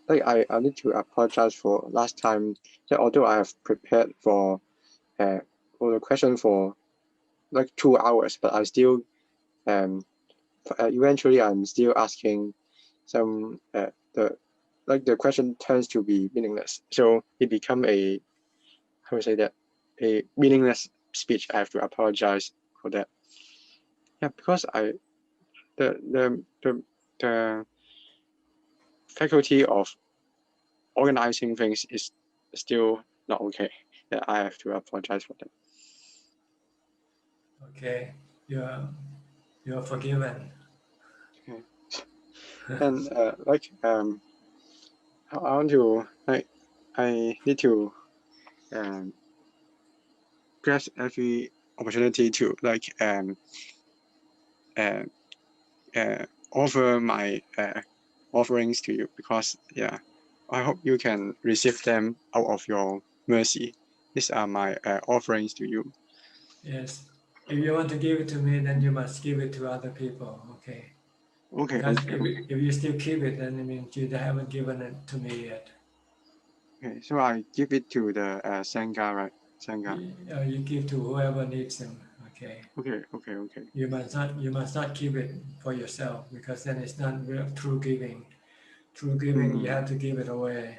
S5: like I need to apologize for last time that although I have prepared for the question for like 2 hours, but I still eventually I'm still asking some the question turns to be meaningless, so it become a meaningless speech. I have to apologize for that. Yeah, because the faculty of organizing things is still not okay. Yeah, I have to apologize for that.
S1: Okay, you're forgiven.
S5: Okay. And I want to I need to grasp every opportunity to offer my offerings to you, because I hope you can receive them out of your mercy. These are my offerings to you.
S1: Yes. If you want to give it to me, then you must give it to other people. Okay.
S5: Okay.
S1: Because if you still keep it, then it means you haven't given it to me yet.
S5: Okay, so I give it to the Sangha, right? Sangha.
S1: You give to whoever needs them. Okay.
S5: Okay.
S1: You must not keep it for yourself, because then it's not real true giving. True giving, you have to give it away.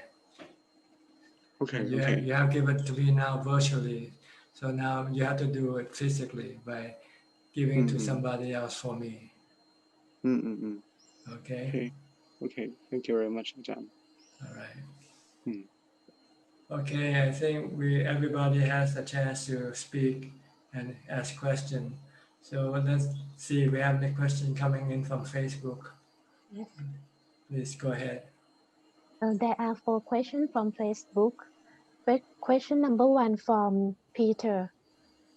S5: Okay.
S1: You have given it to me now virtually, so now you have to do it physically by giving to somebody else for me. Okay.
S5: Okay. Thank you very much, Ajahn.
S1: All right. Okay, I think everybody has a chance to speak and ask questions. So let's see if we have any question coming in from Facebook.
S10: Yes.
S1: Please go ahead.
S6: There are 4 questions from Facebook. Question number 1 from Peter.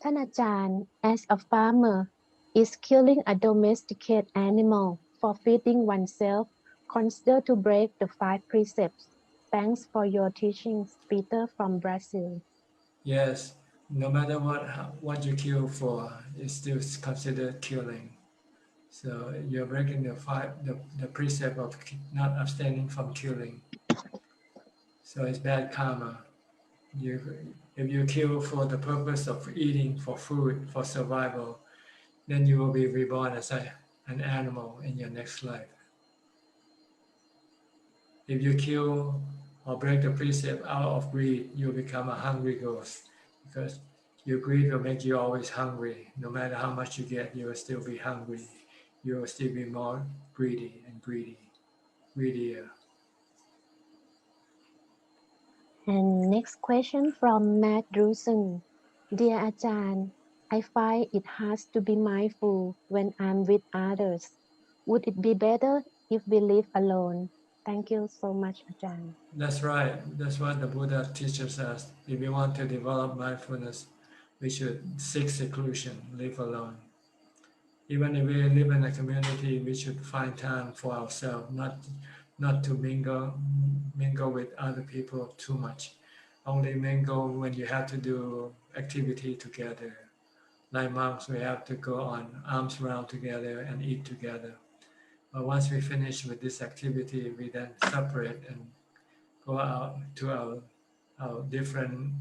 S6: ท่านอาจารย์, as a farmer, is killing a domesticated animal for feeding oneself considered to break the 5 precepts? Thanks for your teachings, Peter from Brazil.
S1: Yes, no matter what you kill for, it's still considered killing. So you're breaking the precept of not abstaining from killing. So it's bad karma. If you kill for the purpose of eating, for food, for survival, then you will be reborn as an animal in your next life. If you kill or break the precept out of greed, you become a hungry ghost, because your greed will make you always hungry. No matter how much you get, you will still be hungry. You will still be more greedy and greedier.
S6: And next question from Matt Drusen. Dear Ajahn, I find it hard to be mindful when I'm with others. Would it be better if we live alone? Thank you so much, Ajahn.
S1: That's right. That's what the Buddha teaches us. If we want to develop mindfulness, we should seek seclusion, live alone. Even if we live in a community, we should find time for ourselves, not to mingle with other people too much. Only mingle when you have to do activity together. Like monks, we have to go on alms round together and eat together. But once we finish with this activity, we then separate and go out to our different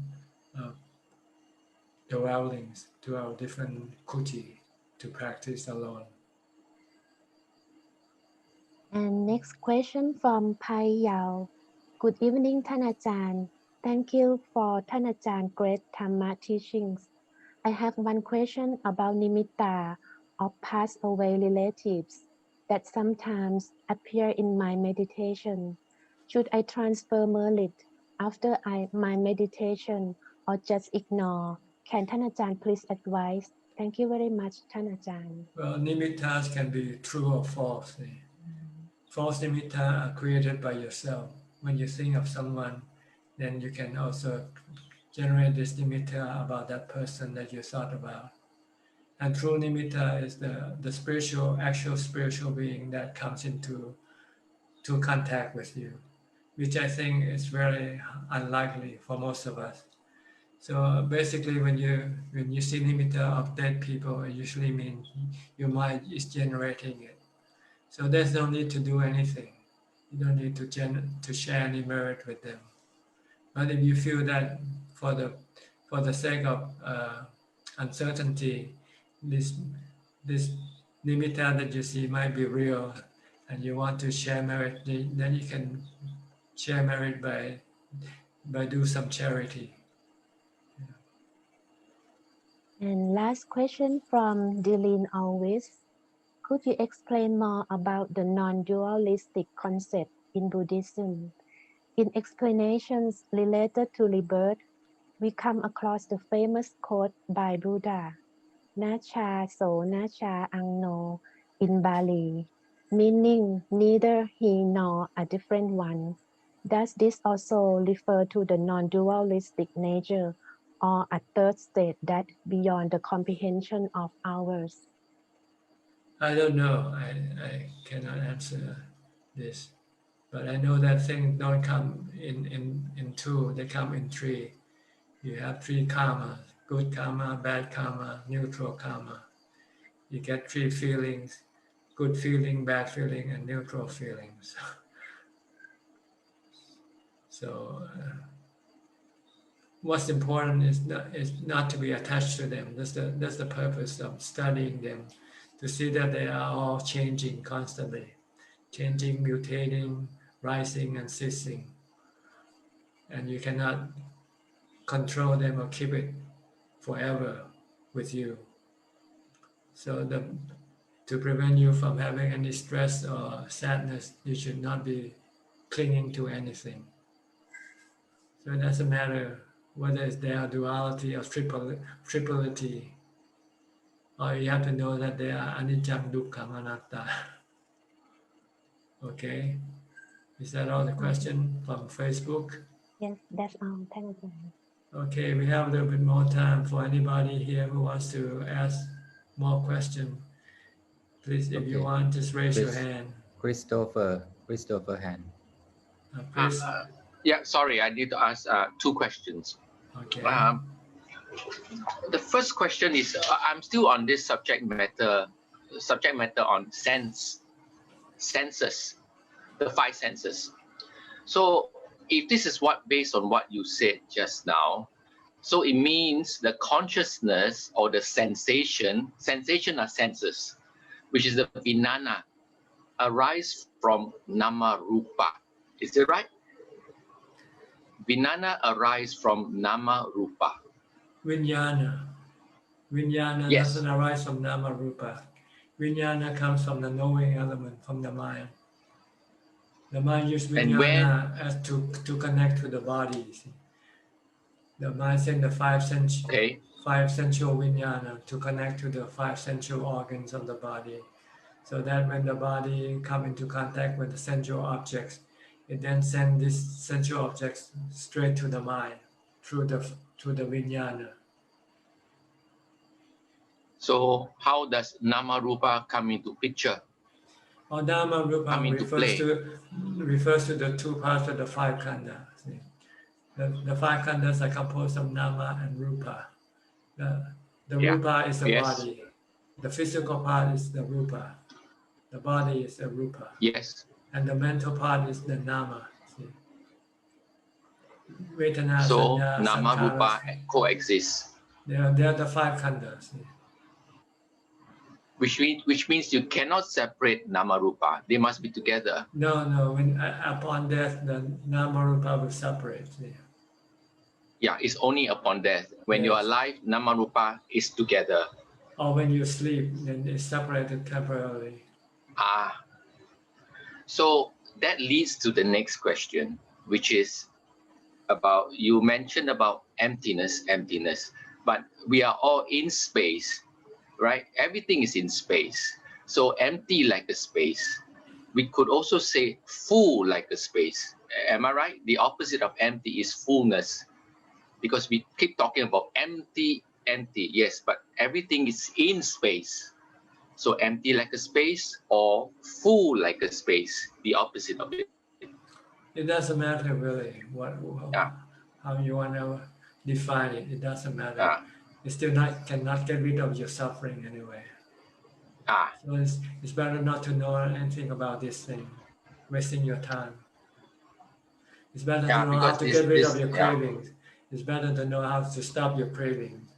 S1: dwellings, to our different kuti to practice alone.
S6: And next question from Pai Yao. Good evening,ท่านอาจารย์ Thank you for ท่านอาจารย์ great Dhamma teachings. I have one question about nimitta of passed away relatives that sometimes appear in my meditation. Should I transfer merit after my meditation or just ignore? Can ท่านอาจารย์ please advise? Thank you very much, ท่านอาจารย์
S1: Well, nimittas can be true or false. False nimitta are created by yourself. When you think of someone, then you can also generate this nimitta about that person that you thought about. And true nimitta is the spiritual, actual spiritual being that comes into contact with you, which I think is very unlikely for most of us. So basically, when you see nimitta of dead people, it usually means your mind is generating it. So there's no need to do anything. You don't need to share any merit with them. But if you feel that for the sake of uncertainty, this nimitta that you see might be real, and you want to share merit, then you can share merit by do some charity.
S6: And last question from Dylan Always. Could you explain more about the non-dualistic concept in Buddhism? In explanations related to rebirth, we come across the famous quote by Buddha, Nacha so nacha angno, in Bali, meaning neither he nor a different one. Does this also refer to the non-dualistic nature or a third state that beyond the comprehension of ours?
S1: I don't know. I cannot answer this, but I know that things don't come in two. They come in three. You have three karma: good karma, bad karma, neutral karma. You get three feelings: good feeling, bad feeling, and neutral feelings. So what's important is not to be attached to them. That's the purpose of studying them, to see that they are all changing constantly, changing, mutating, rising and ceasing. And you cannot control them or keep it forever with you. So to prevent you from having any stress or sadness, you should not be clinging to anything. So it doesn't matter whether it's their duality or triplicity. Or you have to know that they are anicca, dukkha, anatta. Okay? Is that all the question from Facebook?
S6: Yes, that's all. Thank you.
S1: Okay, we have a little bit more time for anybody here who wants to ask more questions. Please, if you want, just raise your hand.
S7: Christopher hand.
S1: Chris?
S12: Yeah, sorry, I need to ask two questions.
S1: Okay.
S12: The first question is, I'm still on this subject matter on senses, the five senses. So if this is based on what you said just now, so it means the consciousness or the sensation are senses, which is the vijnana, arise from nama rupa. Is it right? Vijnana arise from nama rupa.
S1: Vijnana yes. Doesn't arise from nama rupa. Vijnana comes from the knowing element, from the mind. The mind uses vijnana as to connect to the body. The mind sends the five sensual vijnana to connect to the five sensual organs of the body. So that when the body comes into contact with the sensual objects, it then sends these sensual objects straight to the mind through the vijnana.
S12: So how does nama rupa come into picture?
S1: Nama rupa refers to the two parts of the five khandhas. The five khandhas are composed of nama and rupa. The rupa is the body. The physical part is the rupa. The body is a rupa.
S12: Yes.
S1: And the mental part is the nama. See? Vedana,
S12: So
S1: sanya,
S12: nama
S1: sankhara.
S12: rupa coexist.
S1: They are the five khandhas. See?
S12: Which means you cannot separate nama rupa. They must be together.
S1: No. When upon death, the nama rupa will separate. See?
S12: Yeah, it's only upon death. When you're alive, nama rupa is together.
S1: Or when you sleep, then it's separated temporarily.
S12: So that leads to the next question, which is about, you mentioned about emptiness, but we are all in space, right? Everything is in space. So empty like a space. We could also say full like a space. Am I right? The opposite of empty is fullness, because we keep talking about empty, yes, but everything is in space. So empty like a space or full like a space, the opposite of it.
S1: It doesn't matter really how you want to define it. It doesn't matter. You still cannot get rid of your suffering anyway. So it's better not to know anything about this thing, wasting your time. It's better to know how to get rid of your cravings. It's better to know how to stop your cravings.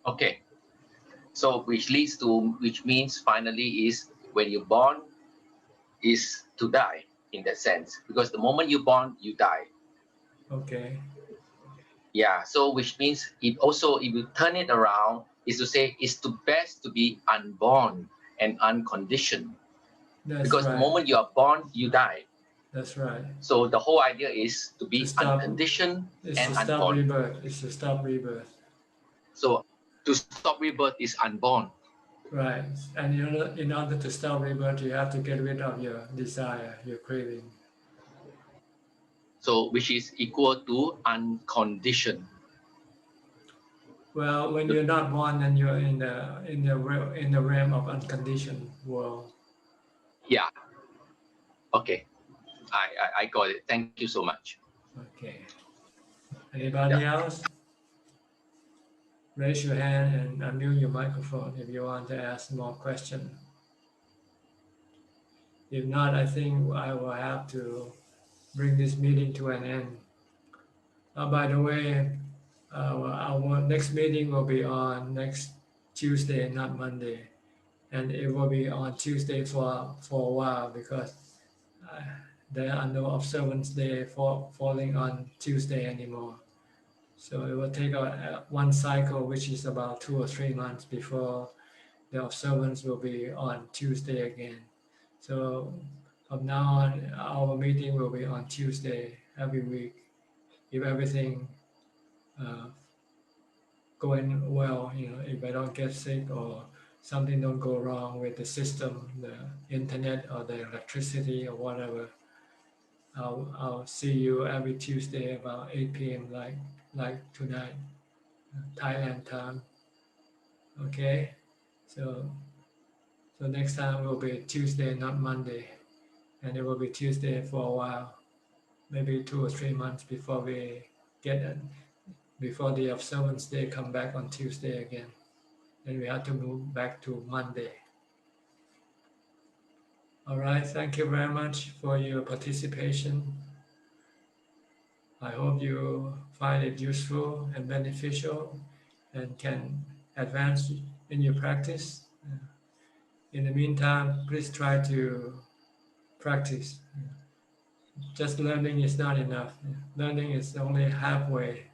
S12: Okay. So which means finally is when you're born is to die in that sense, because the moment you're born, you die.
S1: Okay.
S12: Yeah. So which means it also, if you turn it around, is to say it's best to be unborn and unconditioned. Because the moment you are born, you die.
S1: That's right.
S12: So the whole idea is to be unconditioned and unborn.
S1: It's to stop rebirth.
S12: So to stop rebirth is unborn.
S1: Right. And in order to stop rebirth, you have to get rid of your desire, your craving.
S12: So which is equal to unconditioned.
S1: Well, when you're not born, then you're in the realm of unconditioned world.
S12: Yeah. Okay. I got it. Thank you so much.
S1: Okay. Anybody else? Raise your hand and unmute your microphone if you want to ask more questions. If not, I think I will have to bring this meeting to an end. By the way, our next meeting will be on next Tuesday, not Monday. And it will be on Tuesday for a while because there are no observance day falling on Tuesday anymore. So it will take one cycle, which is about 2 or 3 months before the observance will be on Tuesday again. So from now on, our meeting will be on Tuesday every week. If everything going well, if I don't get sick or something don't go wrong with the system, the internet or the electricity or whatever, I'll see you every Tuesday about 8 p.m. like tonight, Thailand time. Okay, so next time will be Tuesday, not Monday, and it will be Tuesday for a while, maybe 2 or 3 months before we get it, before the observance day come back on Tuesday again. Then we have to move back to Monday. All right, thank you very much for your participation. I hope you find it useful and beneficial and can advance in your practice. In the meantime, please try to practice. Just learning is not enough. Learning is only halfway.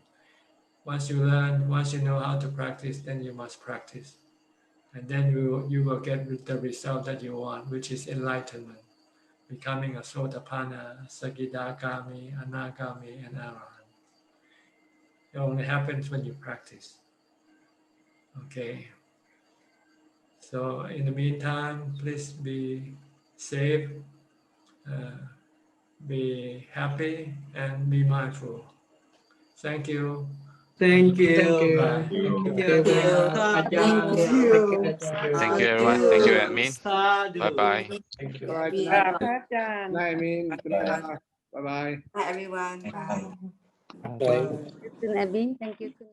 S1: Once you learn, once you know how to practice, then you must practice. And then you will get the result that you want, which is enlightenment, becoming a Sotapanna, Sakidagami, Anagami, and Arahant. It only happens when you practice. Okay. So in the meantime, please be safe, be happy, and be mindful. Thank you.
S22: Thank you.
S1: Bye.
S22: Thank you.
S19: Thank you, everyone. Thank you, admin. Bye-bye.
S22: Thank you.
S21: All right.
S16: Yeah.
S21: Good night, Amin. Good night. Bye-bye.
S16: Bye, everyone. Bye.
S22: Bye.
S6: Thank you, Abhi. Thank you, Kun.